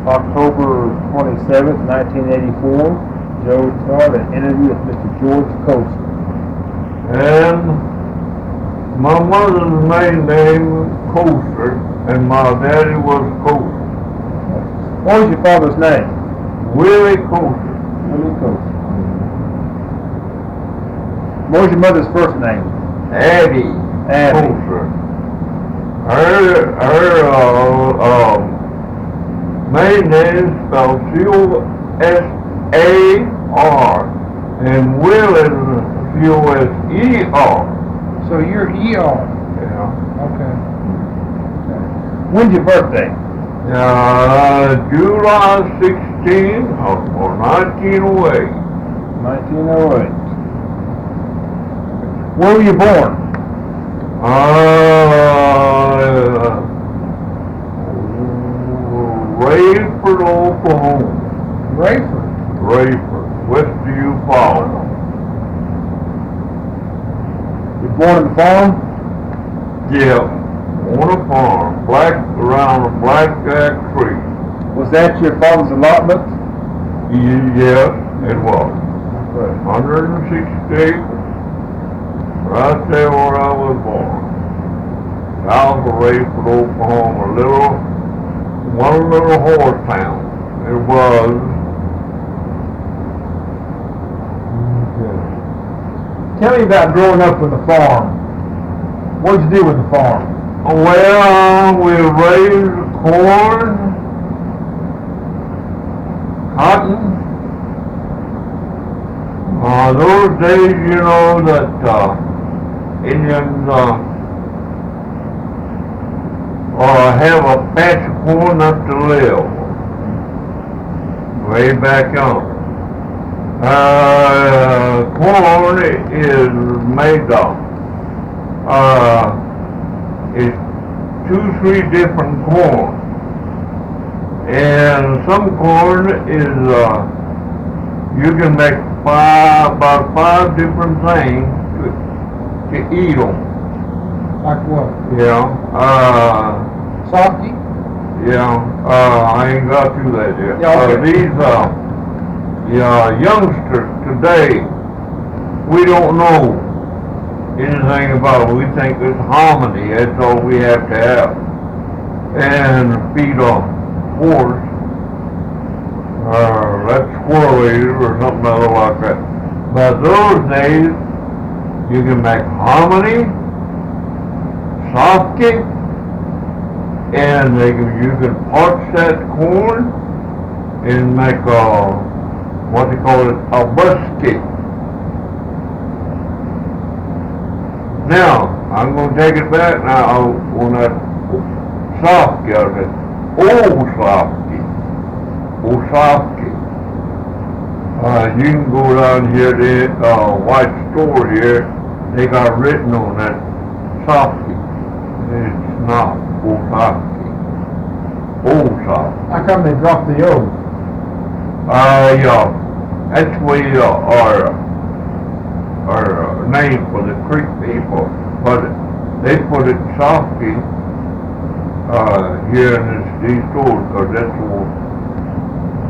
October 27th, 1984. Joe Todd, an interview with Mr. George Coser. And my mother's main name was Coser, and my daddy was Coser. What was your father's name? Willie Coser. Willie Coser. What was your mother's first name? Addie Coser. Her main name is spelled C-O-S-A-R, and Will is C-O-S-E-R. So you're ER. Yeah. Okay. When's your birthday? July 16, or 1908. 1908. Where were you born? Raffert, Oklahoma. Raffert. Raffert, west of Euchi. You born on the farm? Yeah, on a farm, around a blackjack tree. Was that your father's allotment? Yes, it was. Right. 160 acres. Right there where I was born. South of Raffert, Oklahoma, one little horse town. It was. Okay. Tell me about growing up with the farm. What did you do with the farm? Well, we raised corn, cotton. Those days, you know, that Indians have a patch of corn up to live. Way back on. Corn is made up. It's 2-3 different corn. And some corn is, you can make about 5 different things to eat them. Like what? Yeah. Sake? Yeah. I ain't got to that yet. Yeah, okay. These youngsters today, we don't know anything about it. We think it's hominy. That's all we have to have. And feed a horse. That's squirrel or something other like that. But those days, you can make hominy, sake, and you can parch that corn and make what they call it, a buskey. Now, I'm going to take it back now on that sake, old sake. You can go down here to the white store here, they got written on that sake. It's not old sake. How come they dropped the O? Yeah, that's the way our name for the Creek people, but they put it sake here in these stores because that's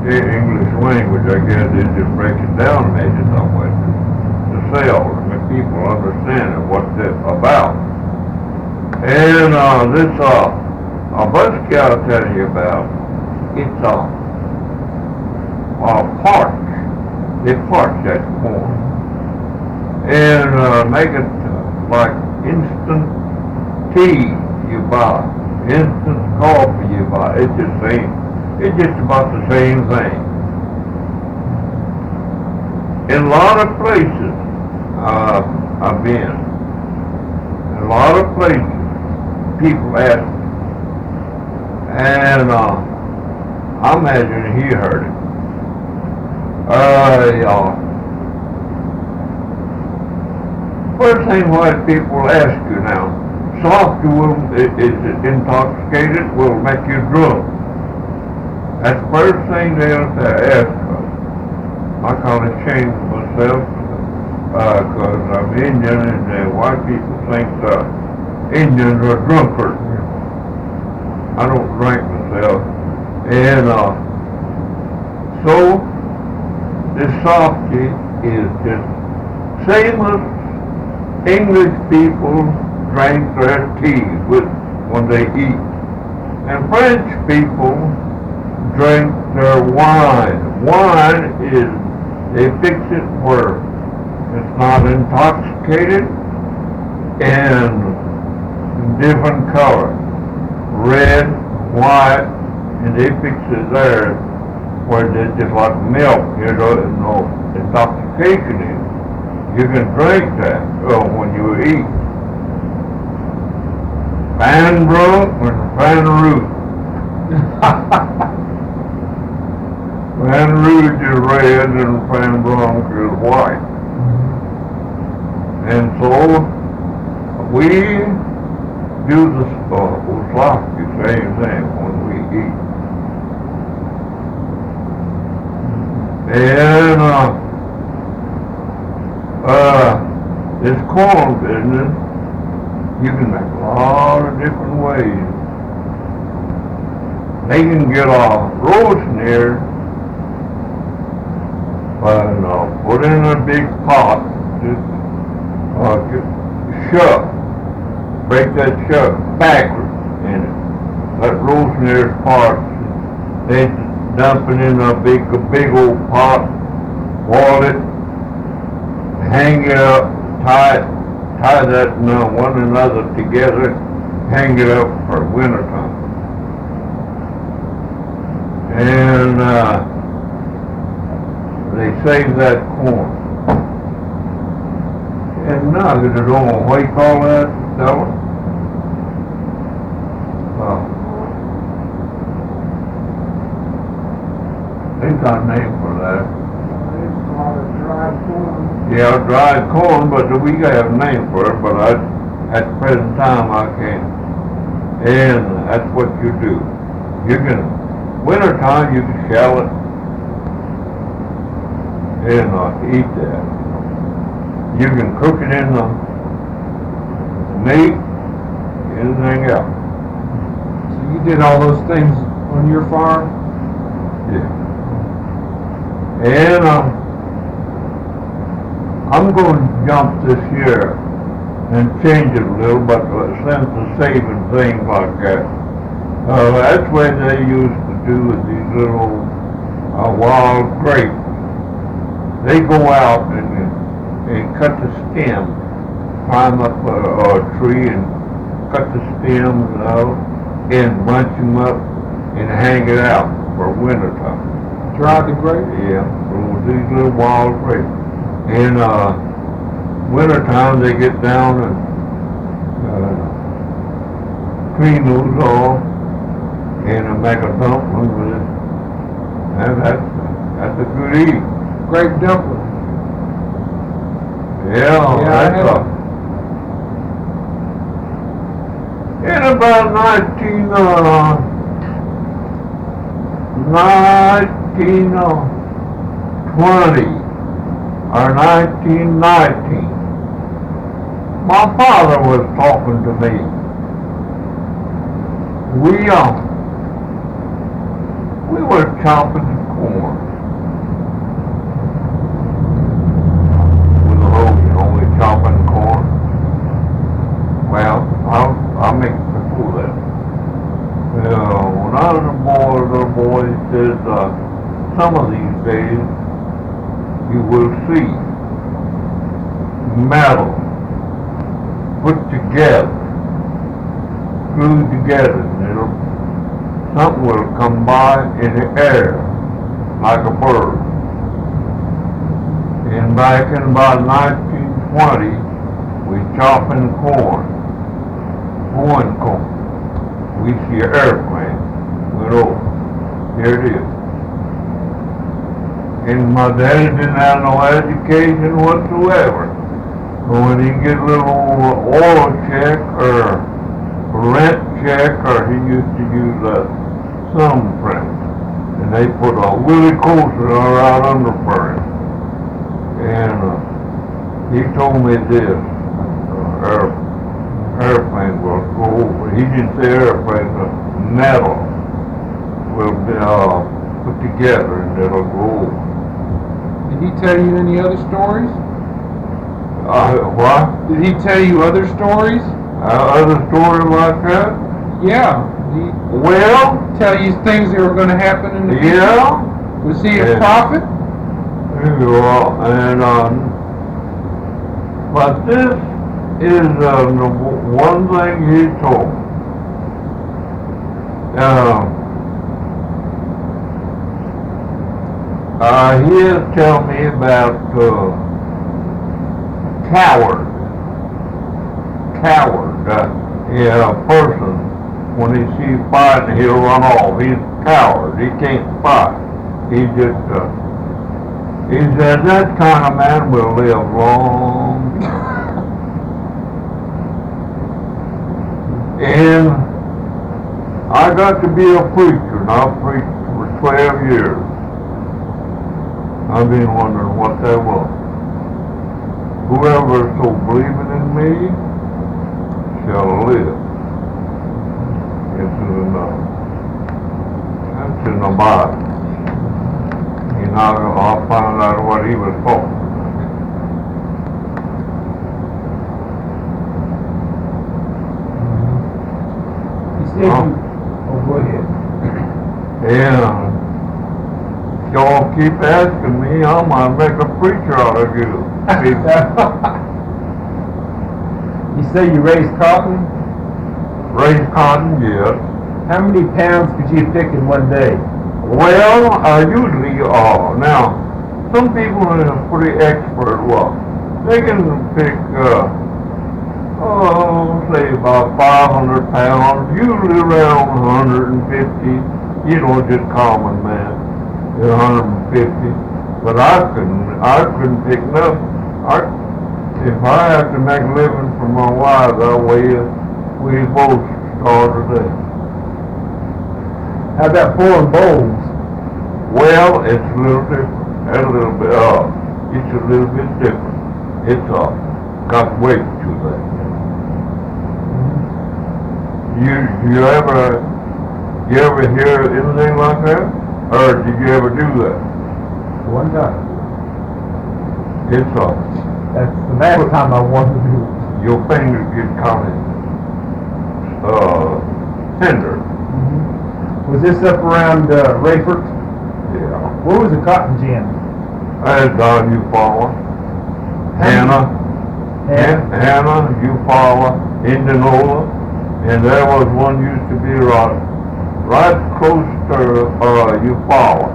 the English language, I guess. They just break it down maybe some way to sell and make people understand what it's about. And this buskey I'll tell you about, it's parch. They parch that corn and make it like instant tea you buy, instant coffee you buy. It's just about the same thing. In a lot of places I've been, in a lot of places people ask me, and I imagine he heard it. First thing white people ask you now, sake is it intoxicated, will make you drunk. That's the first thing they'll ask us. I kind of changed myself because I'm Indian and white people think Indians are drunkards. I don't drink myself. And so this softy is just same as English people drink their tea when they eat. And French people drink their wine. Wine is, they fix it where it's not intoxicated and different colors. Red, white, and they fix it there where it's just like milk, you know, there's no intoxication in it. You can drink that when you eat. Fan Brunk and Fan Rouge. Fan Rouge is red and Fan Brunk is white. And so we do the same thing when we eat. And this corn business, you can make a lot of different ways. They can get a roasting here, but put in a big pot, just shuck, break that shuck backwards in it. That roasting here part, they dump it in a big old pot, boil it, hang it up, tie that one another together, hang it up for winter time. And they save that corn. And now they don't know what you call that, fella? They've got a name for that. Yeah, dried corn, but we have a name for it, but at the present time I can't. And that's what you do. You can, winter time you can shell it and eat that. You can cook it in the meat, anything else. So you did all those things on your farm? Yeah. And I'm going to jump this year and change it a little, but since of saving things like that. That's what they used to do with these little wild grapes. They go out and cut the stem, climb up a tree and cut the stems out and bunch them up and hang it out for winter time. Dried the grape? Yeah, so these little wild grapes. In winter time they get down and clean those off and make a dumpling with it. And that's a good eat. Grape dumpling? Yeah, that's in about 1920 or 1919, my father was talking to me. We were chopping corn with a hoe, you know, we're chopping corn. Well, I'll make it before that. When I was a little boy, he says, some of these days you will see metal put together, glued together, and something will come by in the air like a bird. And back in about 1920, we chopping corn, pulling corn. We see an airplane went over. Here it is. And my daddy didn't have no education whatsoever. So when he get a little oil check or rent check, or he used to use a thumbprint, and they put a Euchi Coser right under for him. And he told me this, airplane will go over. He didn't say airplane, but metal will put together and it'll grow. Did he tell you any other stories? What? Did he tell you other stories? Other story like that? Yeah. Did he Well, tell you things that were going to happen in the future? yeah. Was he a Yeah. prophet? Yeah, and but this is the one thing he told me. He'll tell me about coward, yeah, a person, when he sees fighting, he'll run off. He's a coward. He can't fight. He just, he said that kind of man will live long. And I got to be a preacher, and I've preached for 12 years. I've been wondering what that was. Whoever is so believing in me shall live. That's in the Bible. You know, I'll find out what he was talking about. He said you, oh, go ahead. Yeah. Y'all keep asking me, I might make a preacher out of you. You say you raised cotton? Raise cotton, yes. How many pounds could you pick in one day? Well, usually, now, some people are pretty expert. Well, they can pick, say about 500 pounds, usually around 150, you know, just common man, 150. But I couldn't pick nothing. If I had to make a living for my wife, that way we both started there. How about pulling bowls? Well, it's a little different. It's a little bit different. It's got weight to that. You ever hear anything like that? Or did you ever do that? One time. It's That's the last time I wanted to do it. your fingers get kind of tender. Was this up around Raffert? Yeah. Where was the cotton gin? That's Eufaula. Hannah, Eufaula, Indianola, and there was one used to be right close to Eufaula.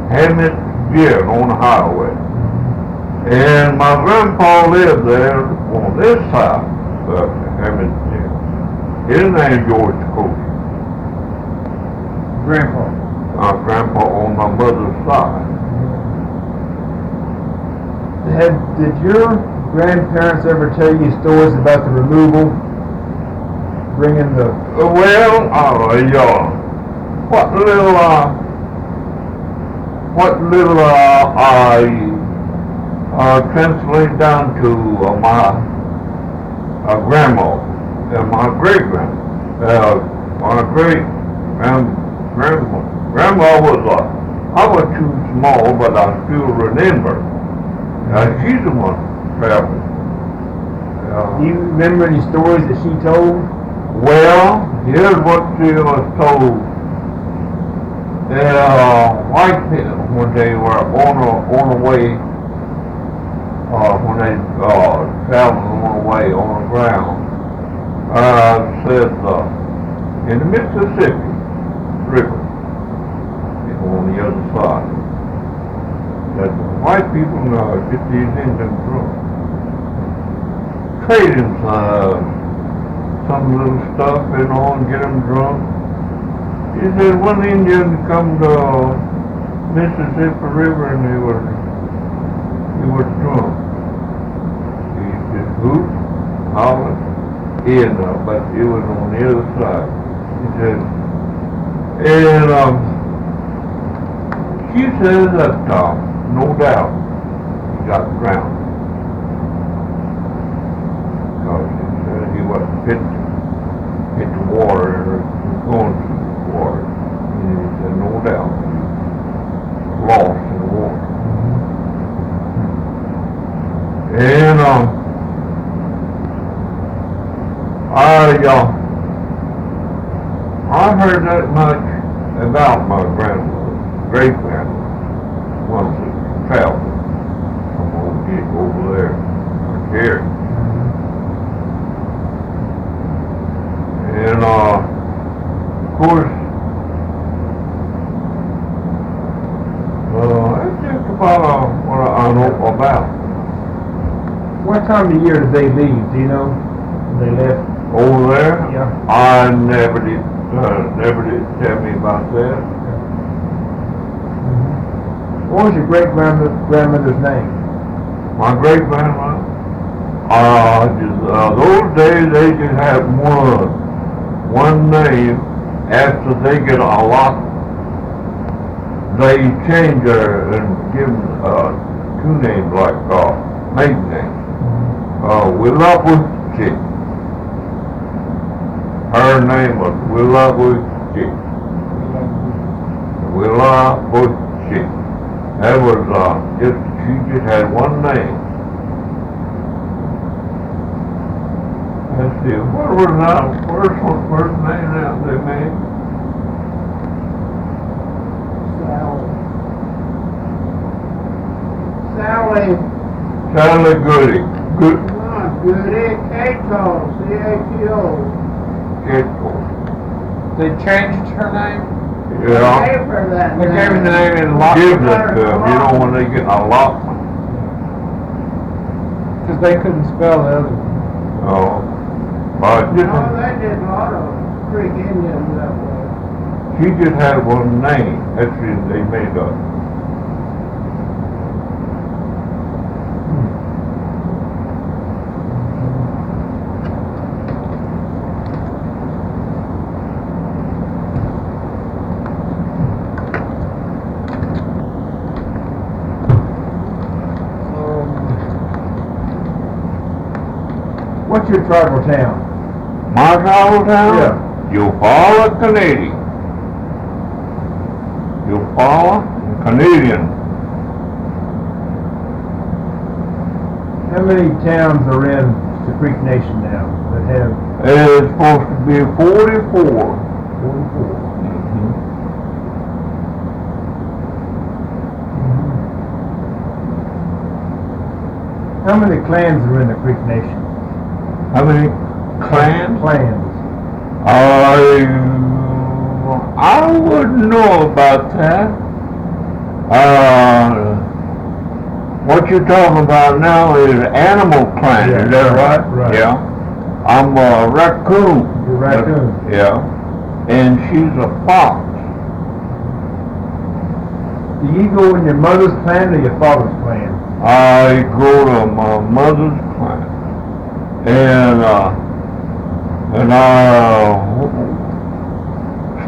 Hammett Gin on the highway. And my grandpa lived there on this side of Hammett Gin. His name's George Coser. Grandpa. My grandpa on my mother's side. Did your grandparents ever tell you stories about the removal? Bringing the... Well, yeah. What little I translate down to my grandma and my great-grandma. My grandma was I was too small, but I still remember. She's the one traveling. Do you remember any stories that she told? Well, here's what she was told. White people, when they were on the way, when they traveling on the way on the ground, said in the Mississippi River, on the other side, that the white people get these Indians drunk, trade them some little stuff, and get them drunk. He said one Indian come to Mississippi River and he was drunk. He said, hoot, holler, but it was on the other side. He said, and she says that no doubt he got drowned. Because he said he wasn't fit to water or going through the water. And he said, There's no doubt. Lost in the war. And, I heard that much about my grandmother, great-grandmother, once it traveled from old gig over there, here. And, of course, that's just about what I know about. What time of the year did they leave? Do you know? When they left? Over there? Yeah. I never did tell me about that. What was your grandmother's name? My great-grandmother? Those days they just had one name. After they get a lot, they change her and give them two names like maiden names. Willowwichi. Her name was Willowwichi. Willowwichi. That was she just had one name. Let's see, what was that first name that they made? Sally Goody. Goody, Cato, C-A-T-O. Cato. They changed her name? Yeah. Gave her that They gave her the name in Gives allotment, it to them, you know, when they get an allotment. because they couldn't spell the other one. Oh. But No, they did a lot of Creek Indians that way. she just had one name. That's the they made up. What's your tribal town? My tribal town? Yeah. Eufaula, Canadian. Eufaula, Canadian. How many towns are in the Creek Nation now that have It's supposed to be 44. 44? How many clans are in the Creek Nation? How many clans? Clans. I wouldn't know about that. What you're talking about now is animal clan, Yeah, is that right? right. Yeah. I'm a raccoon. You're Racoon. Yeah. And she's a fox. Do you go in your mother's clan or your father's clan? I go to my mother's clan. And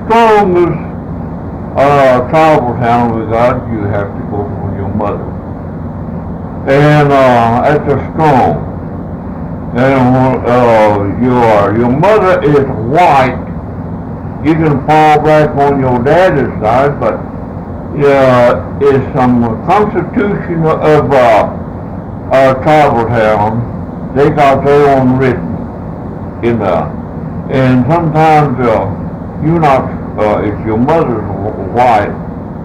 strongest tribal town we got, you have to go with your mother. And that's a strong. And your mother is white. You can fall back on your dad's side, but it's some constitution of tribal town. They got their own written in and sometimes you're not if your mother's white,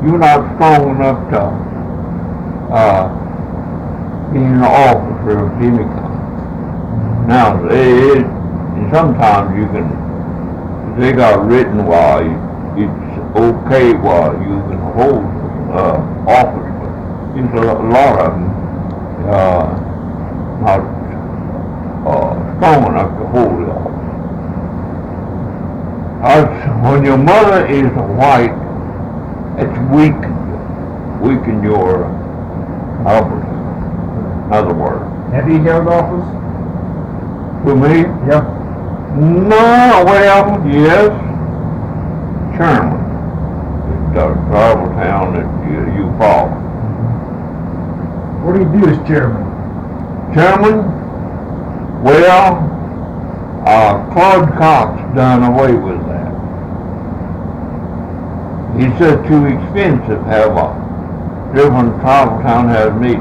you're not strong enough to be an officer of any kind. Now sometimes you can. They got written while it's okay while you can hold office, but there's a lot of them not strong enough to hold the office. When your mother is white, it's weaken your office. In other words. Have you held office? To me? Yeah. No, well, yes. Chairman. The tribal town that you follow. What do you do as chairman? Chairman? Well, Claude Cox done away with that. He said too expensive to have a different tribal town have meeting.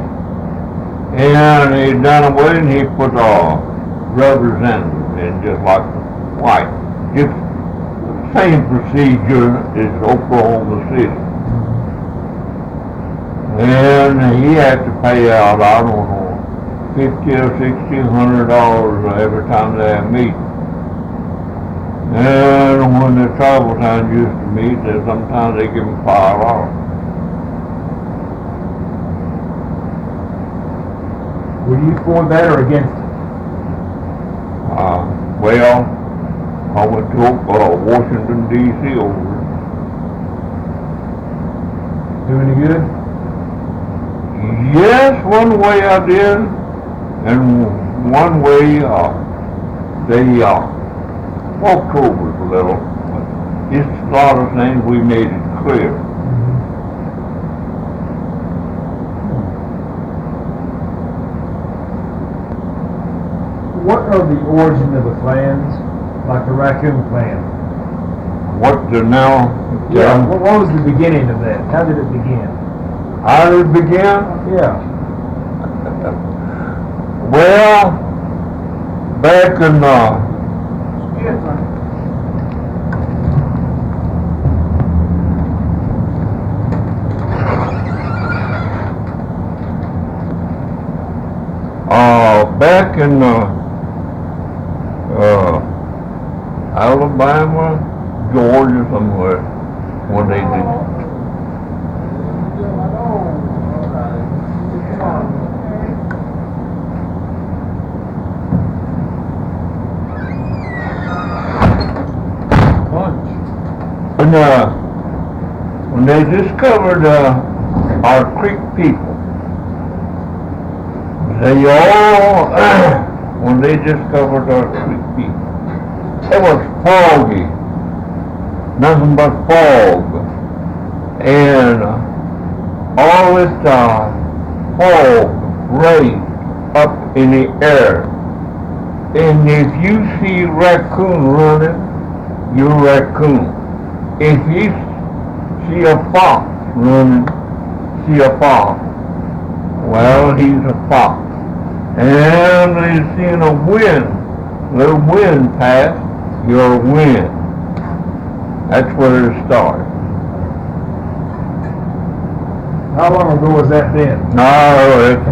And he done away and he put representatives in just like white. Just the same procedure as Oklahoma City. And he had to pay out, I don't know, $50 or $1,600 every time they had meeting. And when the tribal town used to meet, sometimes they give them $5. Were you for that or against it? Well, I went to Washington, D.C. over it. Do any good? Yes, one way I did, and one way they walked over it a little. But just a lot of things we made it clear. What are the origin of the clans, like the Racoon clan? What the now? Yeah. What was the beginning of that? How did it begin? How did it begin? Yeah. Well, back in back in Alabama, Georgia, somewhere, when they did. When they discovered our Creek people, they all, when they discovered our Creek people, it was foggy, nothing but fog, and all this fog raised up in the air. And if you see raccoon running, you're raccoon. If you see a fox running, see a fox, well, he's a fox. And they seen a little wind pass, you're a wind. That's where it started. How long ago was that then? No, it's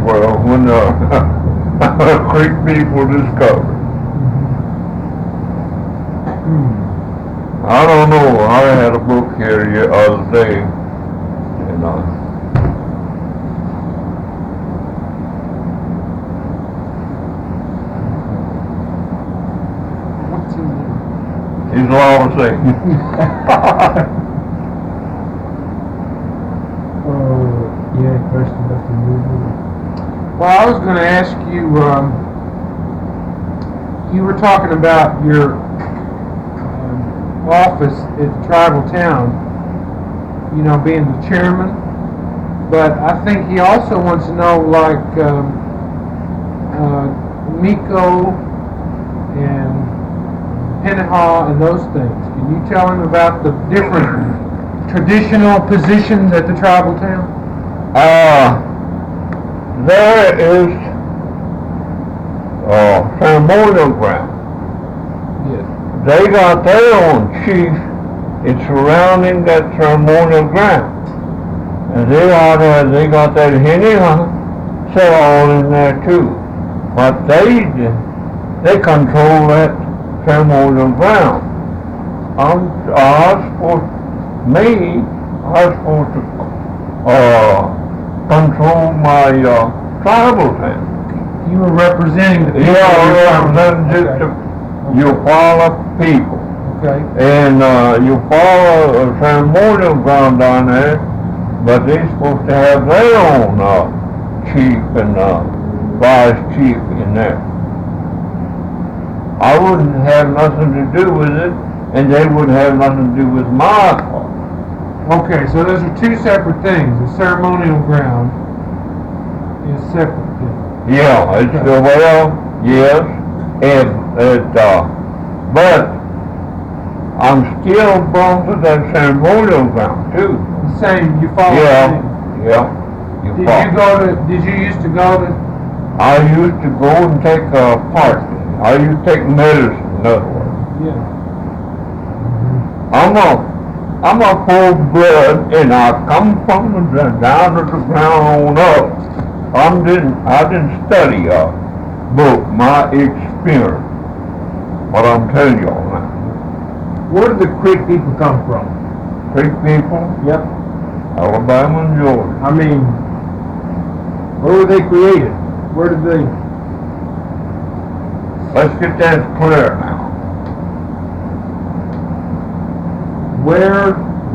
when the Creek people discovered. I don't know. I had a book here the other day, and What's in there? he's a lot of things. Yeah, question about the movie. Well, I was going to ask you, you were talking about your office at the tribal town, you know, being the chairman, but I think he also wants to know, like, Miko and Penaha and those things. Can you tell him about the different traditional positions at the tribal town? There is ceremonial ground. Yes. They got their own chief in surrounding that ceremonial ground. And they got that Hiniha set all in there too. But they control that ceremonial ground. I was supposed to control my tribal town. You were representing the people. Yeah, representing you follow people. Okay. And you follow a ceremonial ground down there, but they're supposed to have their own chief and vice chief in there. I wouldn't have nothing to do with it, and they wouldn't have nothing to do with my part. Okay, so those are two separate things. The ceremonial ground is separate. Yeah, it's well, yes, and but I'm still belong to that same rodeo ground too. The same, you follow Yeah, me. yeah. Did you used to go to, I used to go and take part. I used to take medicine, in other words. yeah. I'm a full blood, and I come from down to the ground on up. I didn't study a book, my experience. What I'm telling y'all now. Where did the Creek people come from? Creek people, Yep. Alabama and Georgia. I mean, where were they created? Where did they? Let's get that clear now. Where,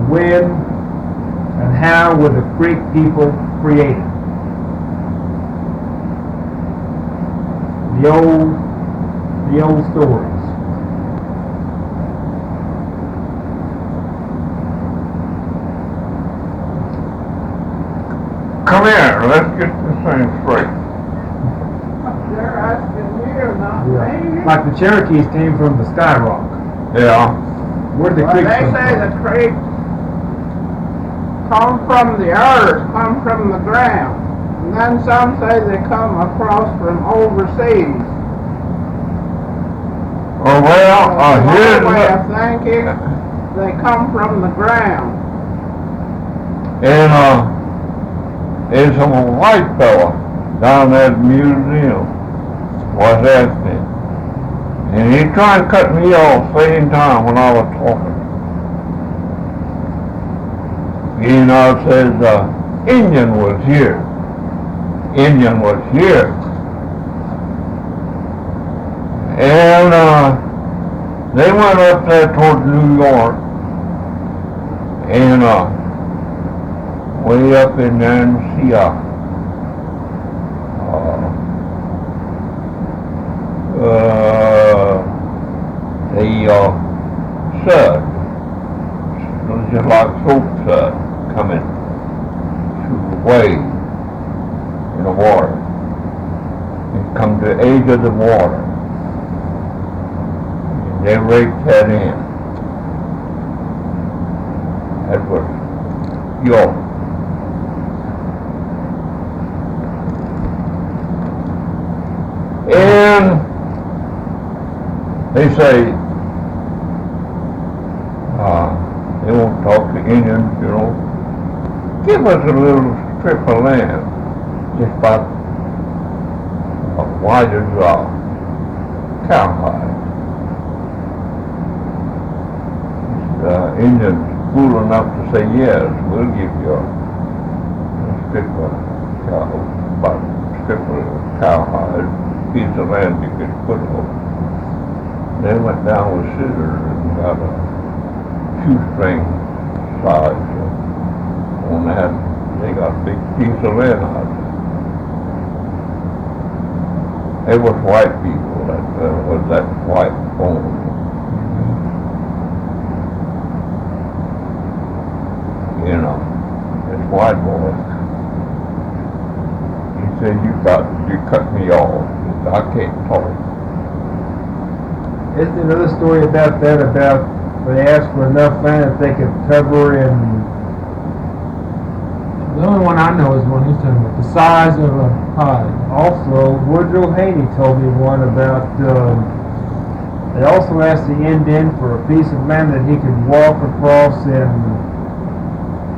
when, and how were the Creek people created? The old stories. Come here, let's get this thing straight. They're asking you, not me. Like the Cherokees came from the Sky Rock. Yeah. Where did the Well, Creeks they come say the from? creek come from the earth, come from the ground. And then some say they come across from overseas. Oh, well, here's Another way of the, thinking, they come from the ground. and there's a white fella down at the museum was asking, and he tried to cut me off same time when I was talking. You know, says Indian was here. Indian was here. And they went up there toward New York, and way up in there and see the sud, it was just like soap sud coming through the wave in the water. It come to the edge of the water. They raked that in. That was York. And they say they won't talk to Indians, you know. Give us a little strip of land, just about wide as cowhide. Indians fool enough to say yes, we'll give you a strip of cowhide, piece of land you could put on. They went down with scissors and got a shoestring size on that. They got a big piece of land out of it. It was white people that was that white bone. You know, this white boy, he said, you cut me off. I can't talk. Isn't there another story about that, about where they asked for enough land that they could cover in? The only one I know is the one he's talking about, the size of a hide. Also, Woodrow Haney told me one about, they also asked the Indian for a piece of land that he could walk across in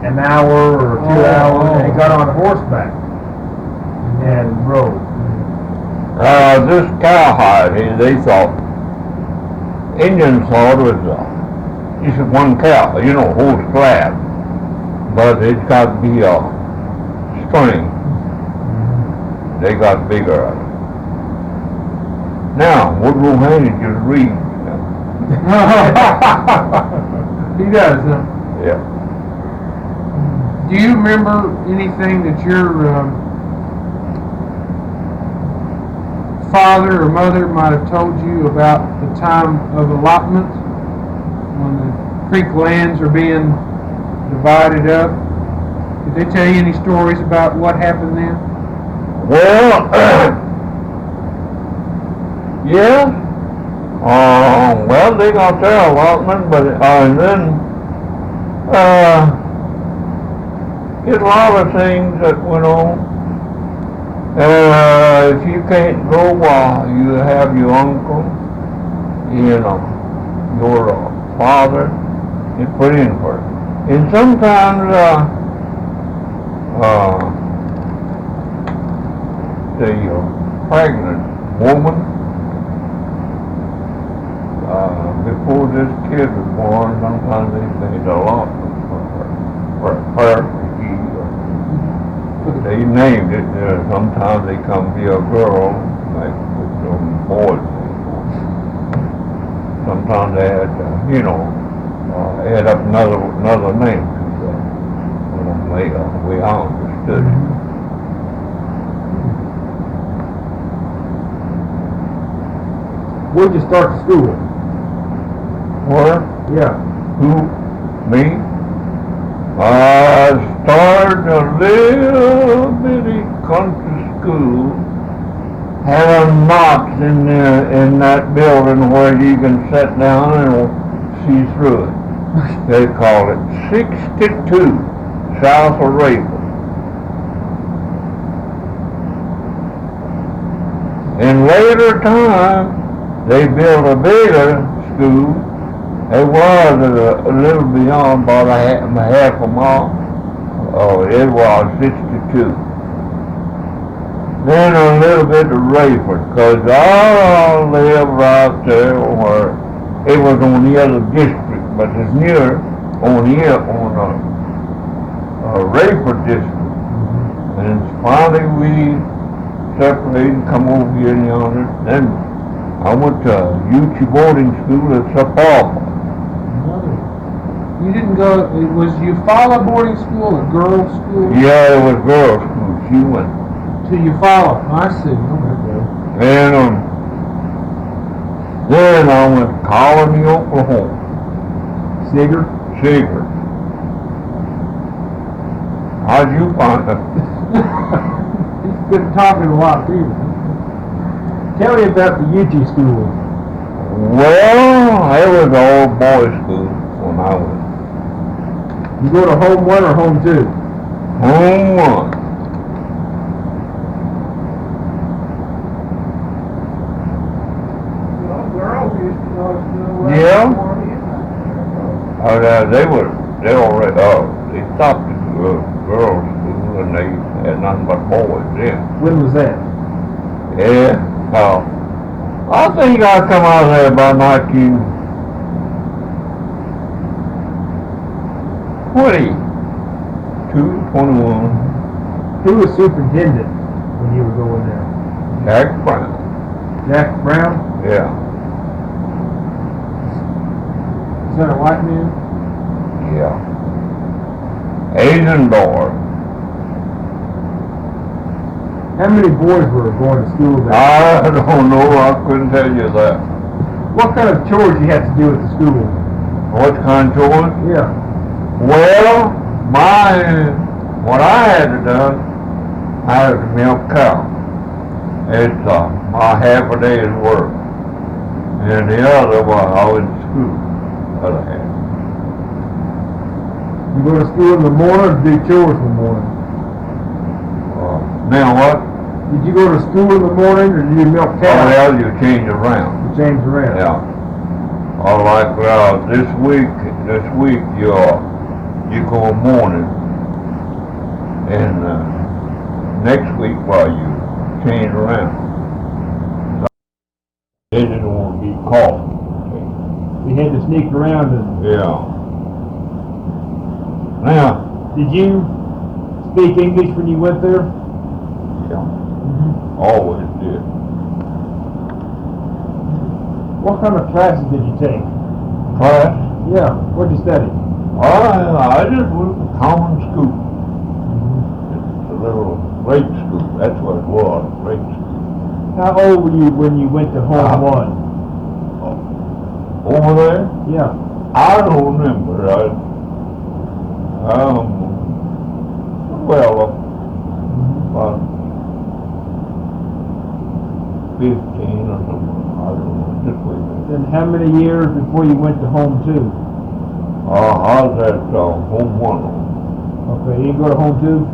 an hour or 2 hours, and he got on horseback and rode. This cowhide, they thought, Indians thought it was just one cow, you know, whole slab, but it's got to be a string. They got bigger. Now, Woodrow Haney just reads. He does, huh? Yeah. Do you remember anything that your father or mother might have told you about the time of allotment, when the creek lands are being divided up? Did they tell you any stories about what happened then? Well, yeah, Well, they got their allotment, but, and then, there's a lot of things that went on. If you can't go while you have your uncle, you know, your father is put in for it. And sometimes, the pregnant woman, before this kid was born, sometimes they made allotment for her, they named it. Sometimes they come be a girl, like with some boys. Sometimes they had, add up another name to the way I understood it. Where'd you start the school? Where? Yeah. Who? Me? I started a little bitty country school. Had a notch in that building where you can sit down and see through it. They call it 62 south of Raffert. In later time, they built a bigger school. It was a little beyond about half a mile. It was 62. Then a little bit of Raffert, because I live right there where it was on the other district, but it's near on Raffert district. And finally we separated and come over here in yonder. Then I went to Euchi boarding school at Sapapa. You didn't go, was Eufaula boarding school a girls' school? Yeah, it was girls' school. She went. To Eufaula, I see, okay. And then I went to Colony, Oklahoma. Seger? Seger. How'd you find it? He's been talking to a lot of people. Tell me about the Euchi school. Well, it was an old boys' school when I went. You go to home 1 or home 2? Home 1. Yeah. They stopped at the girls' school and they had nothing but boys then. When was that? Yeah. I think I come out of there about 1921. Who was superintendent when you were going there? Jack Brown. Jack Brown? Yeah. Is that a white man? Yeah. Asian boy. How many boys were going to school there? I don't know. I couldn't tell you that. What kind of chores you had to do at the school? What kind of chores? Yeah. Well, what I had to do, I had to milk cow. It's my half a day's work. And the other one, I was in school. Other half. You go to school in the morning or do chores in the morning? Now what? Did you go to school in the morning or did you milk Oh, cows? well, you change around. You change around. Yeah. All like this week you go morning, and next week you change around. They didn't want to be caught. We had to sneak around and... Yeah. Now. Did you speak English when you went there? Yeah. Always did. What kind of classes did you take? Class? Yeah. What'd you study? I just went to common school. It's a little late school. That's what it was, late school. How old were you when you went to home 1? Over there? Yeah. I don't remember. About 15 or something. I don't know. Just wait a minute. Then how many years before you went to home two? I was at home one. Okay, you didn't go to home two?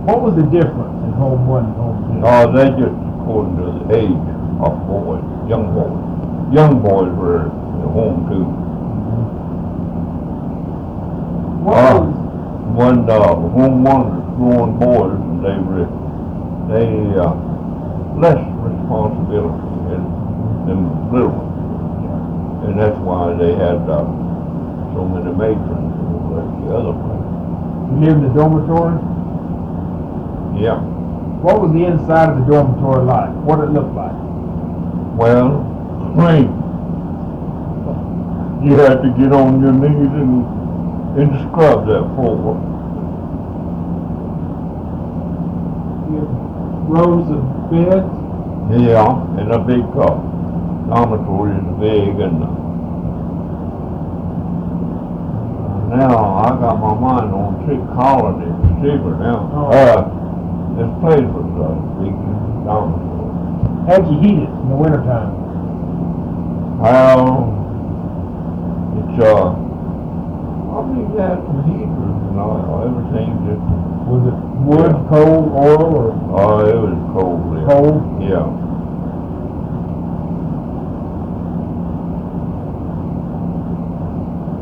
What was the difference in home one and home two? They just according to the age of boys, young boys. Young boys were at home too. When home one was growing boys, they less responsibility than little ones. And that's why they had so many matrons like the other place. You lived in the dormitory? Yeah. What was the inside of the dormitory like? What did it look like? Well, clean. You had to get on your knees and scrub that floor. Rows of beds? Yeah, and a big dormitory is big, and now I got my mind on Colony, Seger now. This place was a big dormitory. How'd you heat it in the wintertime? Well, it's I think they had some heaters and all, everything just. Was it wood, coal, oil, or? Oh, it was cold there. Cold? Yeah.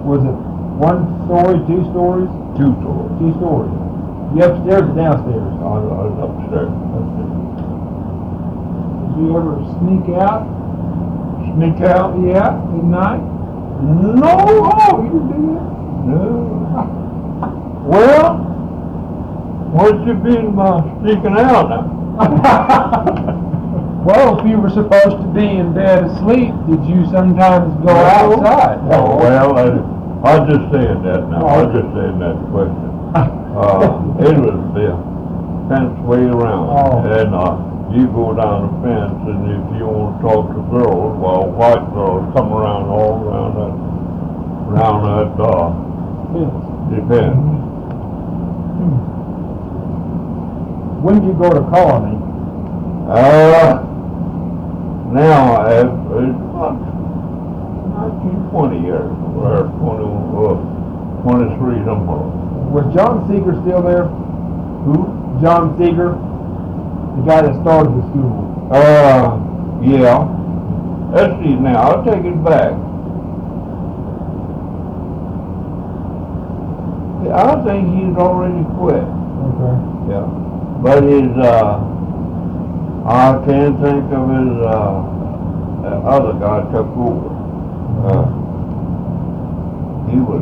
Was it 1 story, 2 stories? 2 stories. 2 stories. You upstairs or downstairs? I was upstairs. Did you ever sneak out? Sneak out? Yeah, at night? No. Oh, you didn't do that? No. Well, what you mean by sneaking out now? Well, if you were supposed to be in bed asleep, did you sometimes go outside? Oh, well, I just saying that now. I just saying that question. It was the fence way around. And you go down the fence, and if you want to talk to girls, well, white girls come around all around that fence. When did you go to Colony? Now it's about 19, 20 years, or 23 somewhere. Was John Seger still there? Who? John Seger, the guy that started the school. Yeah. Let's see now, I'll take it back. I think he's already quit. Okay. Yeah. But his, I can't think of his, other guy took over. He was,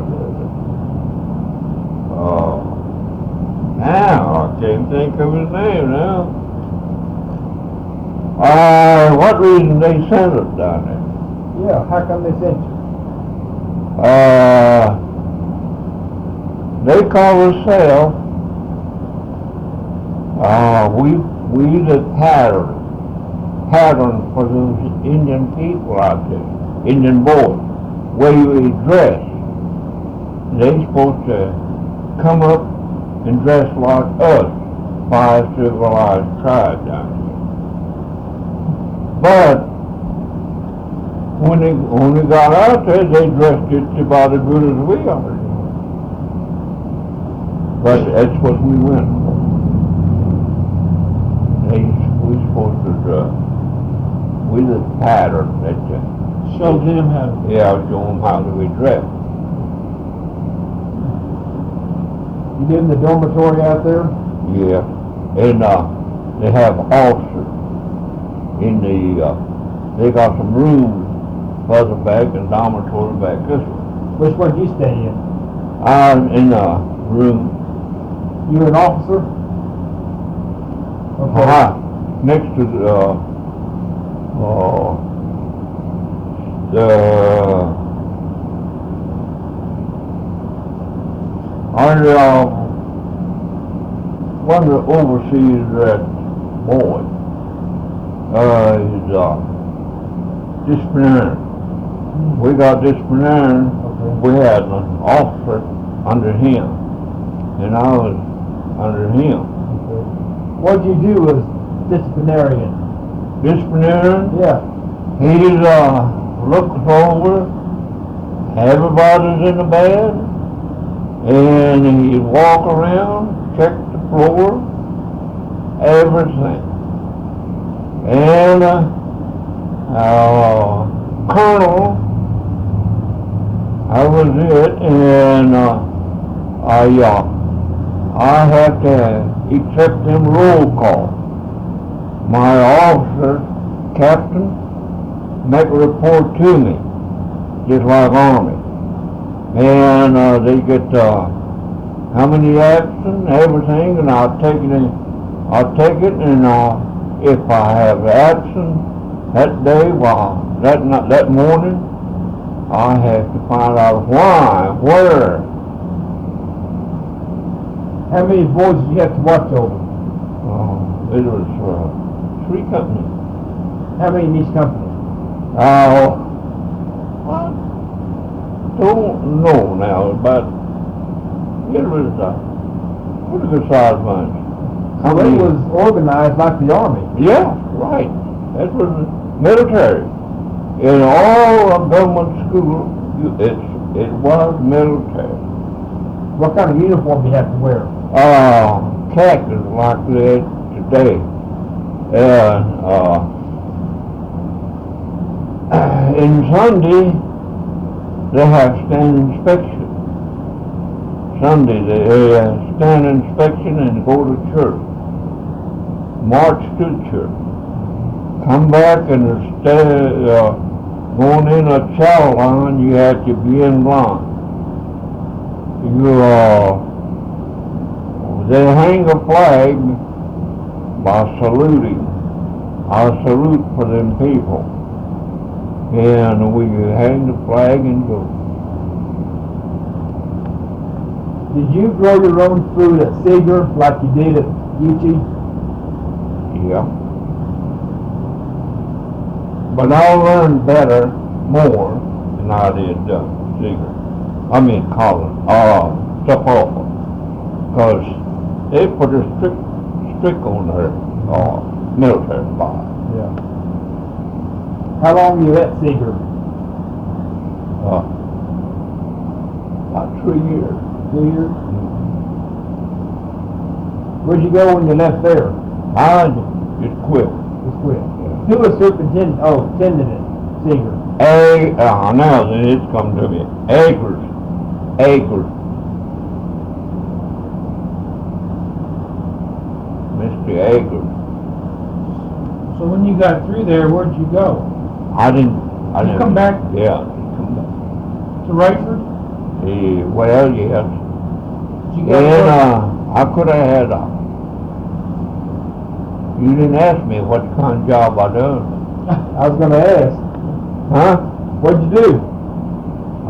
now I can't think of his name now. What reason they sent us down there? Yeah, how come they sent you? They call themselves, we the pattern for those Indian people out there, Indian boys, where you dress. They supposed to come up and dress like us by a civilized tribe down here. But when they got out there, they dressed just about as good as we are. But that's what we went for. We supposed to with a pattern that Show them how to. yeah, show them how to be dressed. You live in the dormitory out there? Yeah, and they have officers in the. They got some rooms further back and dormitory back this way. Which one did you stay in? I'm in a room. You're an officer? Okay. Next to the one of the overseers that boy, he's disciplinarian. We got disciplinarian. Okay. We had an officer under him, and I was under him. What did you do as disciplinarian? Disciplinarian? Yeah. He's, looks over, everybody's in the bed, and he'd walk around, check the floor, everything. And, Colonel, that was it, and, I have to accept them roll call. My officer, captain, make a report to me, just like Army. And they get how many action, everything, and I'll take it, and if I have action that day, that morning, I have to find out why, where. How many boys did you have to watch over? It was 3 companies. How many in each company? I don't know now, but it was a pretty good sized bunch. So it was organized like the Army. Yeah, right. That was military. In all of government schools, it was military. What kind of uniform do you have to wear? Khakis like that today. In Sunday, they have stand inspection. Sunday, they stand inspection and go to church. March to church. Come back and going in a chow line, you have to be in line. They hang a flag by saluting. I salute for them people. And we hang the flag and go. Did you grow your own food at Seger like you did at Euchi? Yeah. But I learned better, more than I did Seger. I mean college, support. Because they put a strict on their military life. Yeah. How long were you at Seger? About 3 years. 2 years? Where'd you go when you left there? I just quit. Just quit. Who was superintendent? Attendant at Seger. Now then it's come to me. Acres. Mr. Akers. So when you got through there, where'd you go? I didn't. You come back? Yeah, come back. To Raffert? Well, yes. Did you go And I could have had you didn't ask me what kind of job I done. I was going to ask. Huh? What'd you do?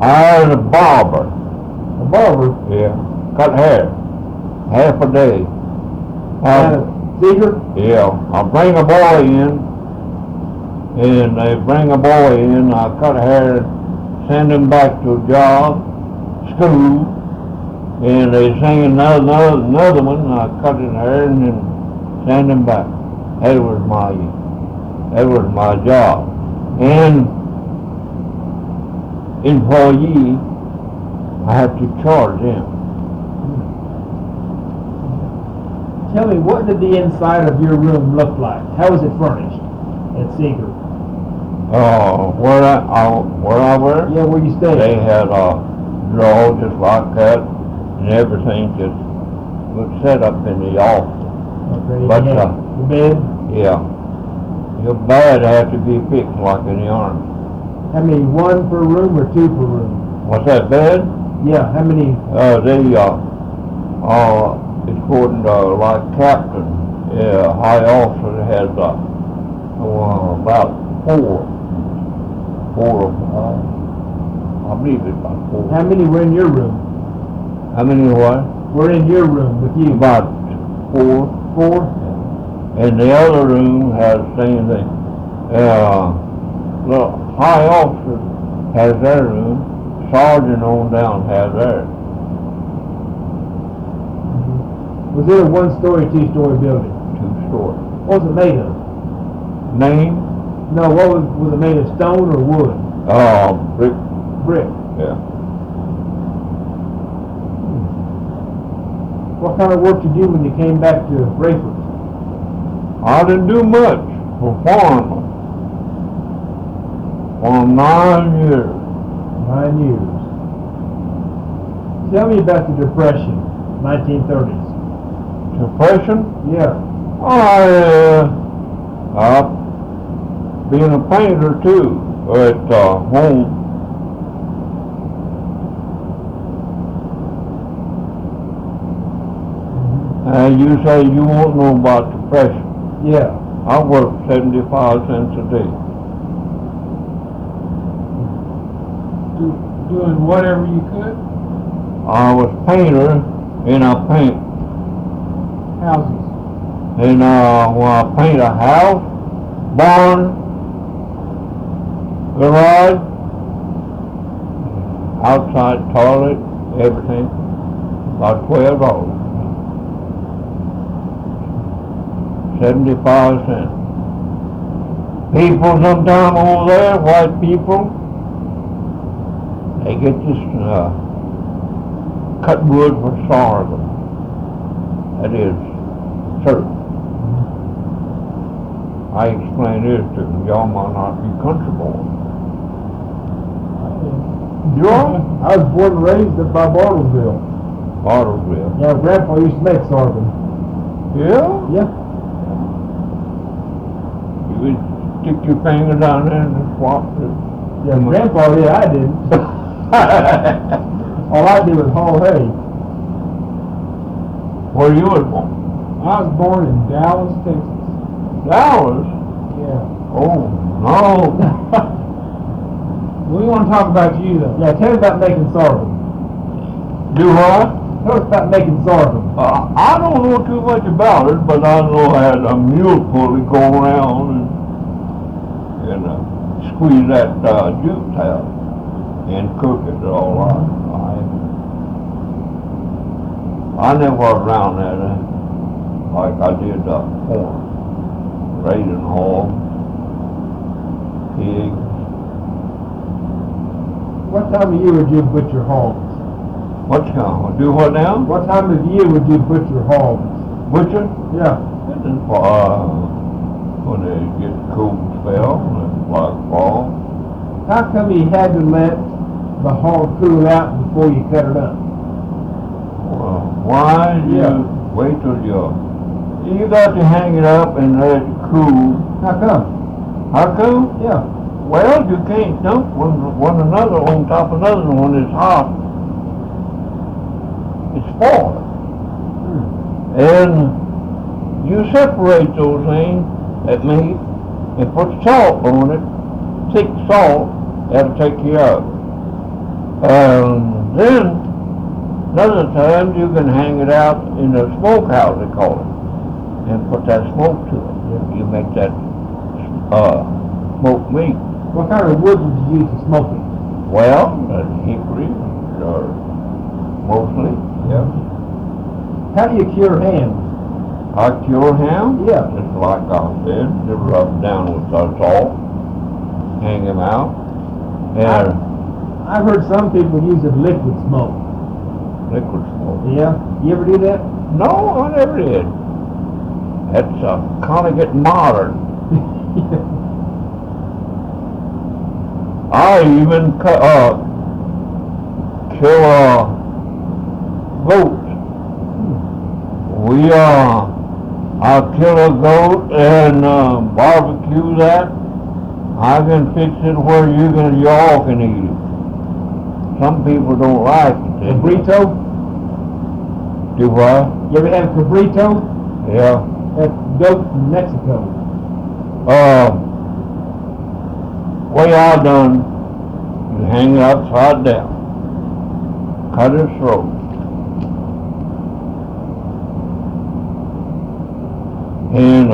I was a barber. A barber? Yeah. Cut hair. Half a day. Seger? Yeah. I bring a boy in, and they bring a boy in, I cut hair, send him back to a job, school, and they sing another one, I cut his hair and then send him back. That was my job. And employee, I have to charge them. Tell me, what did the inside of your room look like? How was it furnished at Seger? Where I were? Yeah, where you stayed? They had a drawer just like that, and everything just was set up in the office. Okay, But, you had the bed? Yeah. Your bed had to be fixed like in the Army. How many, one per room or two per room? What's that, bed? Yeah, how many? According to like captain, high officer has about four of them. I believe it's about 4. How many were in your room? How many what? Were in your room with you? About 4. 4? And the other room has the same thing. The high officer has their room, sergeant on down has theirs. Was it a 1-story, 2-story building? 2 stories. What was it made of? Name? No, was it made of stone or wood? Brick, Brick. yeah. What kind of work did you do when you came back to Raffert? I didn't do much for farming. For 9 years. 9 years. Tell me about the Depression, 1930s. Depression? Yeah. Being a painter too, at home. You say you won't know about depression. Yeah. I work 75 cents a day. Doing whatever you could? I was painter and I paint. Houses. And when I paint a house, barn, garage, outside toilet, everything, about $12. 75 cents. People sometime over there, white people, they get this cut wood for sorghum. That is church. I explain this to them, y'all might not be country boys. You are? I was born and raised up by Bartlesville. Bartlesville. Yeah, Grandpa used to make sorghum. Yeah? Yeah. You would stick your finger down there and swap it. Yeah, Grandpa, yeah, I didn't. All I did was haul hay. Where you was born? I was born in Dallas, Texas. Dallas? Yeah. Oh, no. We want to talk about you though. Yeah, tell me about making sorghum. Do what? Tell us about making sorghum. I don't know too much about it, but I know I had a mule pulley go around and squeeze that juice out and cook it all right. I never was around that like I did corn, raising hogs, pigs. What time of year would you butcher hogs? What kind? Do what now? What time of year would you butcher hogs? Butcher? Yeah. When they get cool spell, like fall. How come you had to let the hog cool out before you cut it up? Well, why do Yeah. you wait till you got to hang it up and let it cool? How come? How come? Yeah. Well, you can't dump one another on top of another when it's hot. It's spoiled. And you separate those things, that meat, and put salt on it, thick salt, that'll take care of it. Then, another time you can hang it out in the smokehouse, they call it, and put that smoke to it. You make that smoked meat. What kind of wood would you use to smoke it? Well, hickory, or mostly, yeah. How do you cure hams? I cure ham? Yeah. Just like I said, they rub down with salt, hang them out. And I've heard some people use a liquid smoke. liquid smoke. Yeah? You ever do that? No, I never did. That's kind of getting modern. I even kill a goat. I'll kill a goat and barbecue that. I can fix it where you all can eat it. Some people don't like it. Cabrito? Do what? You ever have cabrito? Yeah. That's goat from Mexico. Way I done, you hang it upside down, cut his throat. And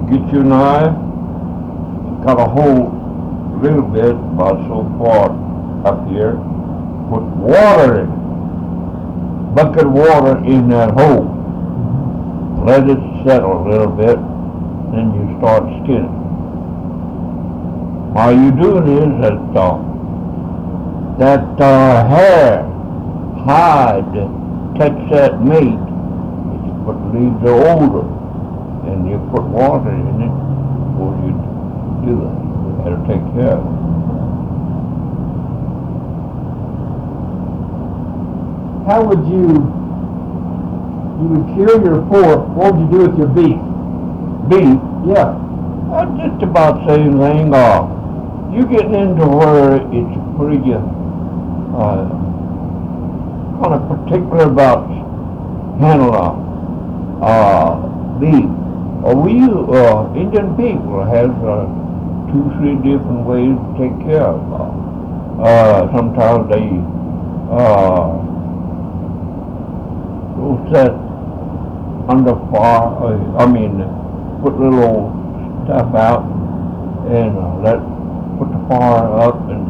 get your knife, cut a hole a little bit, about so far up here, put water in it, bucket of water in that hole. Let it settle a little bit, then you start skinning. All you doing is that hair, hide, touch that meat, but leave the odor, and you put water in it before you do it. You gotta take care of it. How would you would cure your pork? What would you do with your beef? Beef, Yeah. just about same thing. You getting into where it's pretty kind of particular about handling beef. Indian people has 2-3 different ways to take care of. Sometimes they set under fire. Put little stuff out and put the fire up and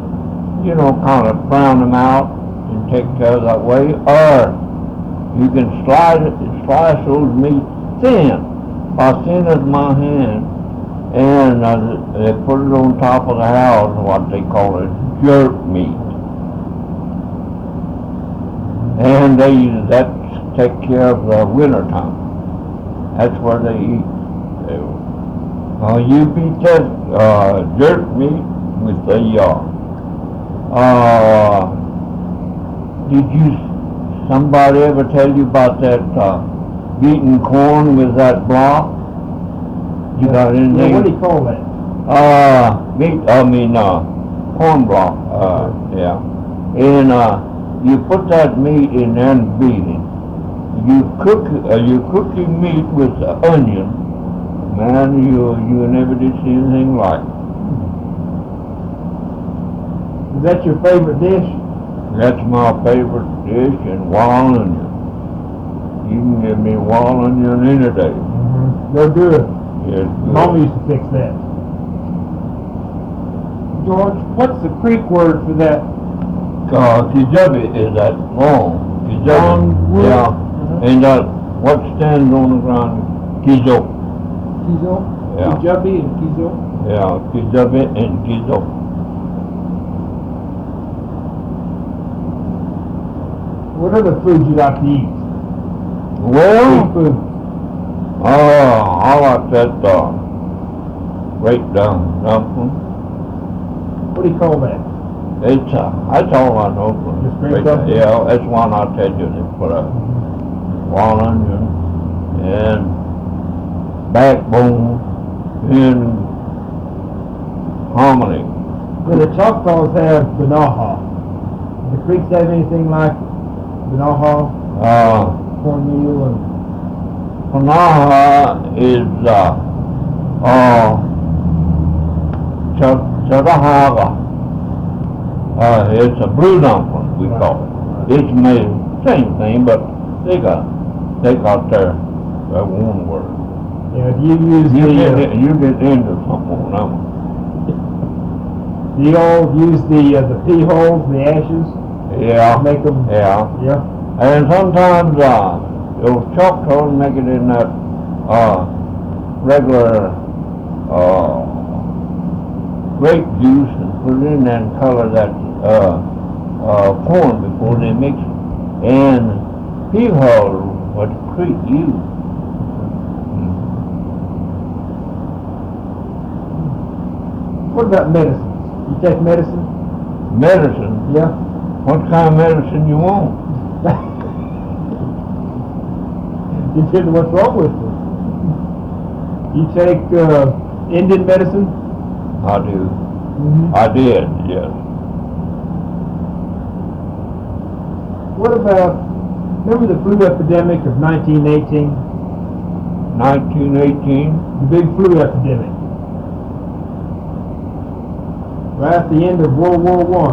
kind of brown them out and take care of that way. Or you can slice those meat thin, about thin as my hand, and they put it on top of the house, what they call it, jerk meat. And they use that to take care of the winter time. That's where they eat. You beat that jerk meat with the somebody ever tell you about that beating corn with that block? You got anything? What do you call that? Corn block. Yeah. And you put that meat in there and beat it. You cook your meat with the onion. Man, you never did see anything like it. Is that your favorite dish? That's my favorite dish, and wild onion. You can give me wild onion any day. They're good. Yes, good. Mama used to fix that. George, what's the Creek word for that? Kijabi is that long. Long wood? Yeah. And what stands on the ground? Kizo. Kizo? Yeah. Kijabi and Kizo? Yeah, Kijabi and Kizo. What other foods you like to eat? Well, Food. I like that great dumpling. What do you call that? It's that's all I know. Just great dumpling? Yeah, that's one I tell you they put a wild onion and backbone and hominy. Well, the Choctaws have Banaha. The Creeks have anything like Banaha? Cornmeal and... Panaha is Chadahaga. It's a blue dumpling, we call it. It's made same thing, but they got their one word. Yeah, do you use... You get into something on that one. Do you all use the pea holes, the ashes? Yeah. Make them... Yeah. Yeah. And sometimes those Choctaws make it in that regular grape juice and put it in there and color that corn before they mix it. And pea hull, what the Creek used. What about medicines? You take medicine? Medicine? Yeah. What kind of medicine you want? Depends on what's wrong with you. You take Indian medicine? I do. Mm-hmm. I did, yes. What about, remember the flu epidemic of 1918? 1918? The big flu epidemic. Right at the end of World War I.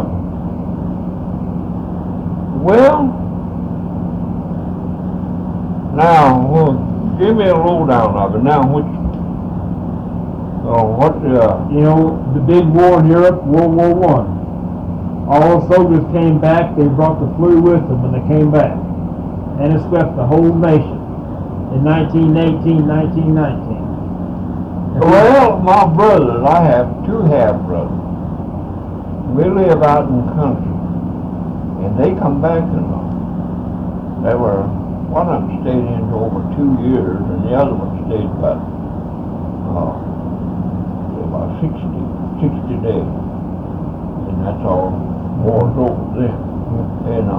Well, give me a lowdown of it. Now, You know, the big war in Europe, World War I. All the soldiers came back, they brought the flu with them when they came back. And it swept the whole nation in 1918, 1919. Well, my brothers, I have two half-brothers. We live out in the country, and they come back and they were, one of them stayed in for over 2 years, and the other one stayed about 60 days. And that's all war's over then. And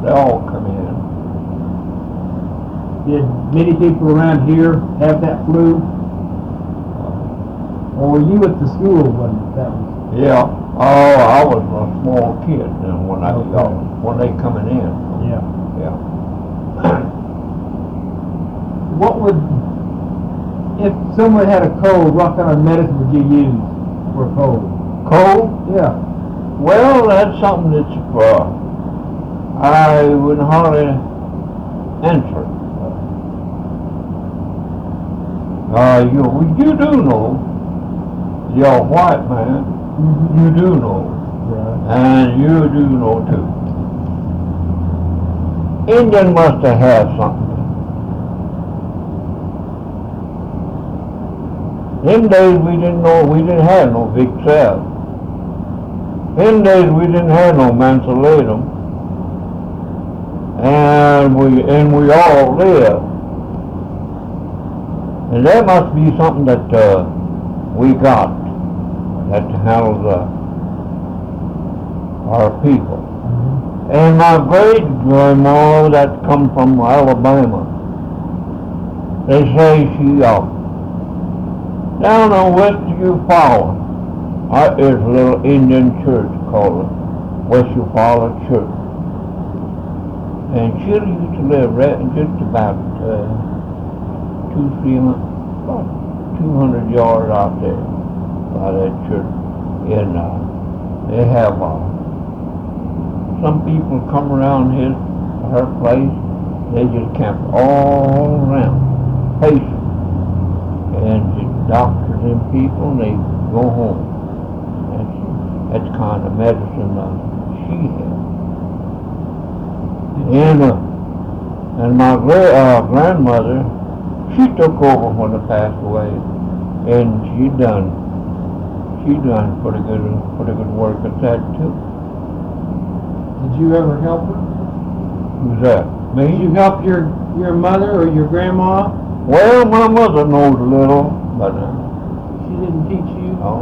they all come in. Did many people around here have that flu? Or were you at the school when that was? Yeah. Oh, I was a small kid then when when they coming in. Yeah. Yeah. What would, if someone had a cold, what kind of medicine would you use for a cold? Cold? Yeah. Well, that's something that's I wouldn't hardly answer. You do know, you're a white man. Mm-hmm. You do know, Right. and you do know too. Indian must have had something. Them days we didn't have no big cells. Them days we didn't have no mentholatum, and we all lived. And there must be something that we got that handles our people. Mm-hmm. And my great grandma that come from Alabama, they say she down on West Eufaula, is a little Indian church called West Eufaula Church. And she used to live right just about 200 yards out there by that church. And they have some people come around her place. They just camp all around, patients, and the doctors and people, and they go home. That's kind of medicine she had. And my grandmother, she took over when they passed away, and she done pretty good work at that too. Did you ever help her? Who's that? Me? Did you help your mother or your grandma? Well, my mother knows a little, but She didn't teach you? no.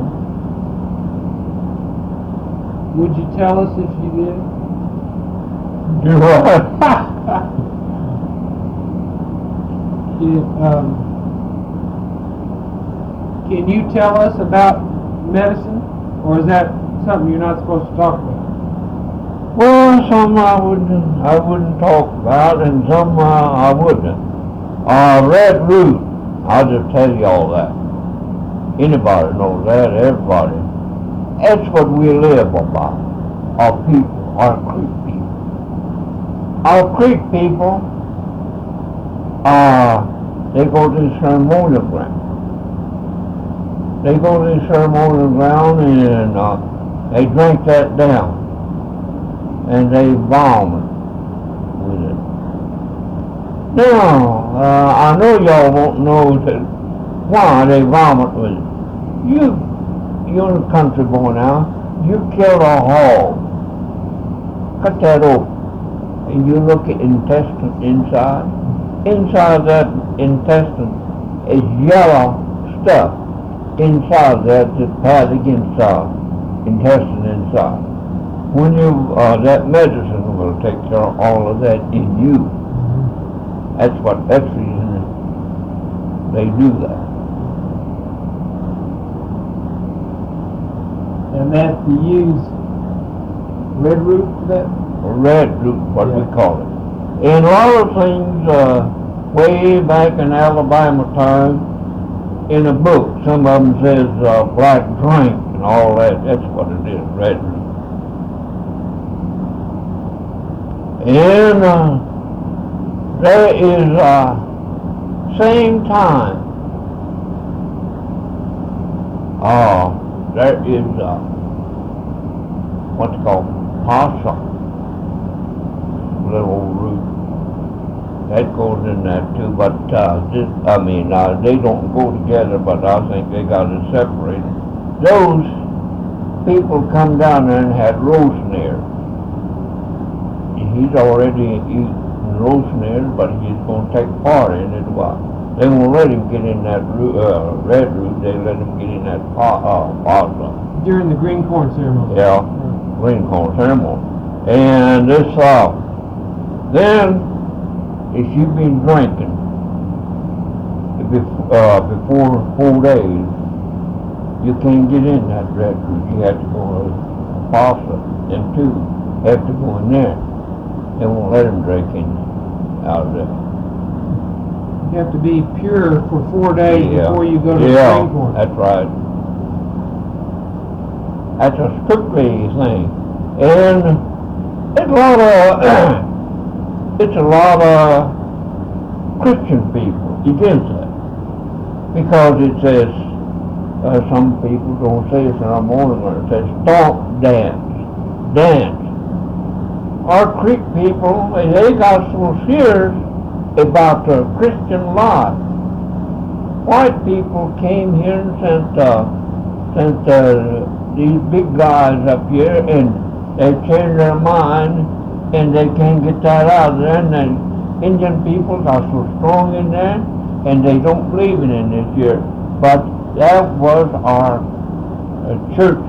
Would you tell us if you did? Do what? Can you tell us about medicine, or is that something you're not supposed to talk about? Well, some I wouldn't talk about, and some I wouldn't. Red root, I'll just tell you all that. Anybody knows that, everybody. That's what we live about, our people, our Creek people. Our Creek people, they go to the ceremonial ground. They go to the ceremonial ground and they drink that down. And they vomit with it. Now, I know y'all won't know why they vomit with it. You're in the country boy now. You kill a hog. Cut that open. And you look at intestine inside. Inside that intestine is yellow stuff. Inside that path against intestine inside. When that medicine will take care of all of that in you. That's the reason they do that. And that you use red root for that? Red root, what we call it. And a lot of things, way back in Alabama time, in a book, some of them says black drink and all that. That's what it is, red root. And there is same time. There is what's called possum, little old root. that goes in that too, but, they don't go together, but I think they got it separated. Those people come down there and had rosemary. He's already eaten rosemary, but he's gonna take part in it. Well, they won't let him get in that red root, they let him get in that pasta. During the green corn ceremony. Yeah, green corn ceremony. And this, then, if you've been drinking before 4 days, you can't get in that red root. You have to go to pasta. Them two have to go in there. They won't let them drink in out of there. You have to be pure for 4 days before you go to the green corn. That's right. That's a strictly thing. And it's a lot of Christian people against that. Because it says, some people don't say it in our morning, it says, stomp, dance. Our Creek people, they got so serious about the Christian life. White people came here and sent these big guys up here, and they changed their mind, and they can't get that out of there. And the Indian people got so strong in there, and they don't believe in it this year. But that was our church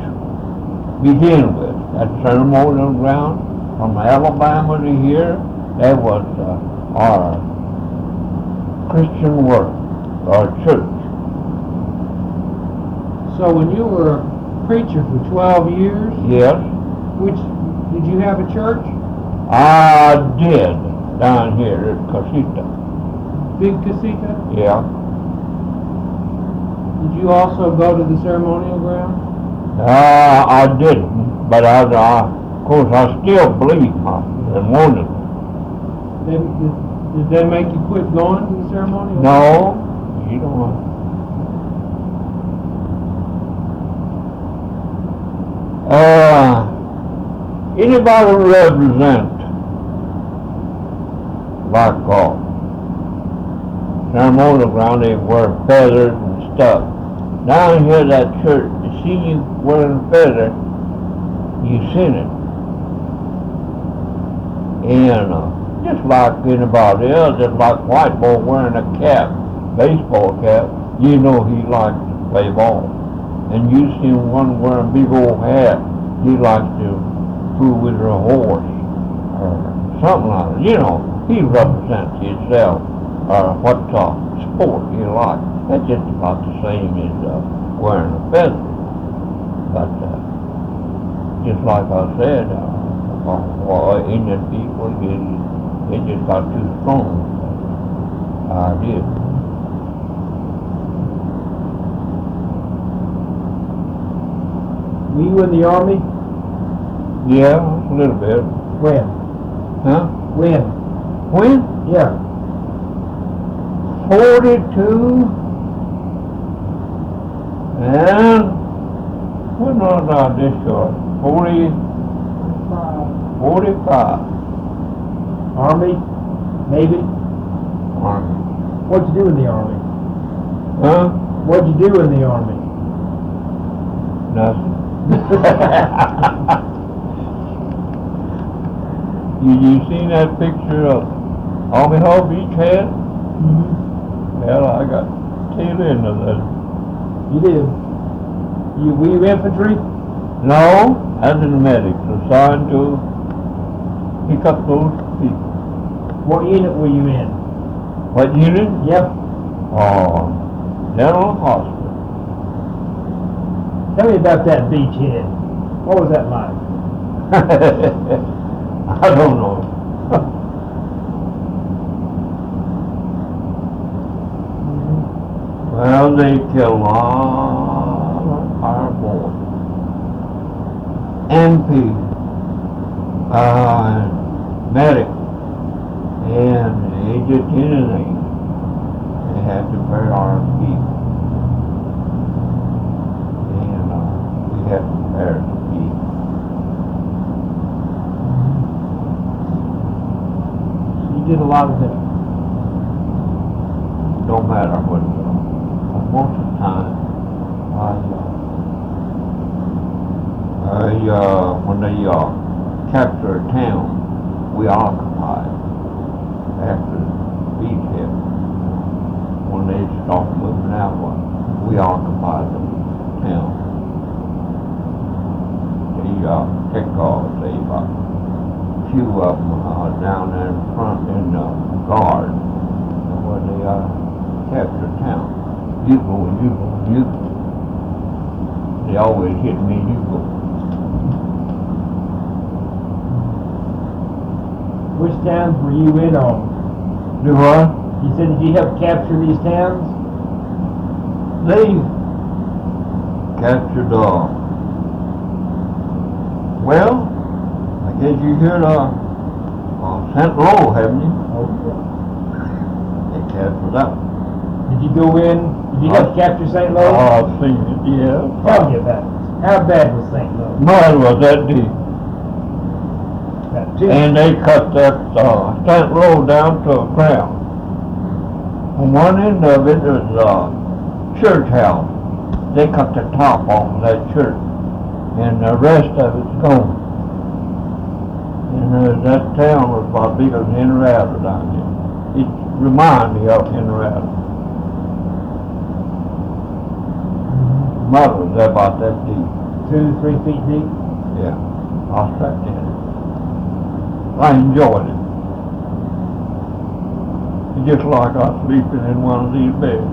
begin with, that ceremonial ground. From Alabama to here, that was our Christian work, our church. So when you were a preacher for 12 years, Yes, did you have a church? I did, down here at Casita. Big casita? Yeah. Did you also go to the ceremonial ground? I didn't, but of course I still believe in one of them. Did they make you quit going to the ceremonial ground? No, you don't. Anybody represent like ceremonial ground, they wear feathers and stuff. Down here, that church, to see you wearing a feather, you sin it. And just like anybody else, just like white boy wearing a cap, baseball cap, you know he likes to play ball. And you see one wearing a big old hat, he likes to fool with a horse or something like that. You know, he represents himself or what sport he likes. That's just about the same as wearing a feather. But just like I said, Indian people, they just got too strong. I did. Were you in the Army? Yeah, a little bit. When? Huh? When? When? Yeah. 42. And when was I discharged? 45. Army? Navy? Army. What'd you do in the Army? Huh? What'd you do in the Army? Nothing. You seen that picture of Army Hall Beach head? Mm-hmm. Well, I got tail end of that. You did. Were you infantry? No, as in medics, assigned to pick up those people. What unit were you in? What unit? Yep. General Hospital. Tell me about that beachhead. What was that like? I don't know. Well, they kill a lot of our boys. MP, medic, and they just anything. They had to bury our people. And we had to bury the people. You did a lot of that. don't matter what, most of the time, when they capture a town, we occupy it after the beachhead. When they start moving out, we occupy the town. They take off, say about a few of them down there in front in the guard where they capture town. You go. They always hit me, you go. Which towns were you in on? Do what? You said, did you help capture these towns? They captured, well, I guess you heard St. Louis, haven't you? Oh, They captured that one. Did you go in? Did you help capture St. Louis? I've seen it, yeah. Tell me about it. How bad was St. Louis? Mine was that deep. About two. And they cut that St. Louis down to a ground. On one end of it was church house. They cut the top off of that church, and the rest of it's gone. And that town was about big as Henrietta down here. It reminded me of Henrietta. Mother was about that deep. 2 to 3 feet deep? Yeah, I sat in it. I enjoyed it. It's just like I was sleeping in one of these beds.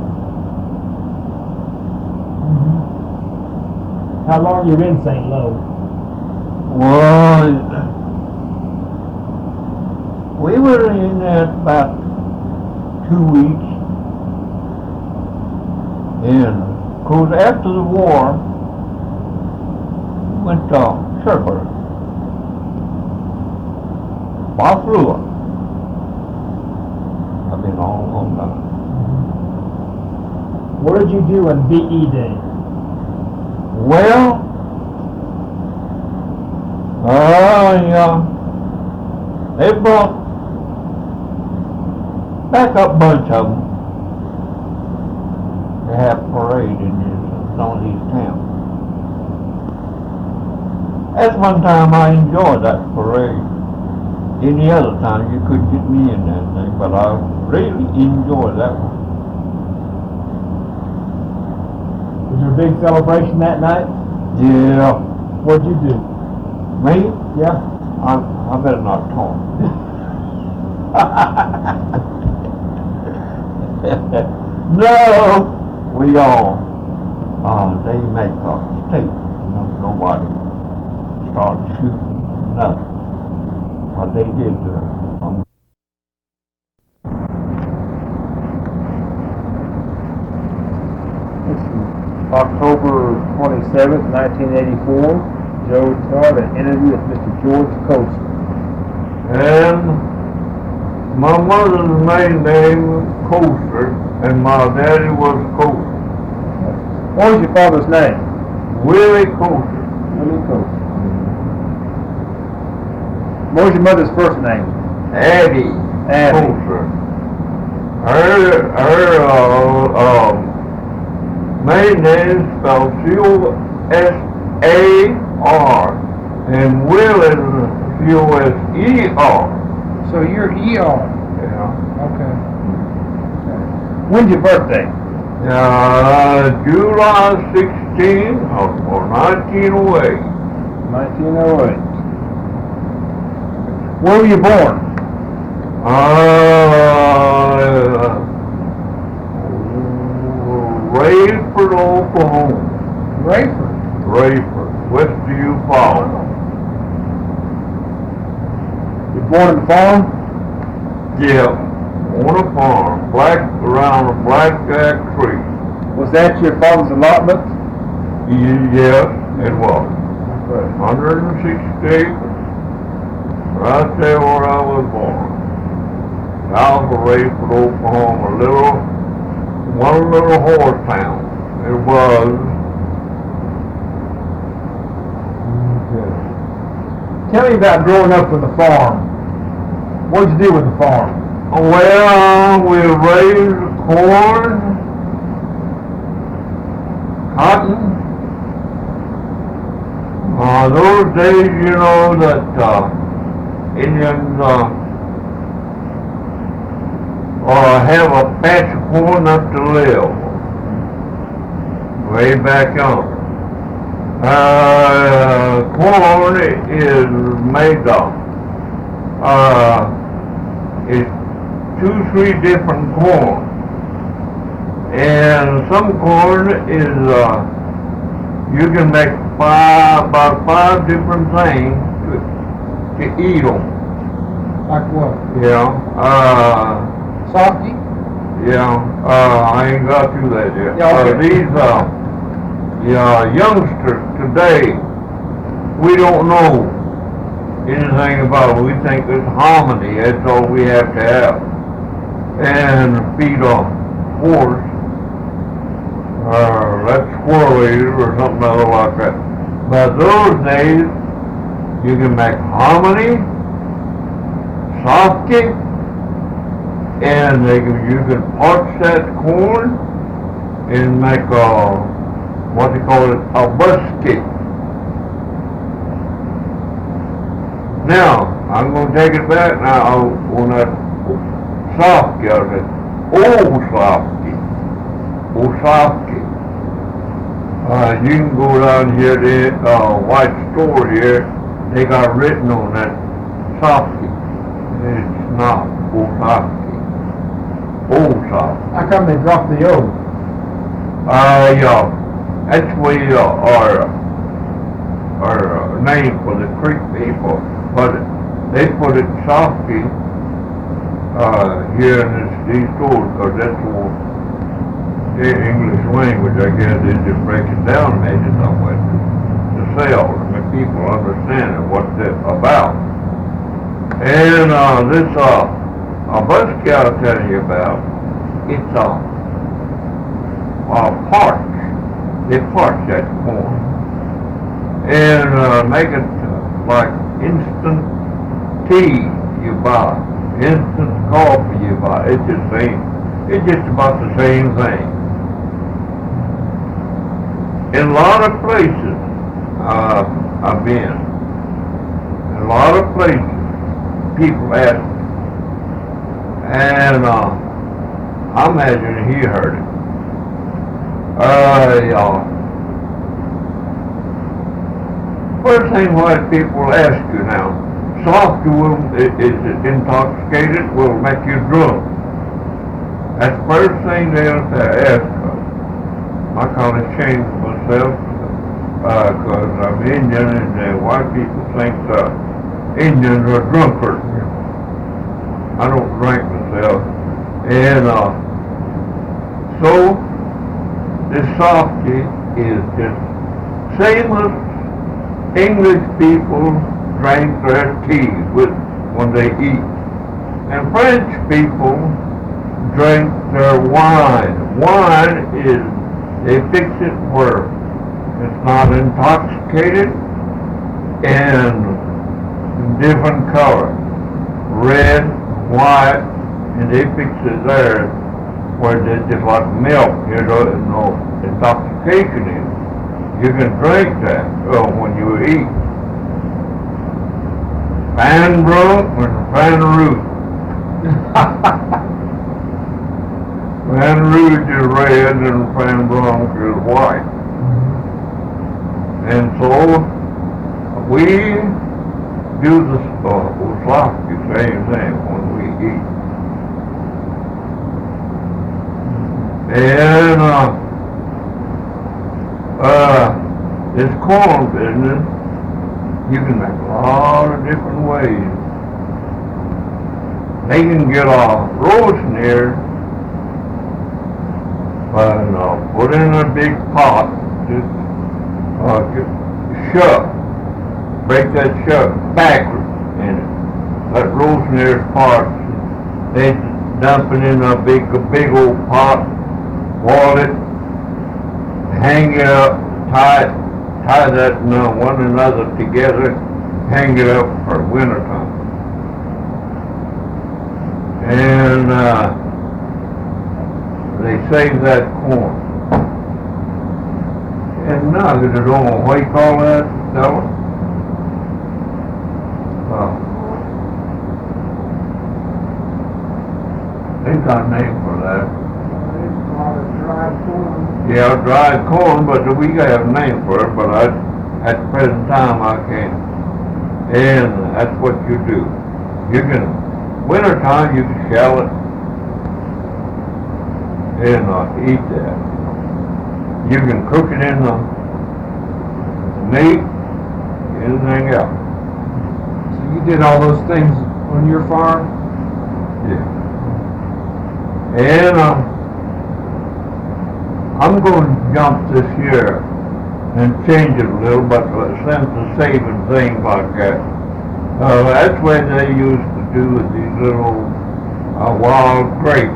How long you in St. Louis? Well, we were in there about 2 weeks. And of course, after the war, we went to Seger. I flew it. I've been all time. What did you do on BE Day? Well, they brought back a bunch of them to have parade in some of these towns. That's one time I enjoyed that parade. Any other time you couldn't get me in that thing, but I really enjoyed that one. Was there a big celebration that night? Yeah. What'd you do? Me? Yeah. I better not talk. No, we all, they make a mistake. Nobody started shooting nothing. What they did October 27th, 1984. Joe Todd, an interview with Mr. George Coser. And my mother's main name was Coser, and my daddy was Coser. What was your father's name? Willie Coser. Willie Coser. What was your mother's first name? Addie Coser. Her main name is spelled C-O-S-A-R, and Will is C-O-S-E-R. So you're ER. Yeah. Okay. When's your birthday? July 16, or 1908. 1908. Where were you born? Raffert, Oklahoma. Raffert. West of Euchi. You born on the farm? Yeah, on a farm, around a blackjack tree. Was that your father's allotment? Yes, it was. 160 acres. Right there where I was born. South of Raffert, Oklahoma, one little horse town. It was. Okay. Tell me about growing up with the farm. What did you do with the farm? Well, we raised corn, cotton. Those days, you know, that Indians have a patch of corn enough to live. Way back on. Corn is made of it's 2-3 different corn, and some corn is you can make about 5 different things to eat them. Like what? Yeah. Softy? Yeah. I ain't got to that yet. Yeah, okay. These youngsters today, we don't know anything about it. We think it's hominy, that's all we have to have. And feed a horse, that's squirrel eater or something other like that. But those days, you can make hominy, softy, and you can parch that corn and make what they call it, a buskey. Now, I'm going to take it back now on that softy, I said, old softy. You can go down here to the white store here, they got written on that softy. It's not old softy. Old softy. How come they dropped the O? Yeah. That's we our name for the Creek people, but they put it softy here in these stores because that's what the English language, I guess, they just break it down maybe somewhere to sell to make people understand what they're about. And this a buskey I'll tell you about, it's parch. They parch that corn and make it like instant tea you buy, instant coffee you buy. It's the same. It's just about the same thing. In a lot of places I've been, in a lot of places, people ask me, and I imagine he heard it. First thing what people ask you now, soft is intoxicated, will make you drunk. That's the first thing they'll ask us. I kind of changed myself because I'm Indian and white people think Indians are drunkards. I don't drink myself. And so this softy is just same as English people drink their tea when they eat. And French people drink their wine. Wine is, they fix it where it's not intoxicated and different colors. Red, white, and they fix it there where it's just like milk, you know, no intoxication in it. You can drink that when you eat. Fan drunk and fan root. Fan root is red and fan drunk is white. And so we do the same thing when we eat. And this corn business, you can make a lot of different ways. They can get a roasting here and put in a big pot, just shuck, break that shuck backwards in it. That roasting here part, they dump it in a big old pot, boil it, hang it up, tie that one another together, hang it up for winter time. And they save that corn. And now they don't know what you call that, fella? They got a name for that. It's called a dried corn. Yeah, dried corn, but we have a name for it, but at the present time I can't. And that's what you do. You can, wintertime you can shell it and eat that. You can cook it in the meat, anything else. So you did all those things on your farm? Yeah. And I'm going to jump this year and change it a little, but since the saving things like that, that's what they used to do with these little wild grapes.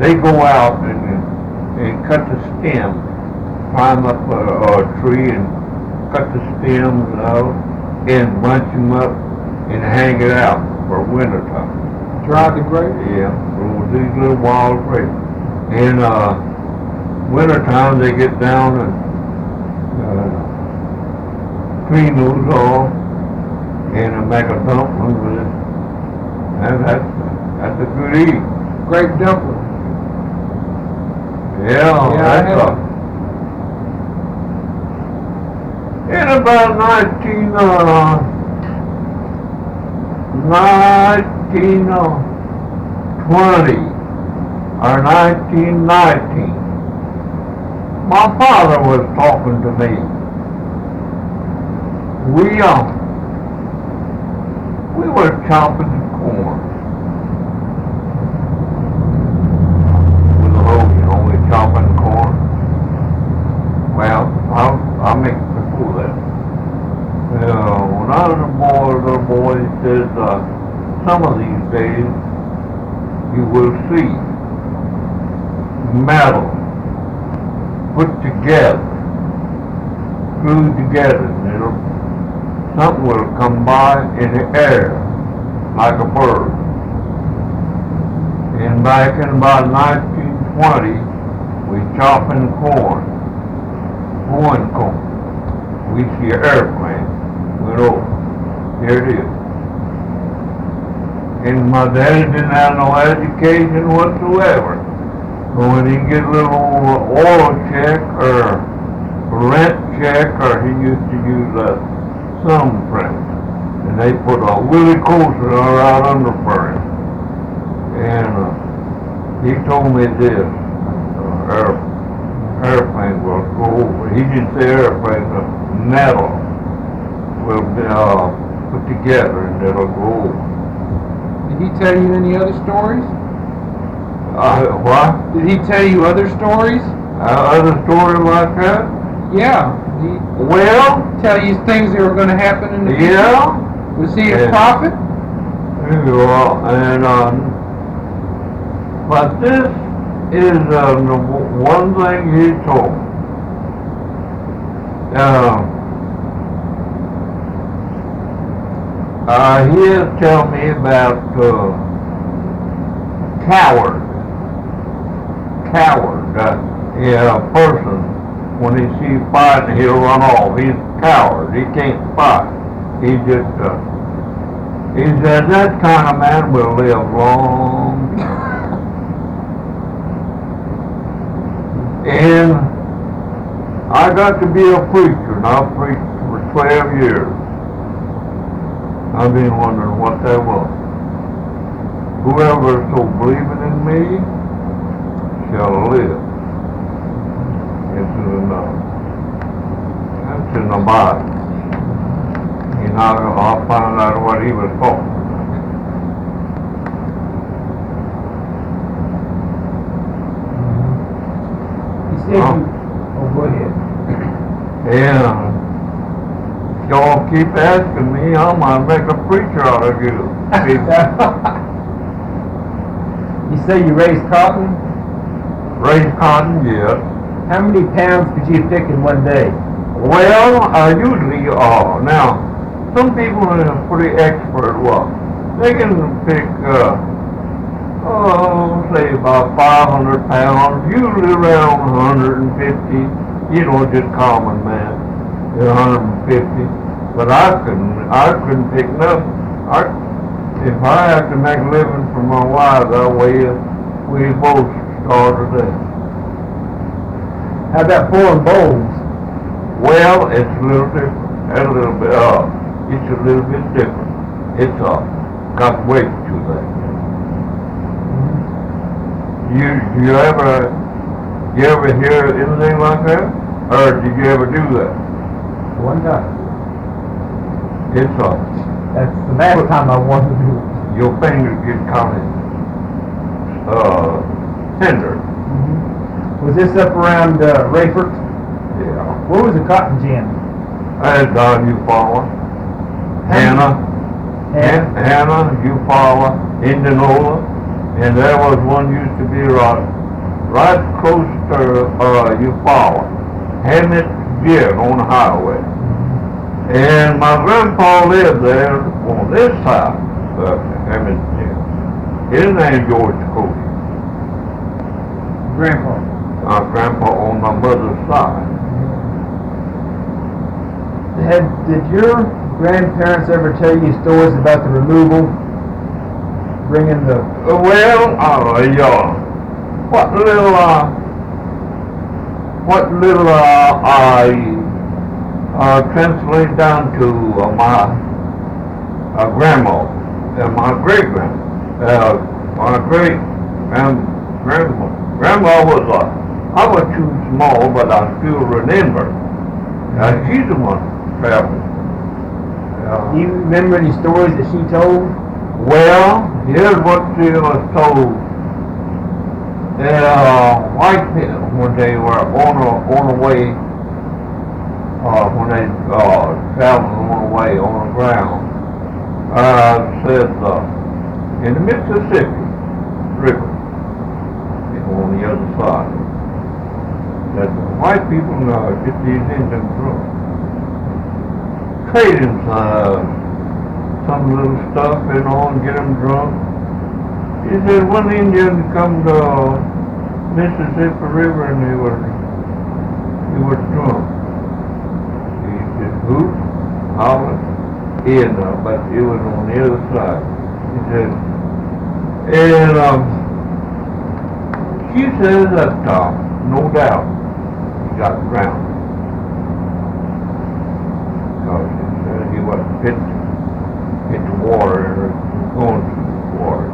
They go out and cut the stem, climb up a tree and cut the stems out and bunch them up and hang it out for winter time. Dried the grape? Yeah, so these little wild grapes. And winter time they get down and clean those off and make a dumpling with it. And that's a good eat. Grape dumpling? Yeah, that's in about 1920 or 1919, my father was talking to me. We were chopping corn with a hoe, we chopping corn. Well, I'll make it before that. When I was a little boy, he says, some of these days you will see metal put together, glued together, and something will come by in the air like a bird. And back in about 1920, we chopping corn, growing corn. We see an airplane went over. Here it is. And my daddy didn't have no education whatsoever. So when he get a little oil check or rent check, or he used to use a thumbprint, and they put a Euchi Coser right under for him. And he told me this, airplane will go over. He didn't say airplane, but metal will be put together and it'll go over. Did he tell you any other stories? What? Did he tell you other stories? Other stories like that? Yeah. Well, Tell you things that were going to happen in the future? yeah. Was he a Yeah. prophet? Well, and but this is the one thing he told me. He'll tell me about coward, a person, when he sees fighting, he'll run off. He's a coward. He can't fight. He just, he said that kind of man will live long. And I got to be a preacher, and I've preached for 12 years. I've been wondering what that was. Whoever is so believing in me shall live. That's in the Bible. And I'll find out what he was talking about. He said go ahead. And y'all keep asking me, I might make a preacher out of you. You say you raised cotton? Raise cotton, yes. How many pounds could you pick in one day? Well, I usually now, some people are pretty expert. Well, they can pick say about 500 pounds, usually around 150, you know, just common man, 150. But I couldn't pick nothing. If I have to make a living for my wife, that way we both started that. How about pulling bowls? Well, it's a little different. It's a little bit different. It's got weight to that. You ever hear anything like that? Or did you ever do that? One time. It's That's the last time I wanted to do it. your fingers get kind of tender. Was this up around Raffert? Yeah. Where was the cotton gin? That's Eufaula. Hannah, Eufaula, Indianola, and there was one used to be right close to Eufaula. Hammett Gin on the highway. And my grandpa lived there on this side of Hammett Gin. His name's George Coser. Grandpa. My grandpa on my mother's side. Did your grandparents ever tell you stories about the removal? Bringing the... Well, yeah. What little I translated down to my grandma and my great-grandma. My grandma was I was too small, but I still remember. She's the one traveling. Do you remember any stories that she told? Well, here's what she was told. White people, when they were on the way, when they traveling on the way on the ground, said in the Mississippi River, on the other side, that the white people get these Indians drunk, trading some little stuff, and get them drunk. He said one Indian come to Mississippi River and he was drunk. He said, hoot, holler, but it was on the other side. He said, and she says that no doubt he got drowned. Because he said he wasn't fit the water or going through the water.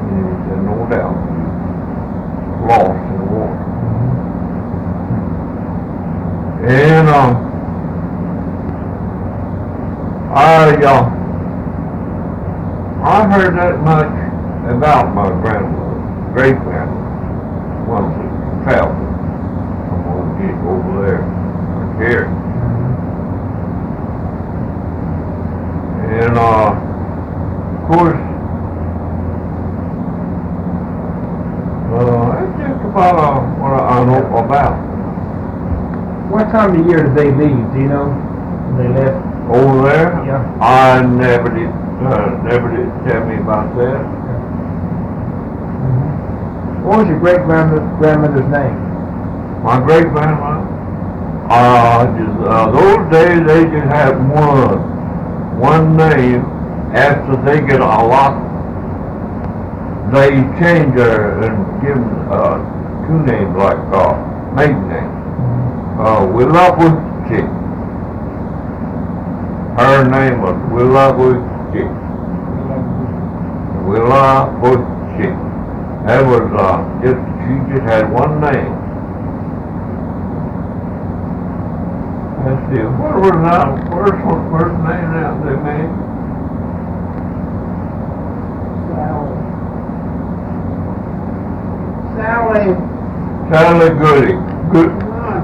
And he said no doubt he was lost in the water. And I heard that much about my grandmother, great-grandmother, once it traveled. I'm going to get over there, right here. And of course, that's just about what I know about. What time of year did they leave? Do you know when they left? Over there? Yeah. I never did tell me about that. What was your great-grandmother's name? My great-grandma, those days they just had one name. After they get a lot, they change her and give them two names, like maiden name. Willawuchi. Her name was Willawuchi. Willawuchi. That was she just had one name. Let's see, what was that first name that they made? Sally Goody.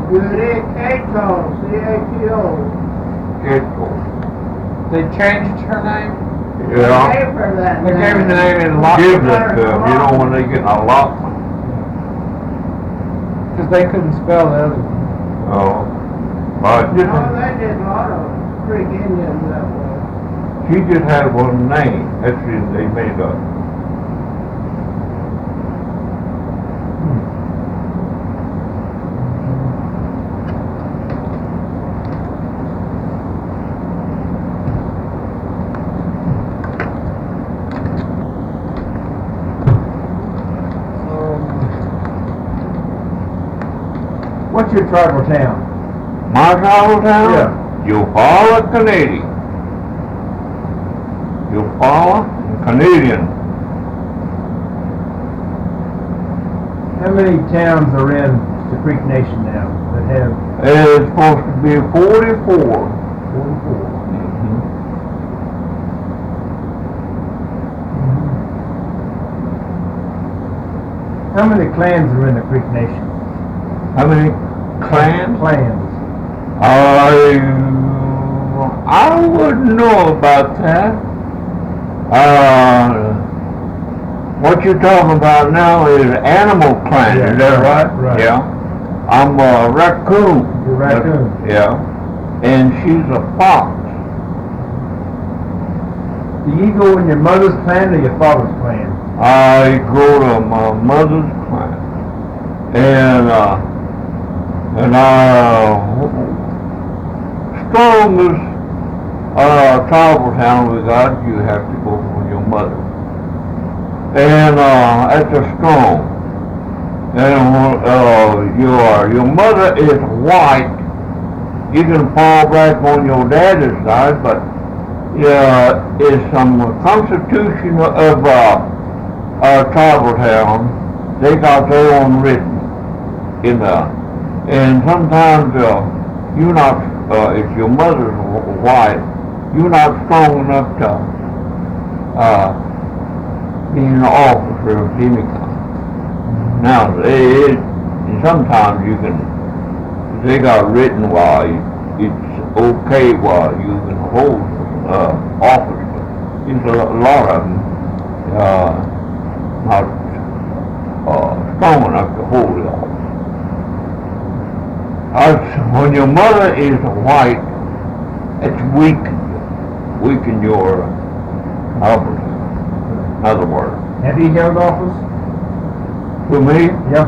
Goody, Cato, C-A-T-O. Cato. They changed her name? Yeah. They gave her that They gave her the name. name in allotment. Give that to them, when they get an allotment. Because they couldn't spell the other one. Oh. No, they did a lot of Creek Indians that way. She just had one name. That's the reason they made up. What's your tribal town? My tribal town? Yeah. Eufaula, Canadian. Eufaula, Canadian. How many towns are in the Creek Nation now that have It's supposed to be 44. 44? How many clans are in the Creek Nation? How many clans? Clans. I wouldn't know about that. What you're talking about now is animal clan, Yeah, is that right? right. Yeah. I'm a raccoon. You're Racoon. Yeah. And she's a fox. Do you go in your mother's clan or your father's clan? I go to my mother's clan. And our strongest tribal town we got, you have to go with your mother. And that's a strong. And your mother is white. You can fall back on your dad's side, but is some constitution of tribal town. They got their own written in and sometimes you're not if your mother's white, you're not strong enough to be an officer of any kind. Now, sometimes you can, they got written while it's okay while you can hold office. There's a lot of them not strong enough to hold the office. When your mother is white, it's weaken your office. In other words. Have you held office? For me? Yeah.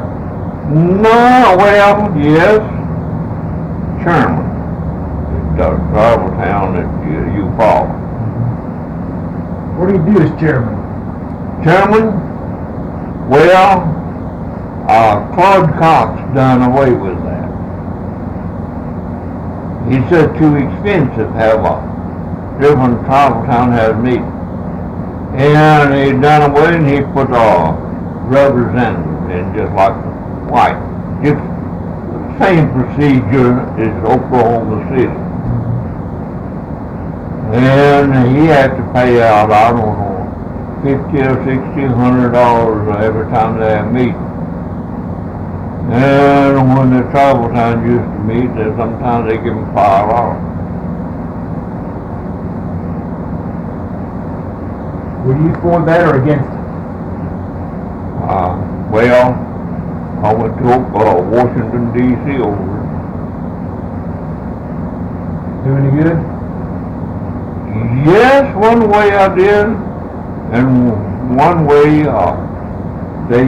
No, well, yes. Chairman. It's a tribal town that you follow. What do you do as chairman? Chairman? Well, Todd Cox done away with that. He said too expensive to have a different tribal town have meeting. And he done away and he put representatives in just like white. Just same procedure as Oklahoma City. And he had to pay out, I don't know, $50 or $1,600 every time they have meeting. And when the tribal towns used to meet, sometimes they give them $5. Were you for that or against it? Well, I went to Washington, D.C. over it. Do any good? Yes, one way I did, and one way they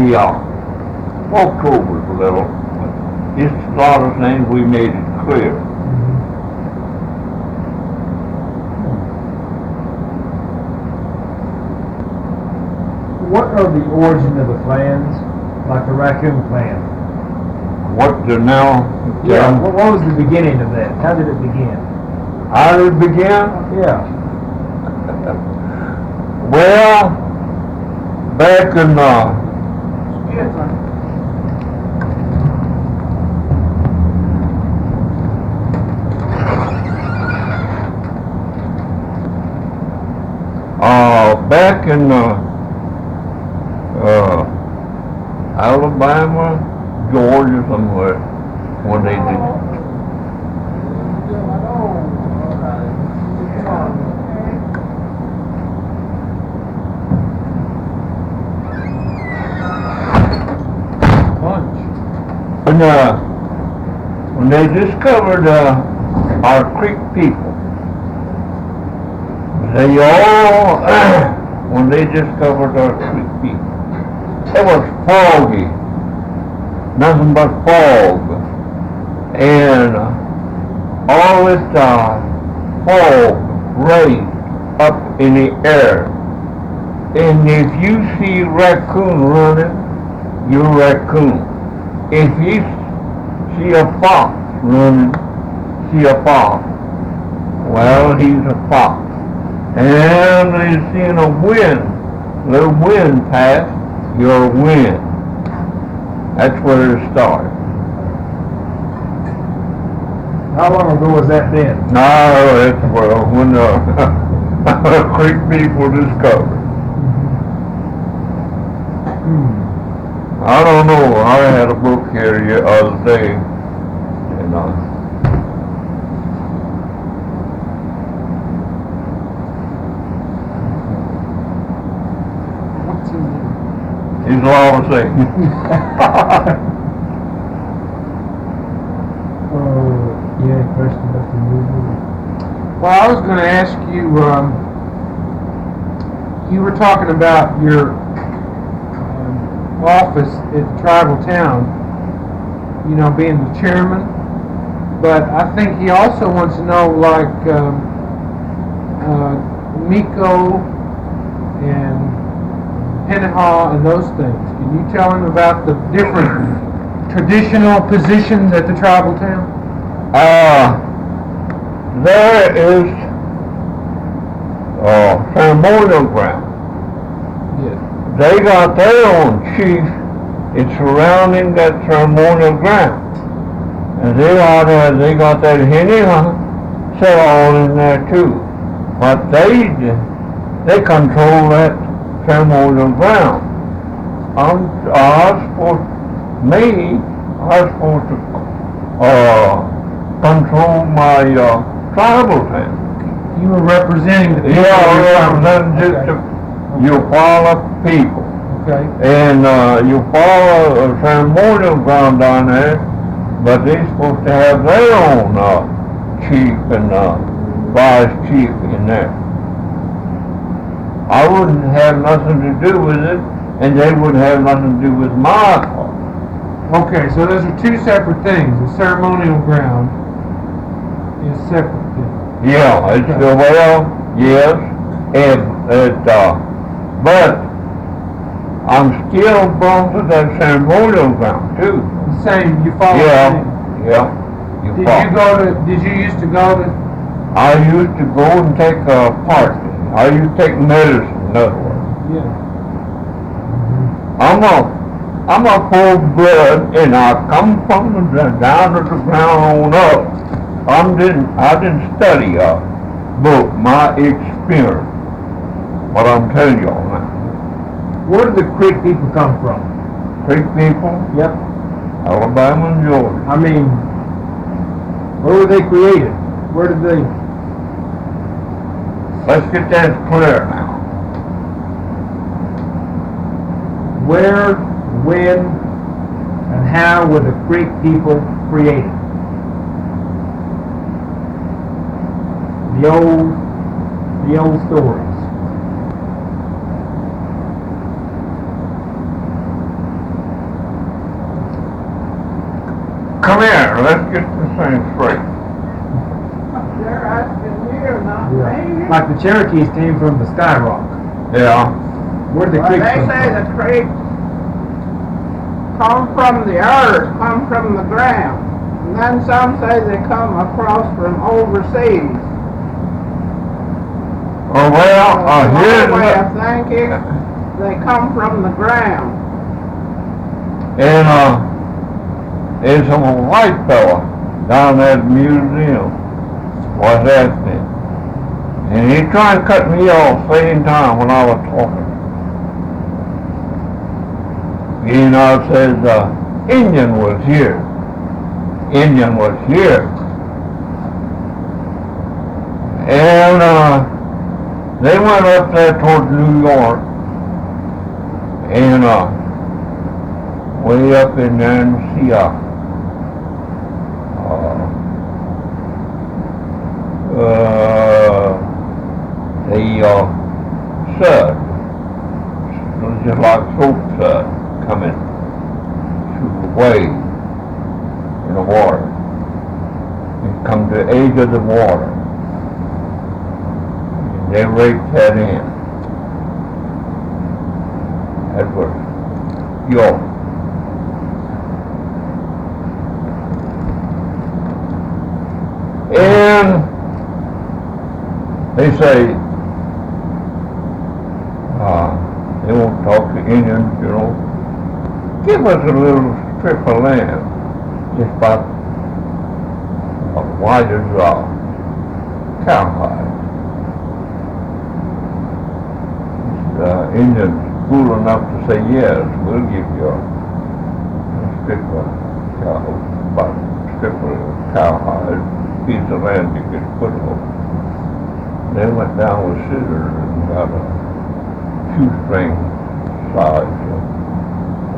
walked over it a little. But just a lot of things we made it clear. What are the origin of the clans, like the Racoon clan? What the now? Yeah. What was the beginning of that? How did it begin? How did it begin? Yeah. Well, back in back in Alabama, Georgia, somewhere, when they did. When they discovered our Creek people, they all, when they discovered our Creek people, it was foggy, nothing but fog, and all this fog raised up in the air. And if you see raccoon running, you're raccoon. If you see a fox running, see a fox. Well, he's a fox. And they seen a little wind pass, you're a wind. That's where it started. How long ago was that then? No, it's when the Creek people discovered. I don't know, I had a book here the other day, and What's in there? he's all the same. Yeah, question about the movie. Well, I was going to ask you, you were talking about your office at the tribal town, you know, being the chairman, but I think he also wants to know, like, Miko and Penaha and those things. Can you tell him about the different traditional positions at the tribal town? There is ceremonial ground. Yes. They got their own chief. It's surrounding that ceremonial ground. And they got that Hiniha set all in there too. But they control that ceremonial ground. I was supposed to control my tribal town. You were representing the people. Yeah, I Okay. represent the Eufaula people. Okay. And Eufaula ceremonial ground down there, but they're supposed to have their own chief and vice chief in there. I wouldn't have nothing to do with it, and they wouldn't have nothing to do with my part. Okay, so those are two separate things. The ceremonial ground is separate then. Yeah, it's yes, and but I'm still belong to that ceremonial ground too. The same, you follow the same. Yeah. Did you used to go to, I used to go and take part. I used to take medicine, in other words. yeah. I'm a full blood, and I come from down to the ground on up. I didn't study a book, my experience. What I'm telling you all now. Where did the Creek people come from? Creek people, Yep. Alabama and Georgia. I mean, where were they created? Where did they? Let's get that clear now. Where, when, and how were the Creek people created? The old stories. Come here, let's get this thing straight. They're asking you, not me. Like the Cherokees came from the Sky Rock. Yeah. Where did the Well, Creek they come say from? the creek come from the earth, come from the ground. And then some say they come across from overseas. Oh, well, here's Another way what, of thinking, they come from the ground. and there's a white fella down at the museum was asking, and he tried to cut me off same time when I was talking. You know, says, Indian was here. Indian was here. And they went up there toward New York, and way up in there and see the sud, it was just like soap sud coming through the wave in the water. It come to the edge of the water. And they raked that in. That was York. And they say, they won't talk to Indians, you know. Give us a little strip of land, just about as wide as cowhide. The Indians fool enough to say, yes, we'll give you a strip of cowhide, piece of land you could put over. They went down with scissors and got a shoestring size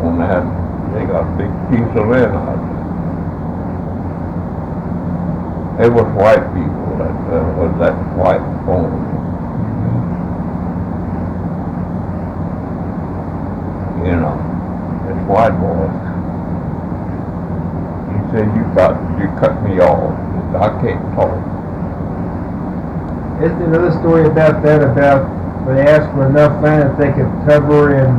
on that. They got a big piece of land out of it. It was white people that was that white bone. You know, this white boy. He said, you cut me off. I can't talk. Isn't there another story about that, about when they asked for enough land that they could cover in?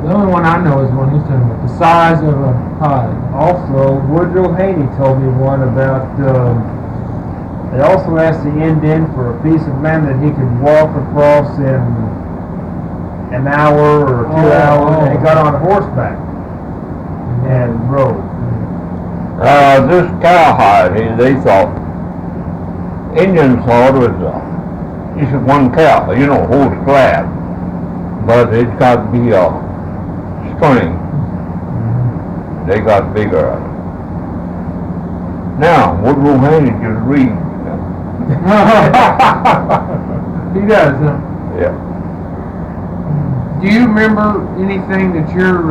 The only one I know is the one he's talking about, the size of a hide. Also, Woodrow Haney told me one about, they also asked the Indian for a piece of land that he could walk across in an hour or 2 hours, and he got on horseback and rode. This cowhide, they thought, Indians thought it was just one cow, you know, whole slab, but it's got to be a string. They got bigger out of it. Now, Woodrow Haney just reads. He does, huh? Yeah. Do you remember anything that your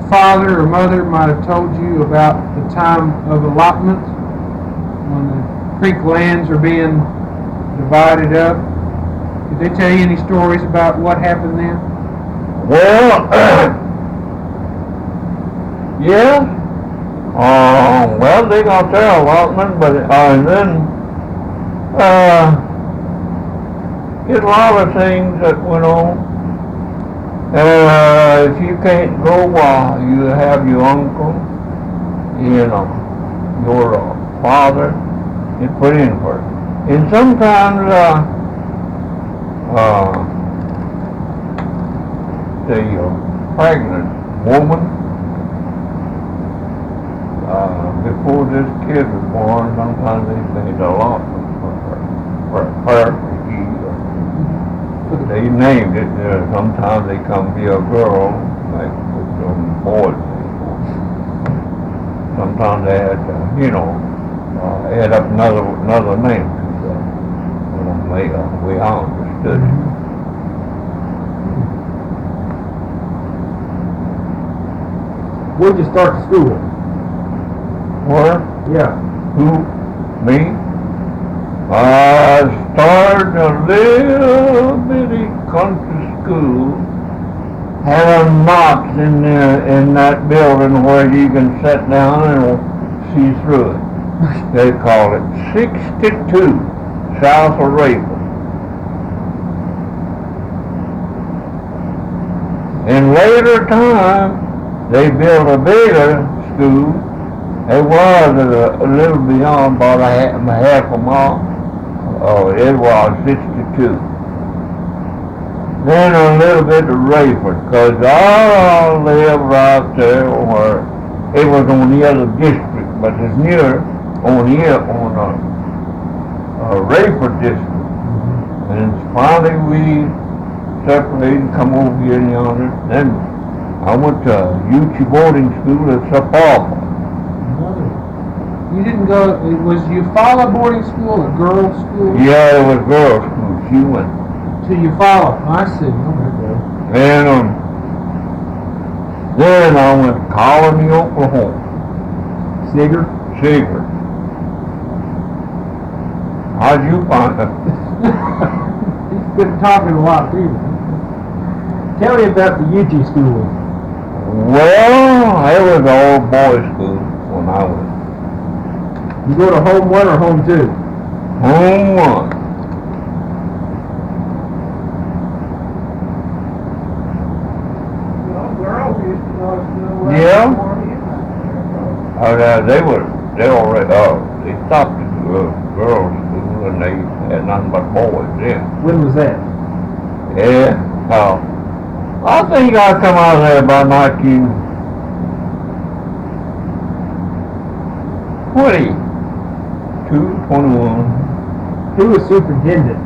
father or mother might have told you about the time of allotment, when the creek lands are being divided up? Did they tell you any stories about what happened then? Well, yeah. Well, they got their allotment, but and then there's a lot of things that went on. If you can't go, you have your uncle, you know, your father, and put in for it. And sometimes, the pregnant woman, before this kid was born, sometimes they made allotment for her. They named it. Sometimes they come be a girl, like with some boys. Sometimes they had, add up another name to the way I understood it. Where'd you start school? Where? Yeah. Who? Me? I started a little bitty country school, had a knots in there in that building where you can sit down and see through it. They call it 62 south of Raffert. In later time, they built a bigger school. It was a little beyond about half a mile. It was 62. Then a little bit of Raffert, because I live right there where it was on the other district, but it's near on here on Raffert district. And finally we separated and come over here in yonder. Then I went to Euchi boarding school at Sapapa. You didn't go, was Eufaula boarding school a girls' school? Yeah, it was girls' school. She went. To Eufaula, I see. Okay. And then I went to Colony, Oklahoma. Seger? Seger. How'd you find it? He's been talking to a lot of people. Tell me about the Euchi school. Well, it was an old boys' school when I went. You go to home 1 or home 2? Home 1. Well, girls used to go to school. Yeah? they had nothing but boys then. When was that? Yeah, I think I come out of there about 1921. Who was superintendent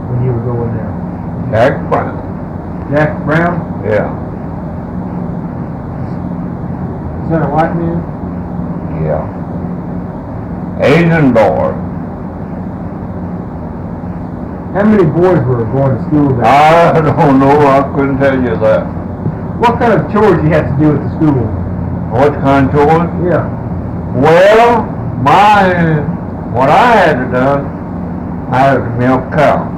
when you were going there? Jack Brown. Jack Brown? Yeah. Is that a white man? Yeah. Asian boy. How many boys were going to school there? I don't know, I couldn't tell you that. What kind of chores you had to do at the school? What kind of chores? Yeah. Well, what I had to do, I had to milk cow.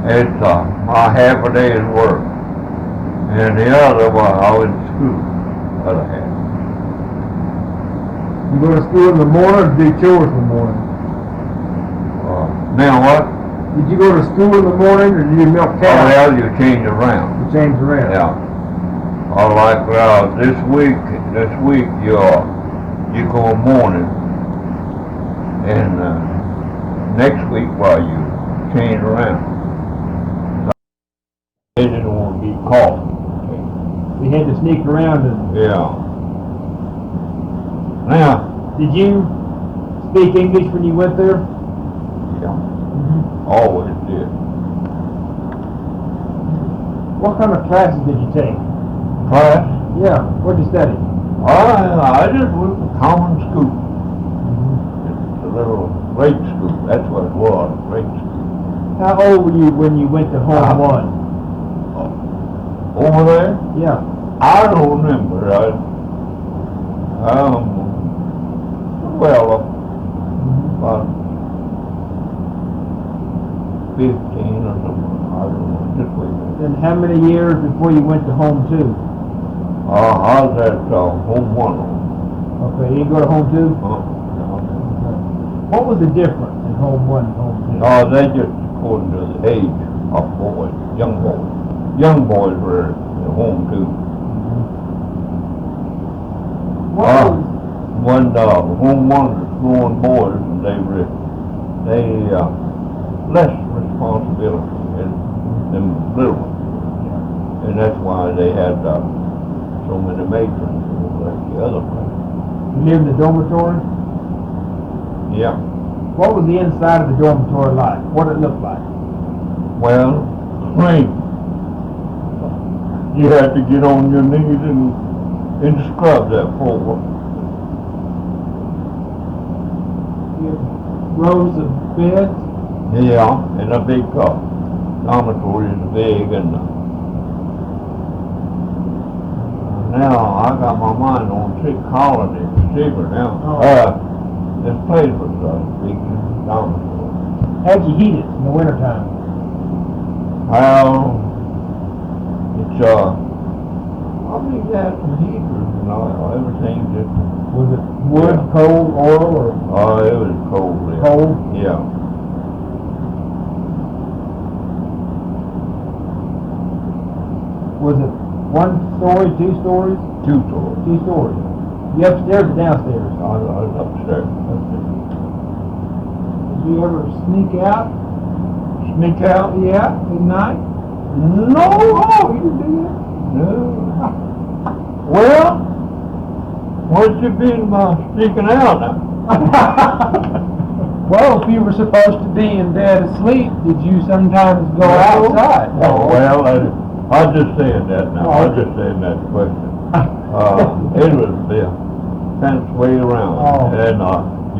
It's my half a day's work. And the other, well, I was in school, other half. You go to school in the morning or do chores in the morning? Now what? Did you go to school in the morning or did you milk Oh, cows? well, you change around. You change around? Yeah. Like this week you go morning, and next week you change around. They didn't want to be caught. We had to sneak around and... Yeah. Now. Did you speak English when you went there? Yeah. Always did. What kind of classes did you take? Class? Yeah. What did you study? I just went to common school. It's a little grade school. That's what it was, grade school. How old were you when you went to Home One? Over there? Yeah. I don't remember. About 15 or something. I don't know. Just wait a minute. And how many years before you went to Home Two? I was at Home One. Okay, you didn't go to Home Two? No. What was the difference in Home One and Home Two? They just according to the age of boys, young boys. Young boys were at Home Two. When Home One was growing boys, and they less responsibility than little ones. And that's why they had so many matrons like the other place. You lived in the dormitory? Yeah. What was the inside of the dormitory like? What did it look like? Well, clean. You had to get on your knees and scrub that floor. Rows of beds? Yeah, and a big dormitory is big, and now I got my mind on Colony, Seger now. This place was a big dormitory. How'd you heat it in the wintertime? Well, it's I think they had some heaters and everything just. Was it wood, coal, oil, or? It was cold. Yeah. Cold? Yeah. Was it 1 story, 2 stories? 2 stories. 2 stories. You upstairs or downstairs? I was upstairs. Did you ever sneak out? Sneak out? Yeah, at night? No. Oh, you didn't do that? No. Well, what's you been sneaking out now? Well, if you were supposed to be in bed asleep, did you sometimes go outside? Oh, well, I just saying that now. I just saying that question. It was the fence way around. Oh. And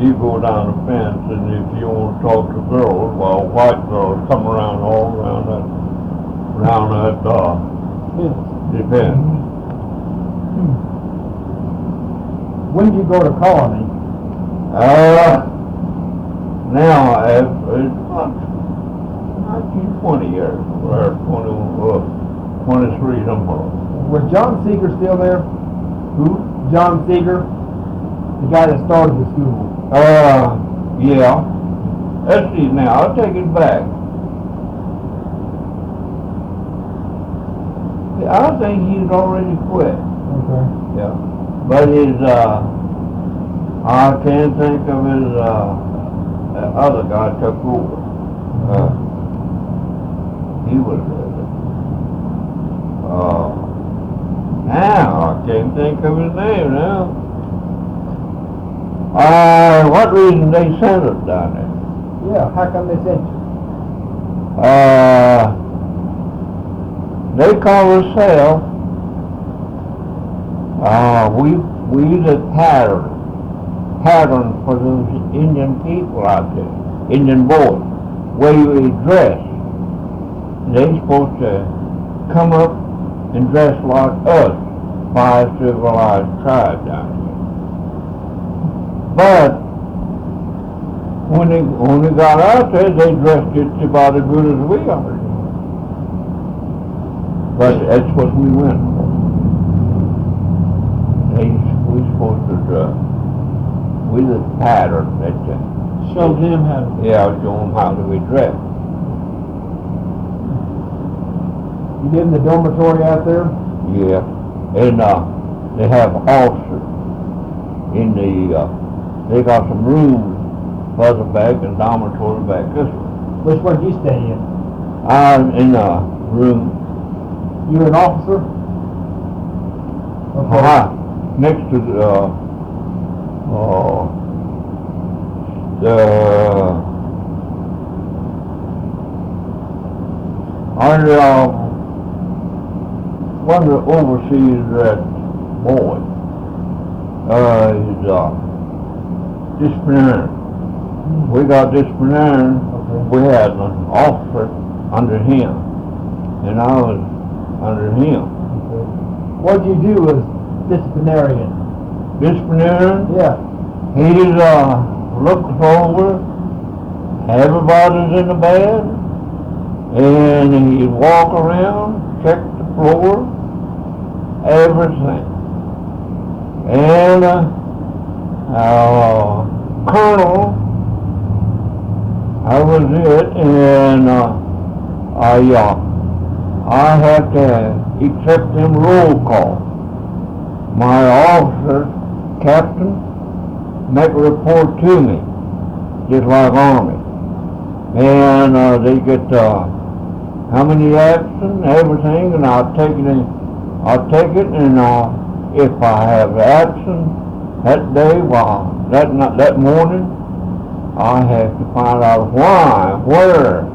you go down the fence, and if you want to talk to girls, well, white girls come around all around that fence. When did you go to Colony? Now, it's about 19, 20 years, or 23 somewhere. Was John Seger still there? Who? John Seger? The guy that started the school. Yeah. Let's see now, I'll take it back. I think he's already quit. Okay. Yeah. But his, I can't think of his, other guy took over. He was now I can't think of his name now. What reason they sent us down there? Yeah, how come they sent you? They call themselves, we the pattern for those Indian people out there, Indian boys, where we dress. They supposed to come up and dress like us by a civilized tribe down here. But when they got out there, they dressed just about as good as we are. But that's what we went for. We supposed to dress. We the pattern that Showed him how to. yeah, show them how to be dressed. You give them the dormitory out there? Yeah, and they have officers in the. They got some rooms further back and dormitory back this way. Which one did you stay in? I'm in a room. You an officer? Next to one that oversees that boy. He's disciplinarian. We got disciplinarian. Okay. We had an officer under him, and I was under him. Okay. What did you do as disciplinarian? Disciplinarian, Yeah. he's looks over, everybody's in the bed, and he'd walk around, check the floor, everything. And Colonel, I was it, and I had to accept them roll call. My officer, captain, make a report to me, just like Army. And they get how many absent, everything, and I'll take it, and if I have absent that day, well, that morning, I have to find out why, where.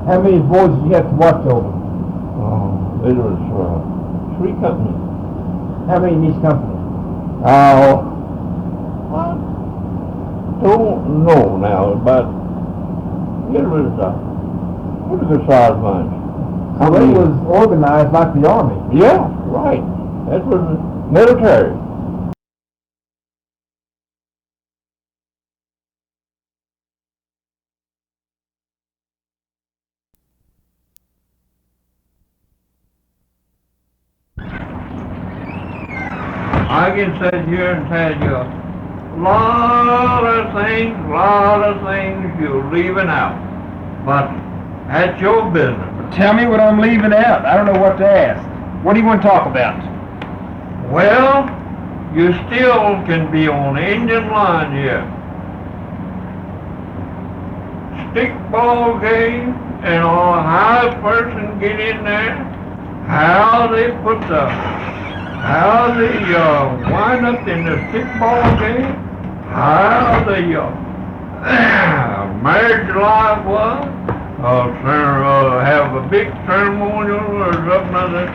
How many boys did you have to watch over? It was 3 companies. How many in each company? I don't know now, but it was a good sized bunch. So it was organized like the Army. Yeah, right. That was military. I can sit here and tell you a lot of things you're leaving out, but that's your business. Tell me what I'm leaving out. I don't know what to ask. What do you want to talk about? Well, you still can be on the Indian line here. Stickball game and how a person get in there, how they wind up in the stickball game, how the marriage life was, have a big ceremonial or something like that,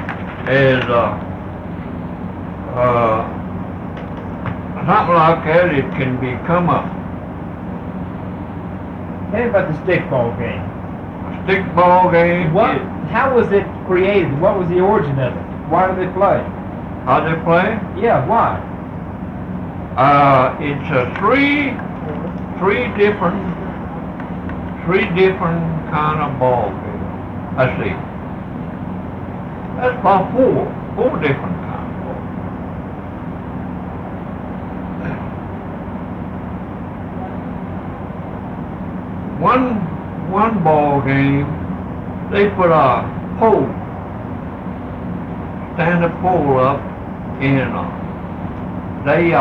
is something like that. It can become a Tell me about the stickball game. stickball game. How was it created? What was the origin of it? Why do they play? How they play? Yeah, why? It's three different kind of ball games. Let's see. That's about four different kinds of ball. One ball game, they put a pole, stand a pole up, and they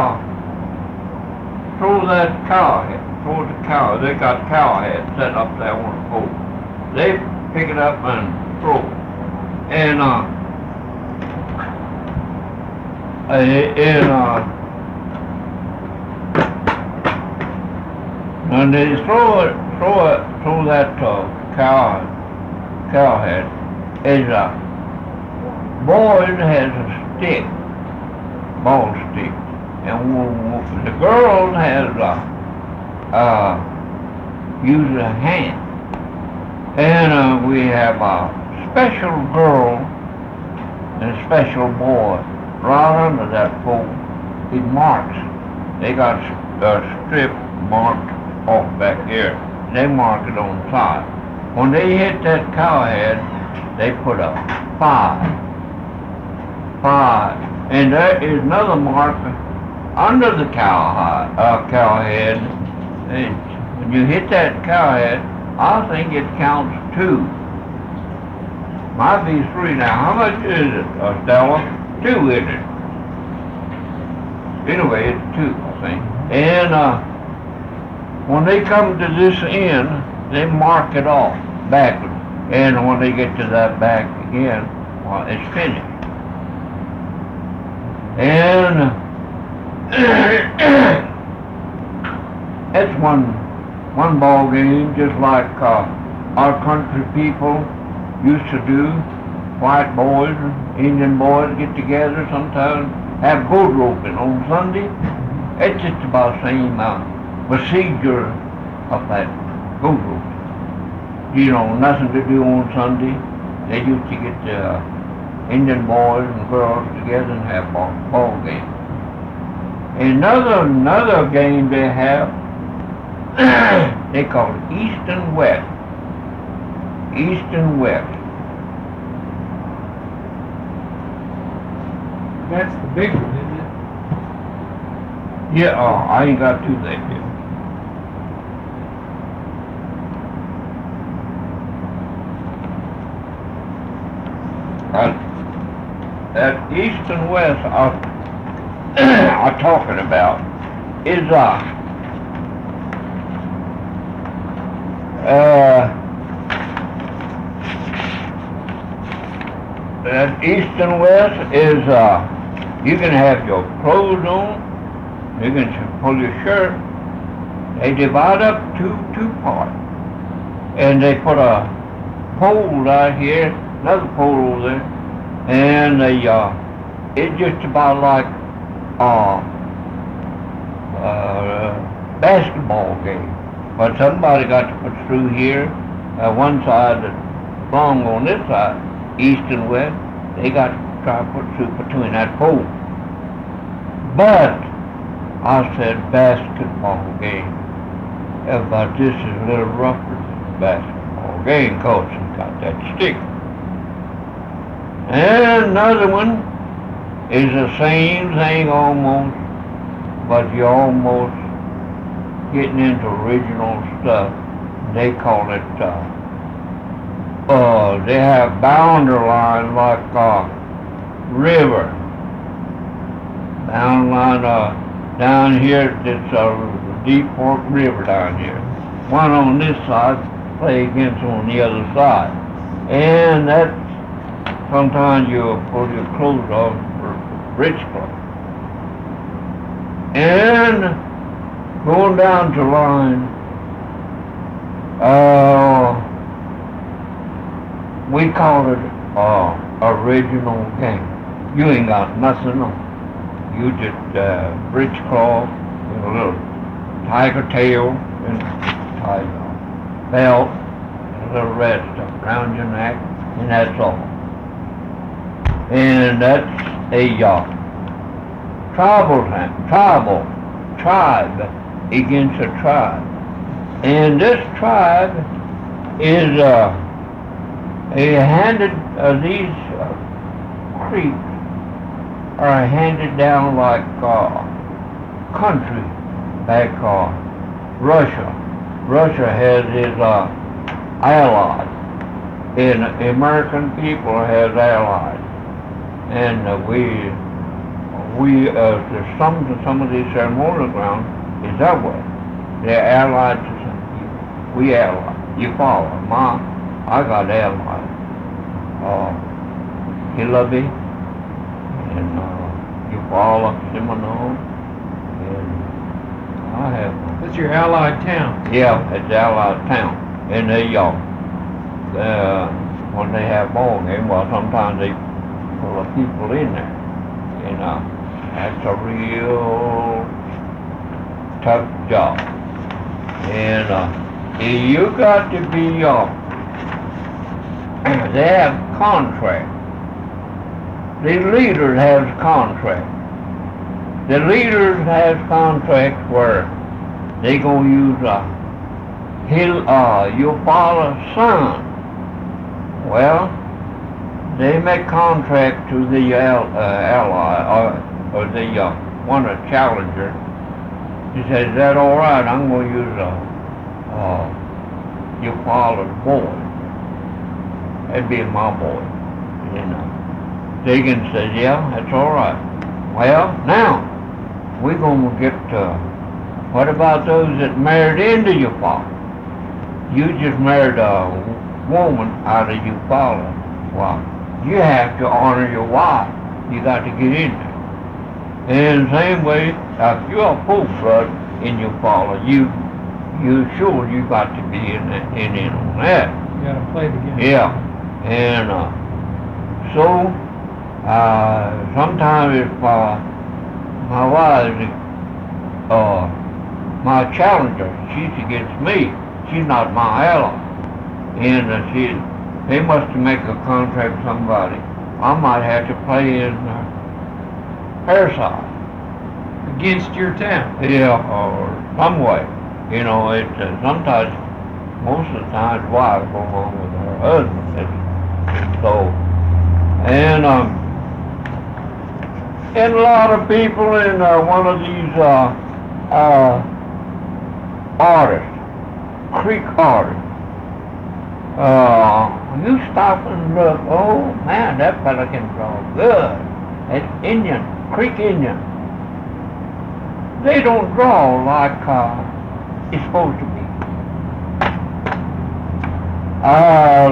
throw that cow towards the cow. They got cow heads set up there on the pole. They pick it up and throw it. And when they throw that cow head, is boys has a stick, ball stick, and the girls has use a hand. And we have a special girl and a special boy right under that pole. It marks. They got a strip marked off back here. They mark it on the side. When they hit that cow head, they put a 5. And there is another mark under the cow head. When you hit that cow head, I think it counts 2. Might be 3 now. How much is it, Stella? 2, isn't it? Anyway, it's 2, I think. And when they come to this end, they mark it off backwards. And when they get to that back again, well, it's finished. And it's one ball game, just like our country people used to do. White boys and Indian boys get together sometimes, have goat roping on Sunday. It's just about the same procedure of that goat roping. You know, nothing to do on Sunday. They used to get the Indian boys and girls together and have ball games. Another game they have, they call it East and West. East and West. That's the big one, isn't it? Yeah, I ain't got 2 there yet. That East and West I'm talking about is that East and West is you can have your clothes on, you can pull your shirt. They divide up two parts, and they put a pole out here, another pole over there, and they it's just about like basketball game. But somebody got to put through here, one side that belong on this side, East and West, they got to try to put through between that pole. But I said basketball game. But this is a little rougher than basketball game because it's got that stick. And another one is the same thing almost, but you're almost getting into original stuff. They call it, they have boundary lines like river. Boundary line down here, it's a Deep Fork River down here. One on this side, play against on the other side. And that's, sometimes you pull your clothes off for rich clothes. And going down to line, we call it original game. You ain't got nothing on. You just bridge cloth with a little tiger tail and tie belt and a little red stuff around your neck, and that's all. And that's a tribe against a tribe. And this tribe is handed, these creeks are handed down like country back Russia. Russia has its allies, and American people has allies. And there's some of these ceremonial grounds is that way. They're allied to something. We allied. You follow. I got allied. Hillaby and Eufaula, Seminole, and I have. That's your allied town. Yeah, it's allied town, and they when they have ball game, well, sometimes they pull the people in there, and that's a real tough job, and you got to be. They have contracts. The leaders have contracts. The leaders have contracts where they gonna use your father's son. Well, they make contract to the ally or the one of the challenger. He says, "Is that all right? I'm gonna use your father's boy. That'd be my boy." Seger says, "Yeah, that's all right." Well, now we're gonna get. What about those that married into your father? You just married a woman out of your father. Well, you have to honor your wife. You got to get in there. And the same way, if you're a full blood in your father, you sure you got to be in on that. You got to play the game. Yeah, and so sometimes if my wife, my challenger, she's against me. She's not my ally, and they must make a contract with somebody. I might have to play in her side Against your town. Yeah, or some way. It's sometimes, most of the time, wives go along with her husband. So, and a lot of people in one of these artists, Creek artists, you stop and look, oh man, that fella can draw good. That's Indian, Creek Indian. They don't draw like it's supposed to be.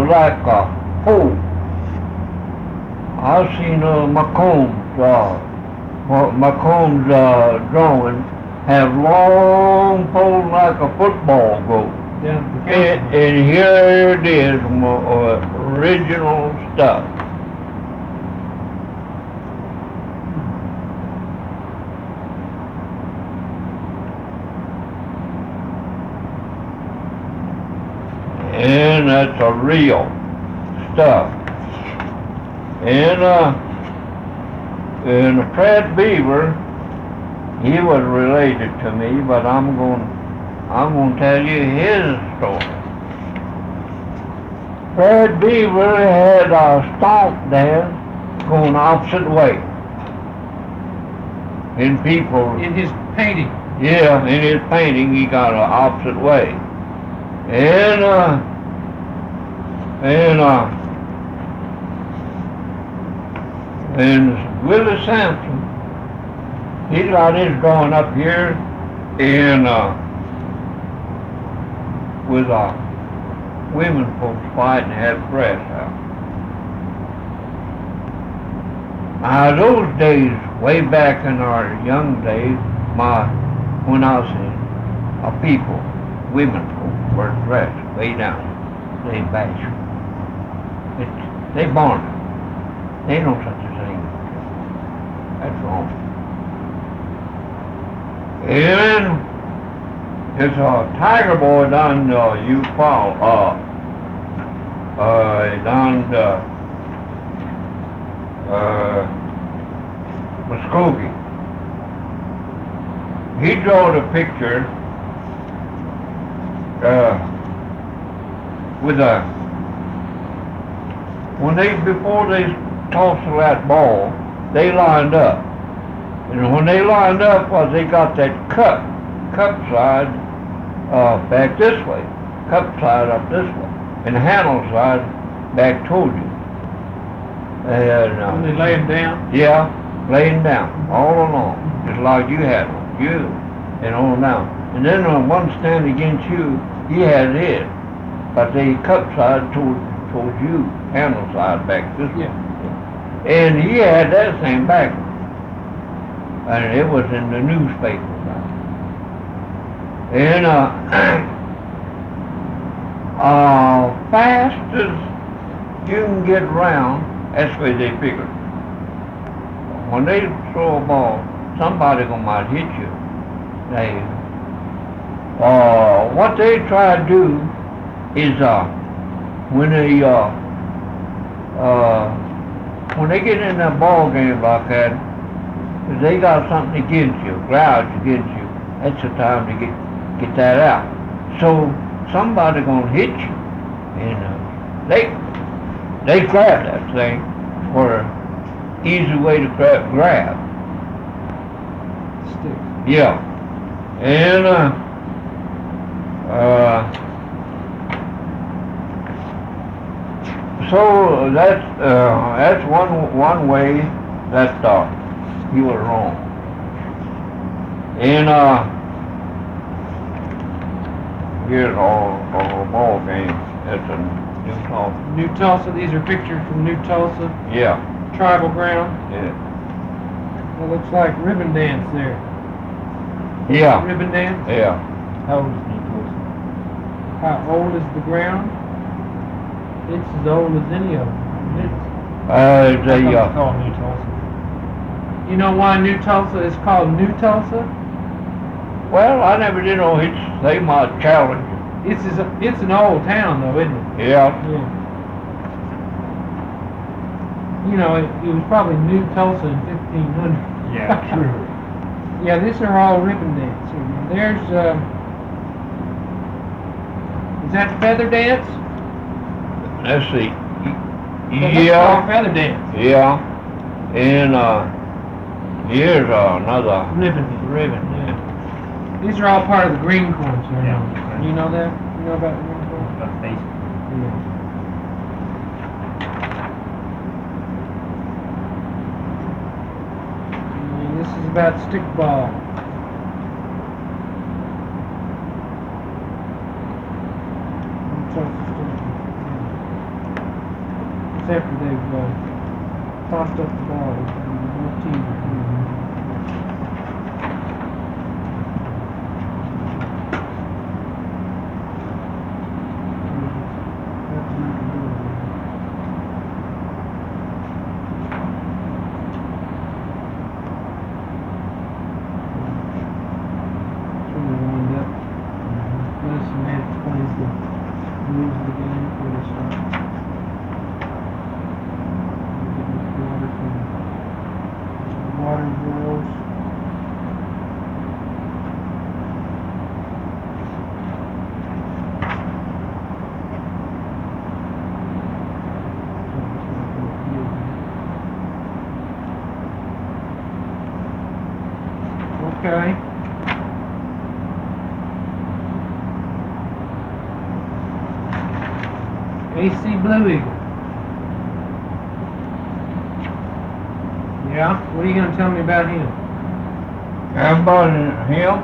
Like Poe. I've seen Macomb's drawing have long poles like a football goal. Down at the And here it is, original stuff. And that's a real stuff. And Fred Beaver, he was related to me, but I'm going to tell you his story. Fred Beaver had a stomp dance going opposite way. And people... In his painting. Yeah, in his painting he got an opposite way. And Willie Sampson, he got his drawing up here and with women folks fighting had press out. Now those days, way back in our young days, when I was people, women folks were dressed way down, they bashful. They born it. They know such a thing. That's wrong. And it's a tiger boy down Muskogee. He drew a picture before they tossed that ball, they lined up. And when they lined up, they got that cup side back this way, cup side up this way, and the handle side back toward you. And When they lay him down? Yeah, laying down all along, just like you had them, and on down. And then on one stand against you, he had his. But the cup side towards you, handle side back this way. And he had that same back. And it was in the newspaper. And fast as you can get around, that's the way they figure. When they throw a ball, somebody might hit you. What they try to do is when they get in a ball game like that, if they got something against you, grouch against you, that's the time to get that out. So somebody gonna hit you, and they grab that thing for an easy way to grab. Stick. Yeah, and so that's one way that he was wrong. And here's all ball game. That's a New Tulsa. New Tulsa, these are pictures from New Tulsa. Yeah. Tribal ground. Yeah. It looks like ribbon dance there. Yeah. Ribbon dance? Yeah. How old is New Tulsa? How old is the ground? It's as old as any of them. How come it's called New Tulsa? You know why New Tulsa is called New Tulsa? Well, I never did know they might challenge you. It's an old town though, isn't it? Yeah. Yeah. You know, it was probably New Tulsa in 1500. Yeah, true. Yeah, these are all ribbon dance. There's, is that feather dance? Let's see. That's Yeah. called feather dance. Yeah. And here's another Ribbon, yeah. These are all part of the green corn ceremony. Yeah. You know that? You know about the green corn? About face. Yeah. And this is about stickball. It's after they've tossed up the ball. Both teams are doing it. Okay. AC Blue Eagle. Yeah? What are you going to tell me about him? How about him?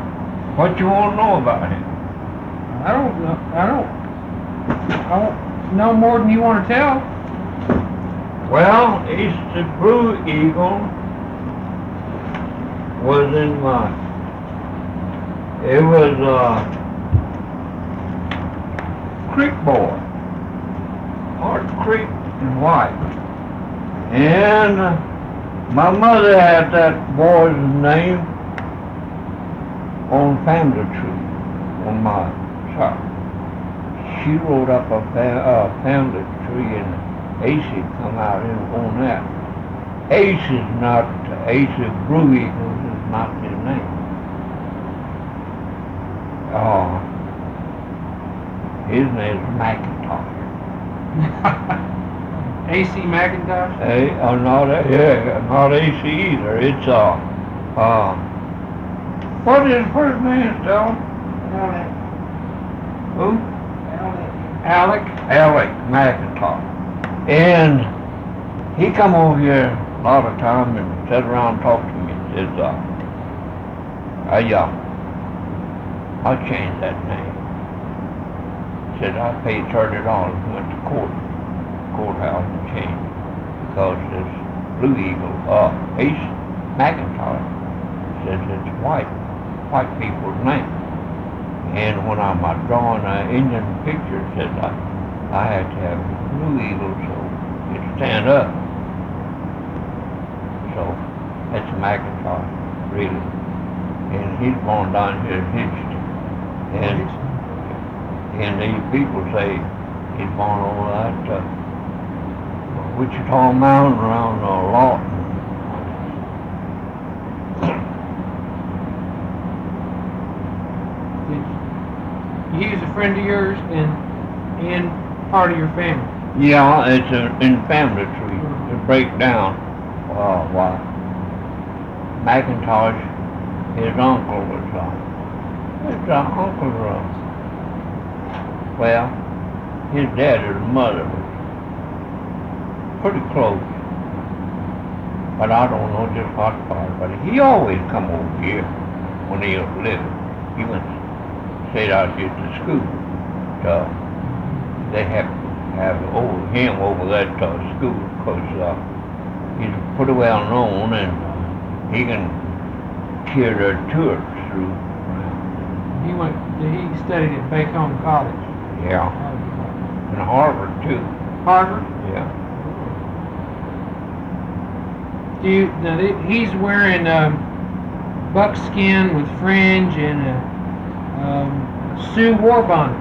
What you want to know about him? I don't know more than you want to tell. Well, it's the Blue Eagle was in it was Creek boy, Hard Creek and White, and my mother had that boy's name on family tree on my shop. She wrote up a family tree and AC come out in on that. Ace is not, Ace of Blue Eagles is not his name. His name is McIntosh. AC McIntosh? Not AC either. It's, what is his first name, Stella? Who? Alec? Alec McIntosh. And he come over here a lot of time and sat around and talked to me. He says, I'll change that name. Said I paid $30, went to courthouse and changed it. Because this Blue Eagle, Ace McIntosh, says it's white people's name. And when I'm drawing an Indian picture, it says I had to have Blue Eagle so it stand up. So that's McIntosh, really. And he's born down here in Hitchton. And these people say he's born over that Wichita Mountain around Lawton. He was a friend of yours and part of your family. Yeah, it's in family tree. To break down, why McIntosh, his uncle was well, his dad and mother was pretty close, but I don't know just what part. But he always come over here when he was living. He stayed out here to school. They have him over that school because he's pretty well known and he can carry their tours through. He studied at Bacone College. Yeah. And Harvard too. Harvard? Yeah. He's wearing buckskin with fringe and a Sioux war bonnet.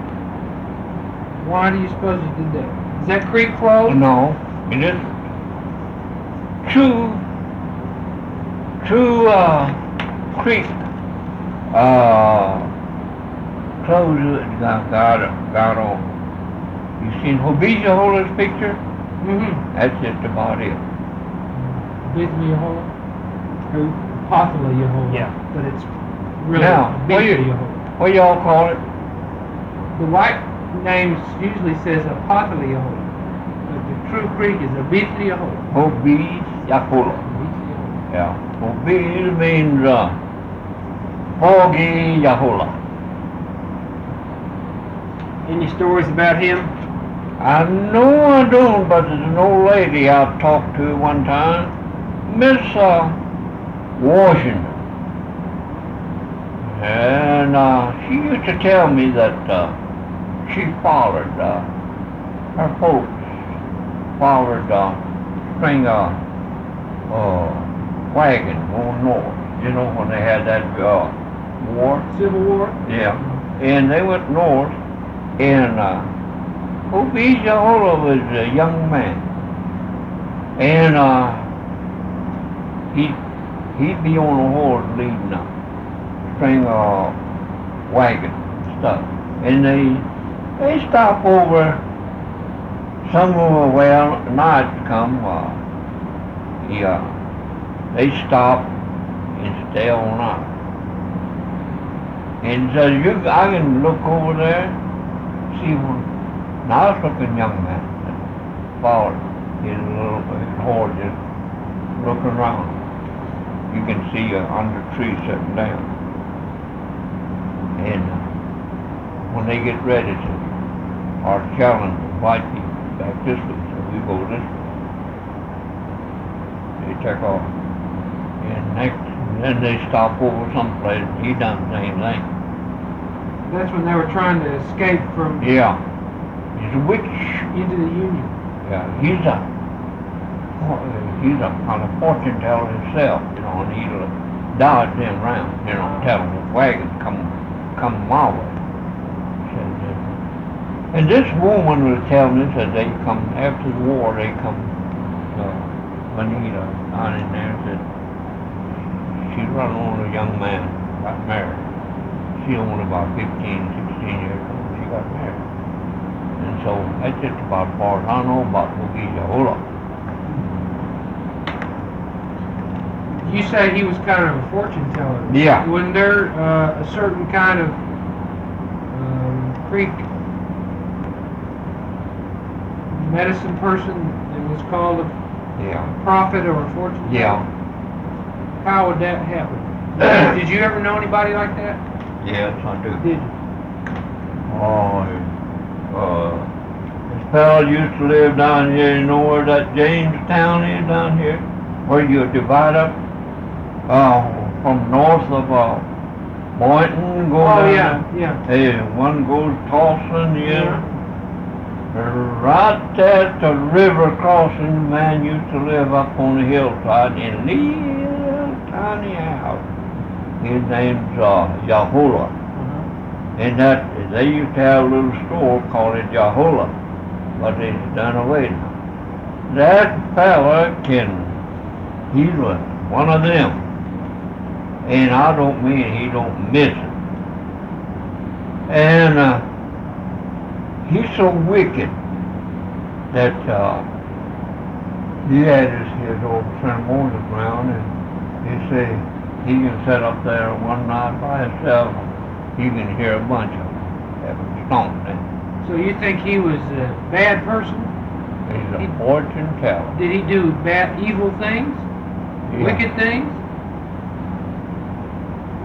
Why do you suppose he did that? Is that Creek clothes? No, it isn't. Two Creek clothes that got on. You seen Hobiza Hola's picture? Mm-hmm. That's just about it. Bithla Yehola? Possibly Yehola. Yeah. But it's really Now, Bithla Yehola. what y'all call it? The white name usually says Apothela Yehola. But the true Creek is a Bithla Yehola. Hobiza Hola. Bithla Yehola. Yeah. Hobiza means foggy Yahola. Any stories about him? I know I don't, but there's an old lady I talked to one time, Miss Washington. And she used to tell me that she followed, her folks followed string wagon going north. You know, when they had that war? Civil War? Yeah. And they went north, and Hobiza Hola was a young man. And he'd be on a horse leading a string wagon and stuff. And they stop over somewhere, well, night come, they stop and stay all night. And so I can look over there, see one nice looking young man that followed his little horse just looking around. You can see under the tree sitting down. And when they get ready to are challenge white people back this way, so we go this way. They take off. And then they stop over someplace, and he done the same thing. That's when they were trying to escape from Yeah. He's a witch. into the Union. Yeah, he's a kind of fortune teller himself, you know, and he'll dodge them around, you know, tell them the wagon come my way. And this woman was telling us that they come, after the war, they come, Juanita, down in there, said she run on a young man, got married. She only about 15, 16 years old, she got married. And so that's just about as far as I know about Hobiza Hola. You say he was kind of a fortune teller. Yeah. Wasn't there a certain kind of Creek medicine person that was called a prophet or a fortune teller? Yeah. How would that happen? Did you ever know anybody like that? Yes, I do. Did you? Oh, this fellow used to live down here, you know where that Jamestown is down here? Where you divide up, from north of, Boynton, go Oh, down yeah, there. yeah. Hey, one goes Tulsa, the other. Right at the river crossing, the man used to live up on the hillside in a little tiny house. His name's, Yahulah. And that, they used to have a little store called it Yahulah, but it's done away now. That fella he's one of them. And I don't mean he don't miss it. And he's so wicked that he had his old ceremonial ground, and he said he can sit up there one night by himself. You can hear a bunch of them having stomped in. So you think he was a bad person? He's a fortune teller. Did he do bad, evil things? Yeah. Wicked things?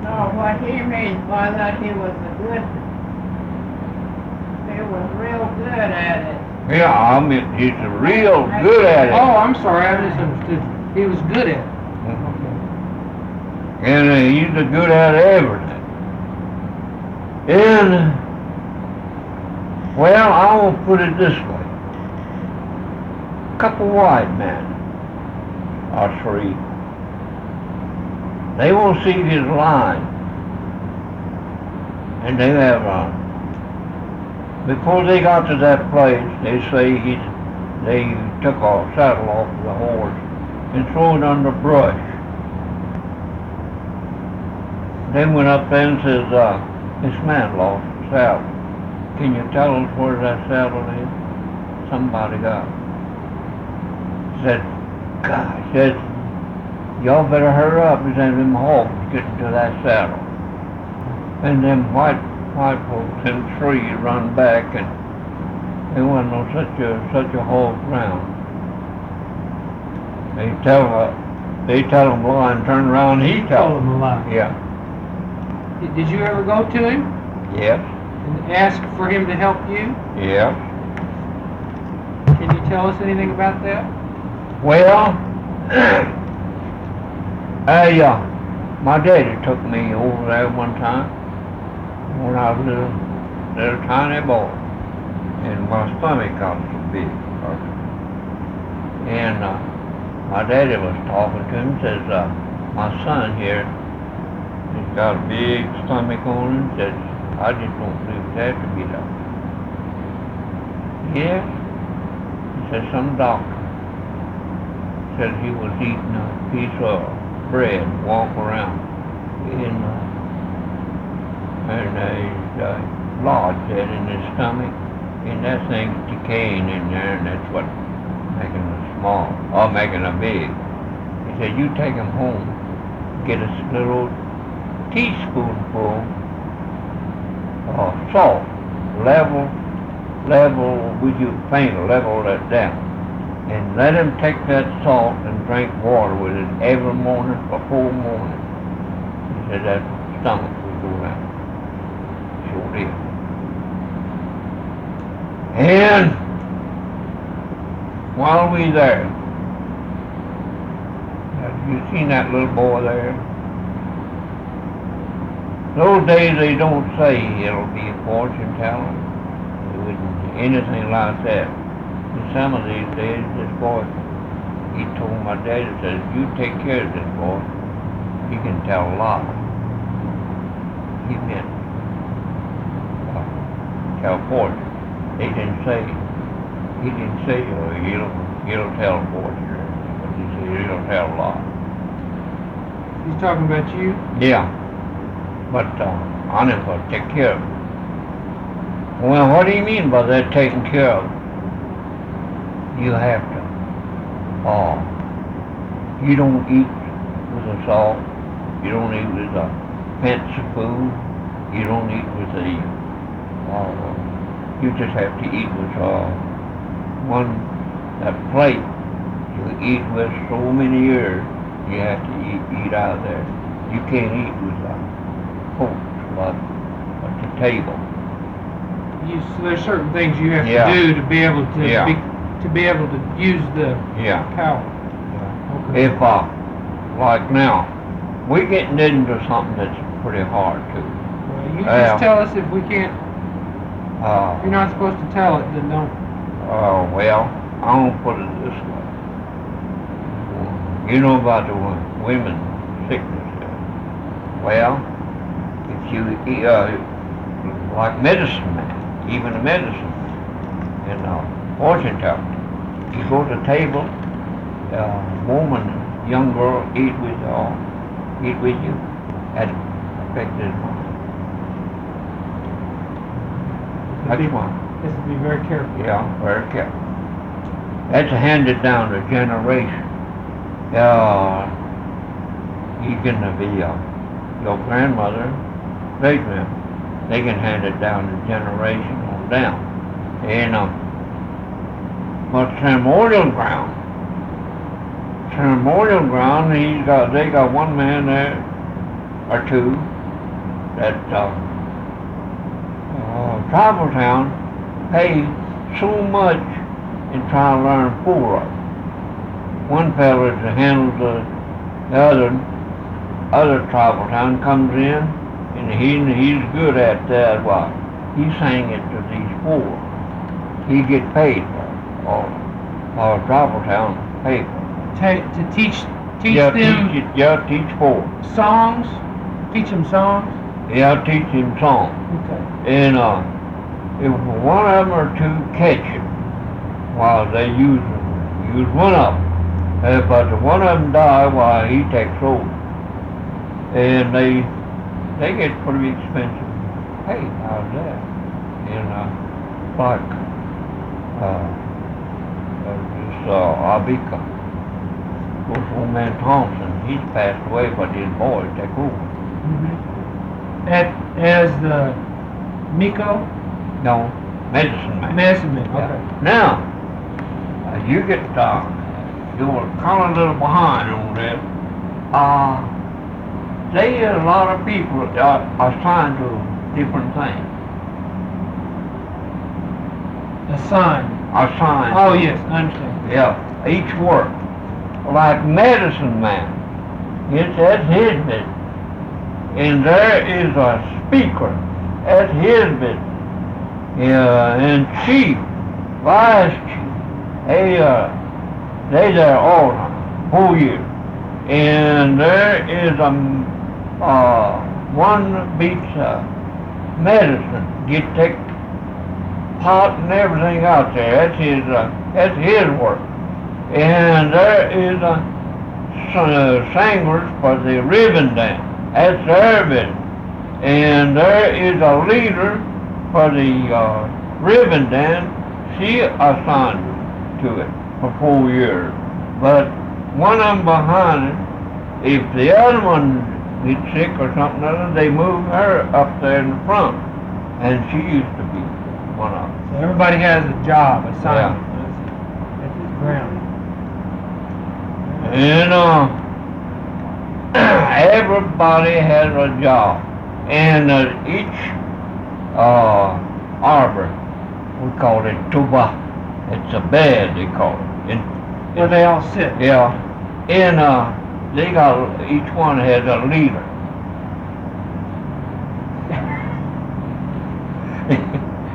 No, what he means by that, he was real good at it. Yeah, I mean, he's real good at it. Oh, I'm sorry, I misunderstood you. He was good at it. And he's good at everything. And, well, I will put it this way. A couple white men, or three, they will see his line, and they have, before they got to that place, they say they took a saddle off of the horse and threw it under brush. Then went up there and says, this man lost his saddle. Can you tell us where that saddle is? Somebody got it. Said, God, said, y'all better hurry up. He said, them hogs getting to that saddle. And them white folks in the tree run back, and there wasn't no such a hog round. They tell him lie and turn around, he tell Told him a lie. Yeah. Did you ever go to him Yes. and ask for him to help you? Yeah. Can you tell us anything about that? Well, my daddy took me over there one time when I was a little tiny boy, and my stomach got so big. And my daddy was talking to him, says, my son here, he's got a big stomach on him, says, I just don't believe that to be done. Yes, he said, some doctor said he was eating a piece of bread, walk around, and his lodge that in his stomach, and that thing's decaying in there, and that's what making it small, or making it big. He said, you take him home, get a little teaspoonful of salt, level with your finger, level that down. And let him take that salt and drink water with it every morning before morning. He said that stomach would go down. Sure did. And while we there, have you seen that little boy there? Those days they don't say it'll be a fortune teller. It wouldn't anything like that. And some of these days, this boy, he told my daddy, says, you take care of this boy. He can tell a lot. He meant tell fortune. He didn't say he'll tell fortune, but he said he'll tell a lot. He's talking about you? Yeah, but I never take care of him. Well, what do you mean by that, taking care of him? You have to. You don't eat with a salt. You don't eat with a fancy food. You don't eat with you just have to eat with that plate you eat with so many years. You have to eat out of there. You can't eat with forks but the table. So there's certain things you have Yeah. to do to be able to Yeah. to be able to use the Yeah. power. Okay. If, like now, we're getting into something that's pretty hard too. Well, you just tell us if we can't. Uh, If you're not supposed to tell it, then don't. well, I'm gonna put it this way. You know about the women's sickness. Well, if you, like medicine man, even a medicine in fortune telling, you go to the table, woman, young girl eat with you, that affected mind. That's one. This will be very careful. Yeah, very careful. That's handed down to generation. You can be your grandmother, great grandmother. They can hand it down to generation on down. And but ceremonial ground, they got one man there or two that tribal town pay so much and try to learn four of them. One fella that handles the other tribal town comes in and he's good at that. Well, he sang it to these four. He get paid for it, or tribal town pay for it. To teach Yeah, them teach four. songs. Teach them songs. Yeah, teach him songs. Okay. And if one of them or two catch it while they use one of them, but the one of them die while he takes over, and they get pretty expensive pay out of that. And like this Abika, this old man Thompson, he's passed away, but his boy take over. Mm-hmm. As the Miko? No, medicine man. Medicine man, okay. Yeah. Now, you get, you're kind of a little behind on that. There are a lot of people that are assigned to different things. Assigned. Assigned. Oh yes, I understand. Yeah, each work. Like medicine man, that's his business. And there is a speaker, that's his business. Yeah, and chief, vice chief, they there all the time, whole year. And there is one beats medicine, take pot and everything out there. That's his work. And there is singers for the ribbon dance. That's their business. And there is a leader for the ribbon dance. She assigned to it for 4 years. But one of them behind it, if the other one gets sick or something other, they move her up there in the front. And she used to be one of them. So everybody has a job assigned. Yeah. That's his ground. And everybody has a job. And each arbor, we call it tuba. It's a bed, they call it. Where they all sit. Yeah. And they got, each one has a leader.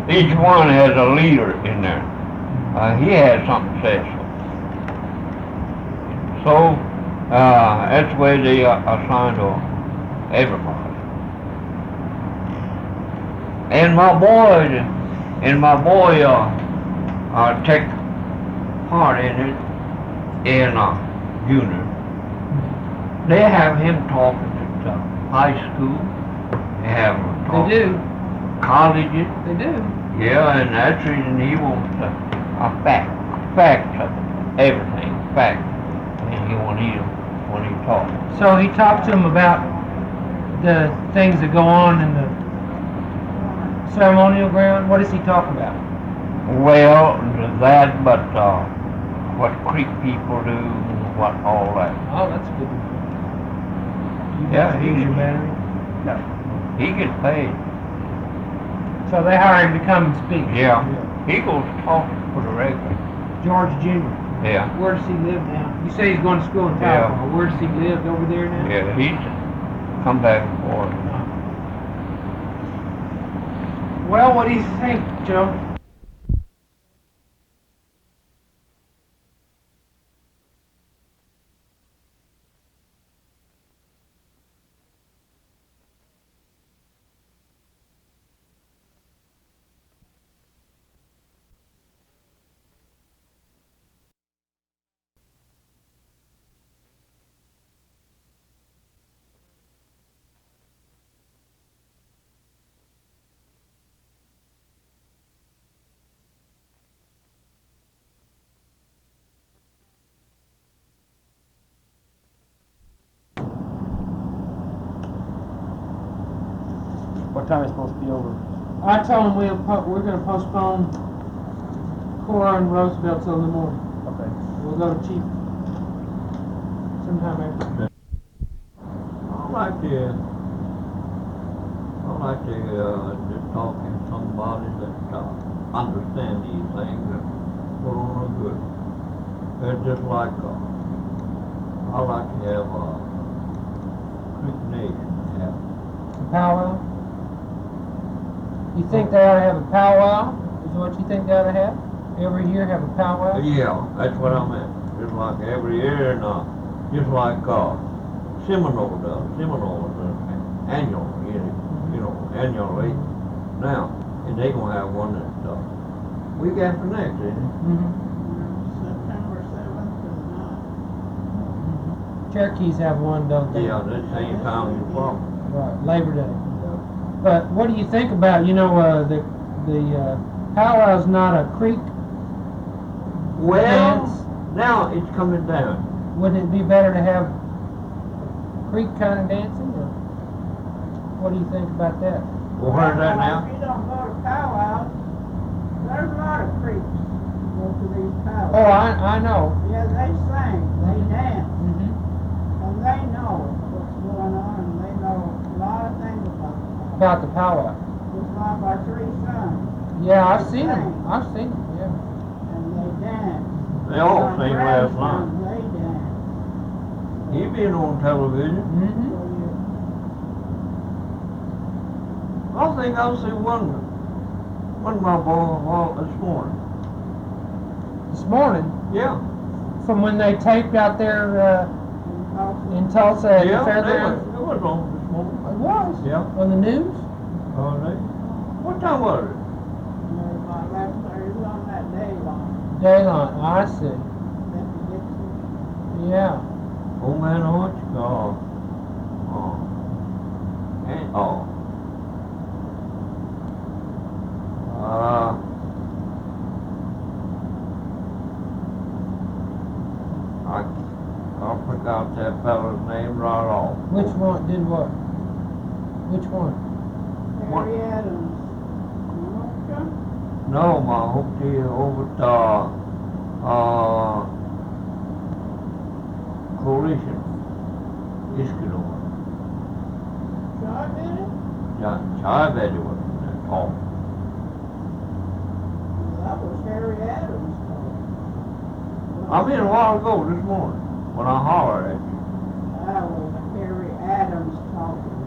Each one has a leader in there. He has something special. So, that's the way they assign to everybody. And my boy take part in it in junior. They have him talking at high school. They have him talking They do. colleges. They do. Yeah, and that's the reason he wants facts of it, everything, facts. And when he talks. So he talked to him about the things that go on in the ceremonial ground. What does he talk about? Well, that, but what Creek people do, what all that. Oh, that's good. Yeah, Use he- your battery. No. He gets paid. So they hire him to come and speak. Yeah. He goes talk for the regular. George Jr. Yeah. Where does he live now? You say he's going to school in Yeah. California. Where does he live over there now? Yeah, he's come back and forth. Well, what do you think, Joe? What time is it supposed to be over? I told him we're going to postpone Cora and Roosevelt till in the morning. Okay. We'll go to Chief sometime after. I like to just talk to somebody that understand these things and put on a good. It's just like I like to have a Creek Nation have. A powwow? You think they ought to have a powwow? Is what you think they ought to have? Every year have a powwow? Yeah, that's what I meant. Just like every year, and just like Seminole does. Seminole is annual, annually. Now, and they gonna have one that week after next, isn't it? September 7th and 9th. Cherokees have one, don't they? Yeah, that same time you fall. Right, Labor Day. But what do you think about, the powwow's not a creek Well, dance? now it's coming down. Wouldn't it be better to have creek kind of dancing, or what do you think about that? Well, where's that If now? you don't go to powwows, there's a lot of creeks go to these powwows. Oh, I know. Yeah, they sing, they dance, Mm-hmm. and they know what's going on, and they know a lot of things About the powwow. Just like our three sons, Yeah, I've seen them. I've seen them, yeah. and they dance. They all Our sing last grandsons, night. They dance. He been on television. Mm-hmm. So you, I think I see one of my boys this morning. This morning, Yeah. from when they taped out there in Tulsa at Yeah, the fairgrounds. it was on this morning. It was? Yeah. On the news? Oh, they, what time was it? there's like last Thursday on that day line, Daylight, I see. that you get to. Yeah. Oh man, what you call? And I forgot that fellow's name right off. Which one did what? Which one? What? Harry Adams. You know, Chuck? No, my hope to over coalition. Iskador. Chuck did it? I bet it was that tall. That was Harry Adams. I mean a while ago this morning when I hollered at you. That was Harry Adams talking.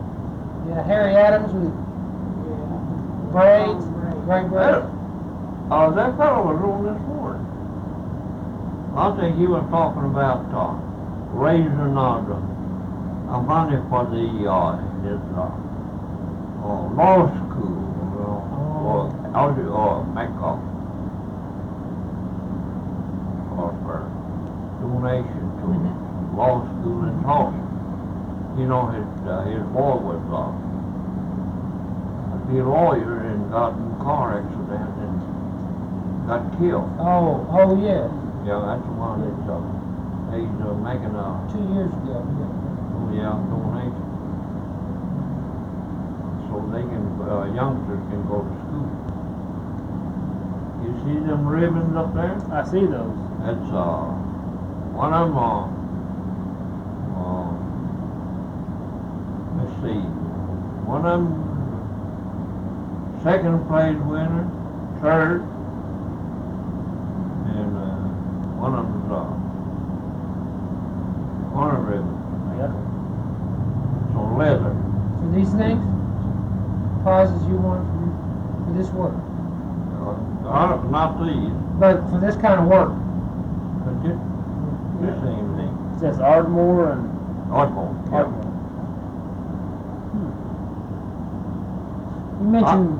Yeah, Harry Adams with Yeah. braids, Great. gray braids. That fellow was on this morning. I think he was talking about raising money for the his law school or makeup or for donation to law school in Tulsa. You know, his boy was be a lawyer and got in a car accident and got killed. Oh, yeah. Yeah, that's the one that he's making a 2 years ago. Yeah. donation. So they can youngsters can go to school. You see them ribbons up there? I see those. That's one of them. Let's see. one of them second place winner, third, and one of them's honor ribbon. Yep. So leather. For these things? Prizes you want for this work? Not these, But for this kind of work? but just the same thing. It says Ardmore and Ardmore. Ardmore. You mentioned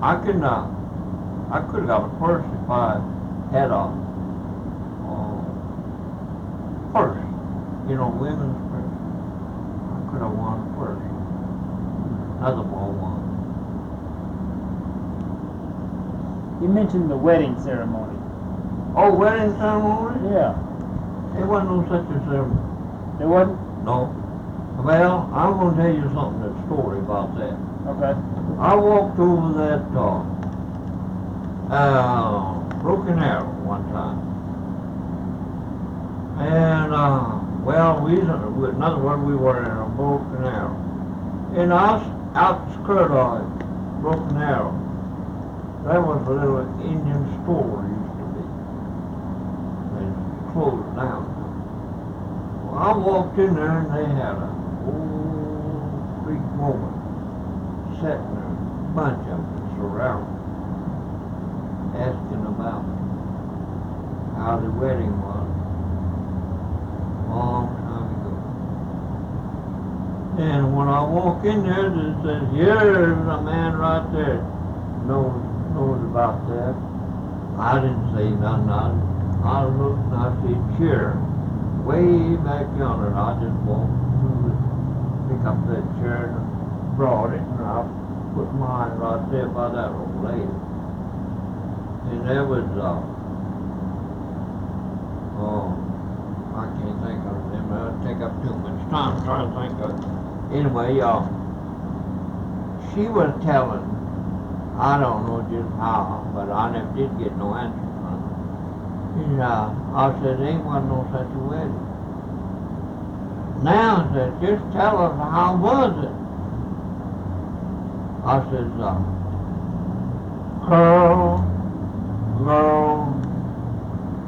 I could have got a purse if I had a purse, women's purse. I could have won a purse. Another ball one. you mentioned the wedding ceremony. Oh, wedding ceremony? Yeah. There wasn't no such a ceremony. There wasn't? No. Well, I'm going to tell you something, that story about that. Okay. I walked over that Broken Arrow one time. And, in other words, we were in a Broken Arrow. And outskirt of Broken Arrow, there was a little Indian store used to be. They closed down. Well, I walked in there and they had a old big woman sitting there, a bunch of them surrounded, asking about how the wedding was. Long time ago. And when I walk in there, it says, here's a man right there knows about that. I didn't say nothing. I looked and I see a chair way back yonder, and I just walked through it, pick up that chair and brought it, and I put mine right there by that old lady. And there was, I can't think of them. It'll take up too much time to try to think of it. Anyway, she was telling, I don't know just how, but I never did get no answer from her. And I said, ain't wasn't no such a wedding. Now, I said, just tell us, how was it? I said, girl,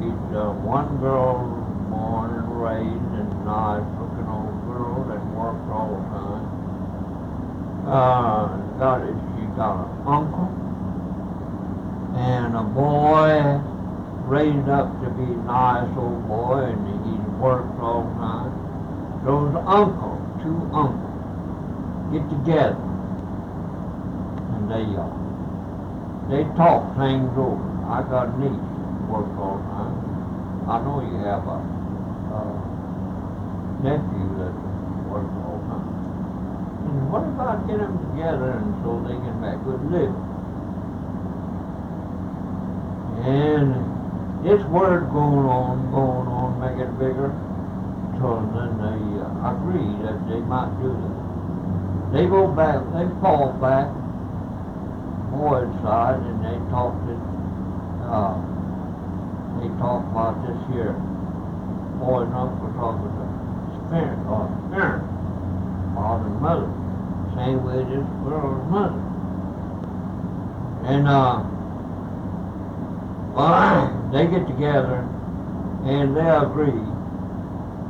it's one girl born and raised and nice looking old girl that worked all the time. She got an uncle and a boy raised up to be a nice old boy, and he worked all the time. Those two uncles, get together and they talk things over. I got a niece that works all the time. I know you have a nephew that works all the time. And what about getting them together and so they can make good living? And this word going on, make it bigger, so then they agree that they might do this. They go back, they fall back, boy's side, and they talk about this here. Boy and uncle talking to parents, father and mother, same way this girl's mother. And they get together and they agree,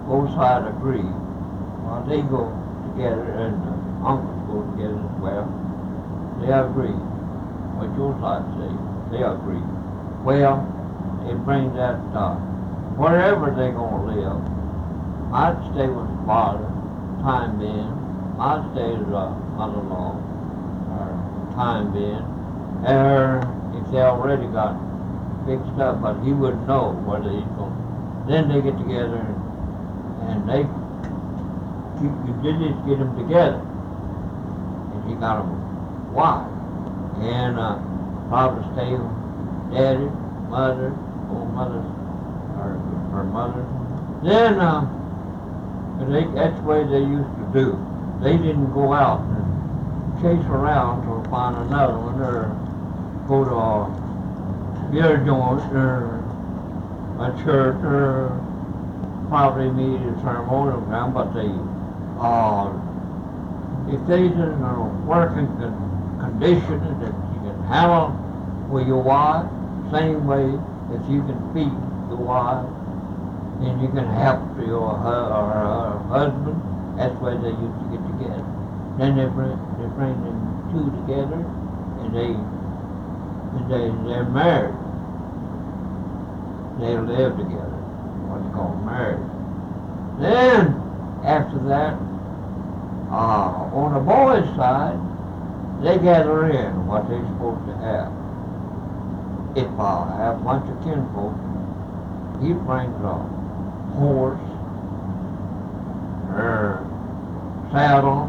both sides agree. Well, they go together and the uncles go together as well. They agree. What your side say, they agree. Well, it brings that, wherever they're going to live, I'd stay with the father, time being. I'd stay with mother-in-law, time being. Or if they already got fixed up, but he wouldn't know whether he's going to. Then they get together and they just get them together. And he got them wild. And probably stay with daddy, mother, old mother, or her mother. Then that's the way they used to do. They didn't go out and chase around to find another one, or go to a beer joint or a church or probably meet a ceremonial ground, but if there's a working condition that you can handle with your wife, same way that you can feed your wife, and you can help your her husband, that's why they used to get together. Then they bring them two together, and they're married. They live together, what's called marriage. Then, after that, on the boys' side, they gather in what they're supposed to have. If I have a bunch of kinfolk, he brings a horse, or saddle,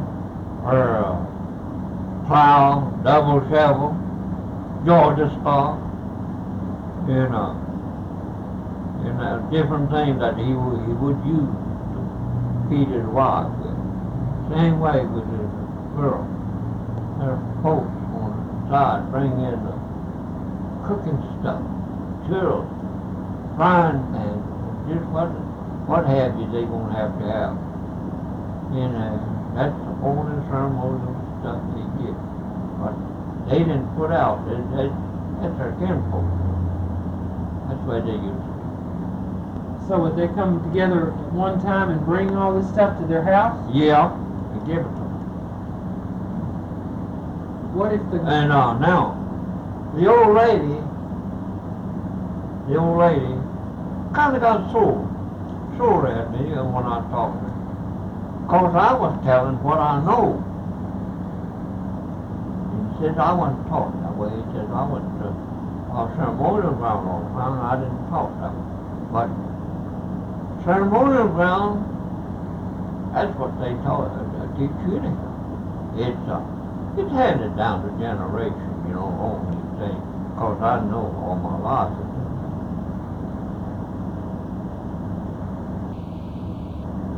or a plow, double shovel, Georgia stock, and different things that he would use to feed his wife with. Same way with his girl. Her folks on the side bring in the cooking stuff, churros, frying pans, just what have you they gonna have to have. And that's the only ceremonial stuff they get. But they didn't put out, that's their kinfolk. That's why they use it. So would they come together at one time and bring all this stuff to their house? Yeah, they give it to them. What if the... And now, the old lady kind of got sore at me when I talked to her. Because I was telling what I know. He said I wasn't taught that way. He said I was ceremonial ground all the time, and I didn't talk that way. But ceremonial ground, that's what they taught teach you anyhow. It's handed down to generation, all these things. Because I know all my life.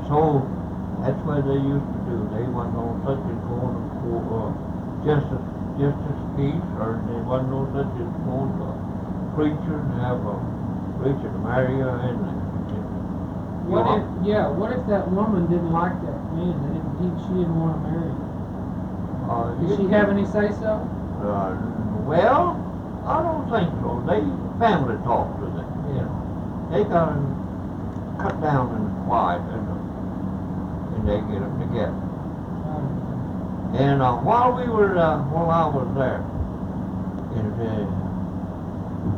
So that's what they used to do. They wasn't no such as going for just a speech, or they wasn't no such as going to a preacher and have a preacher to marry her in there. What if that woman didn't like that man? She didn't want to marry him. Did she have any say-so? Well, I don't think so. They family talk to them, They got them cut down in the quiet, and they get them together. And while I was there,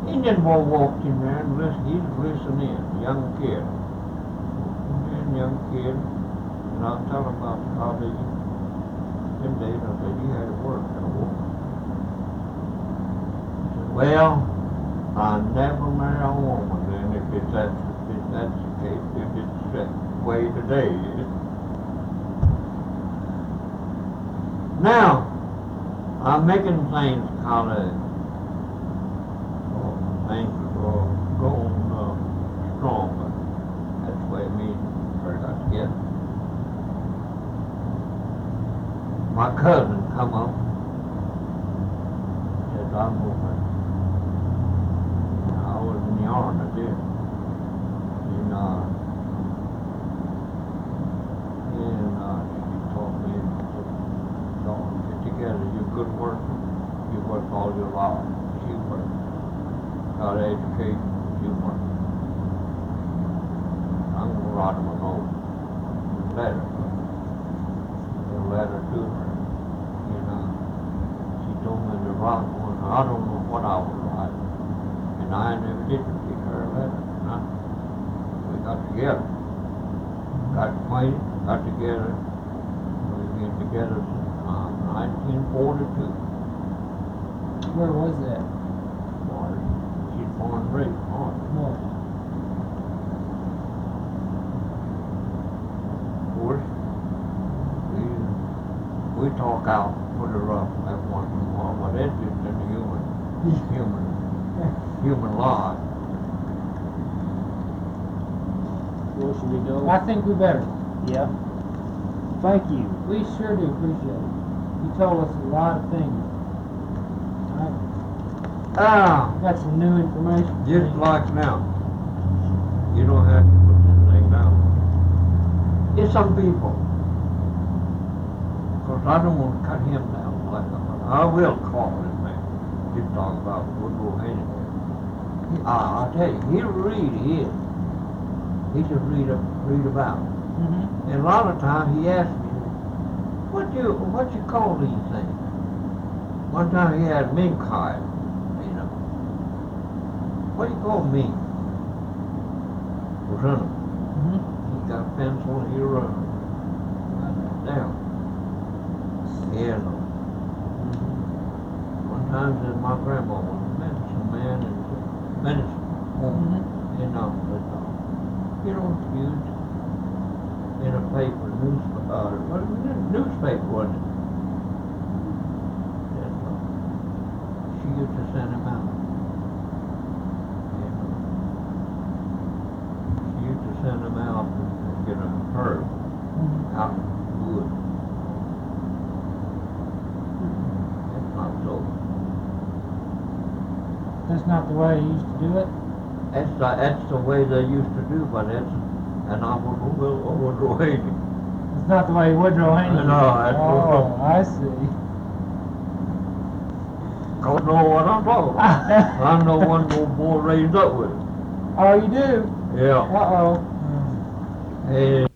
Indian boy walked in there and he was listening in, a young kid. And I tell him about how them days, I said, you had to work at a woman. He said, well, I never marry a woman then if that's the case, if it's that way today. Now, I'm making things kind of, things are going strong, but that's the way it means we got together. My cousin come up, said, I'm over. I was in the army then. And she told me, don't get together, you're good worker. You work all your life. She worked. Got education, she worked. I'm going to write him a note. Letter. A letter to her. She told me to write one. I don't know what I was writing. And I never did get her a letter. We got together. Got acquainted, got together. We've been together since 1942. Where was that? Mars. She's born and raised Mars. Of course, we talk out pretty rough that once in a while, but that's just in the human life. Well, should we go? I think we better. Yeah. Thank you. We sure do appreciate it. You told us a lot of things. I got some new information. Just like now. You don't have to put anything down. It's some people. Because I don't want to cut him down like that. I will call him man. He'll talk about Woodrow Haney. I tell you, he'll read, he just read about it. Mm-hmm. And a lot of times he asks me, what you call these things? One time he had mink hide, you know. What do you call mink? Was in him. Mm-hmm. He got a pencil and he wrote down. Yeah, no. One time said my grandma was a medicine man and medicine woman. Mm-hmm. And you know, used in a paper, newspaper, wasn't it? And, she used to send him out. And, she used to send him out and get a herd out in the woods. That's not so. That's not the way he used to do it? That's the way they used to do, but and I Woodrow Haney. It's not the way Woodrow Haney did it. No, that's Oh, I see. Don't know what I'm talking about. I'm the one little boy raised up with it. Oh, you do? Yeah. Uh-oh. Hey.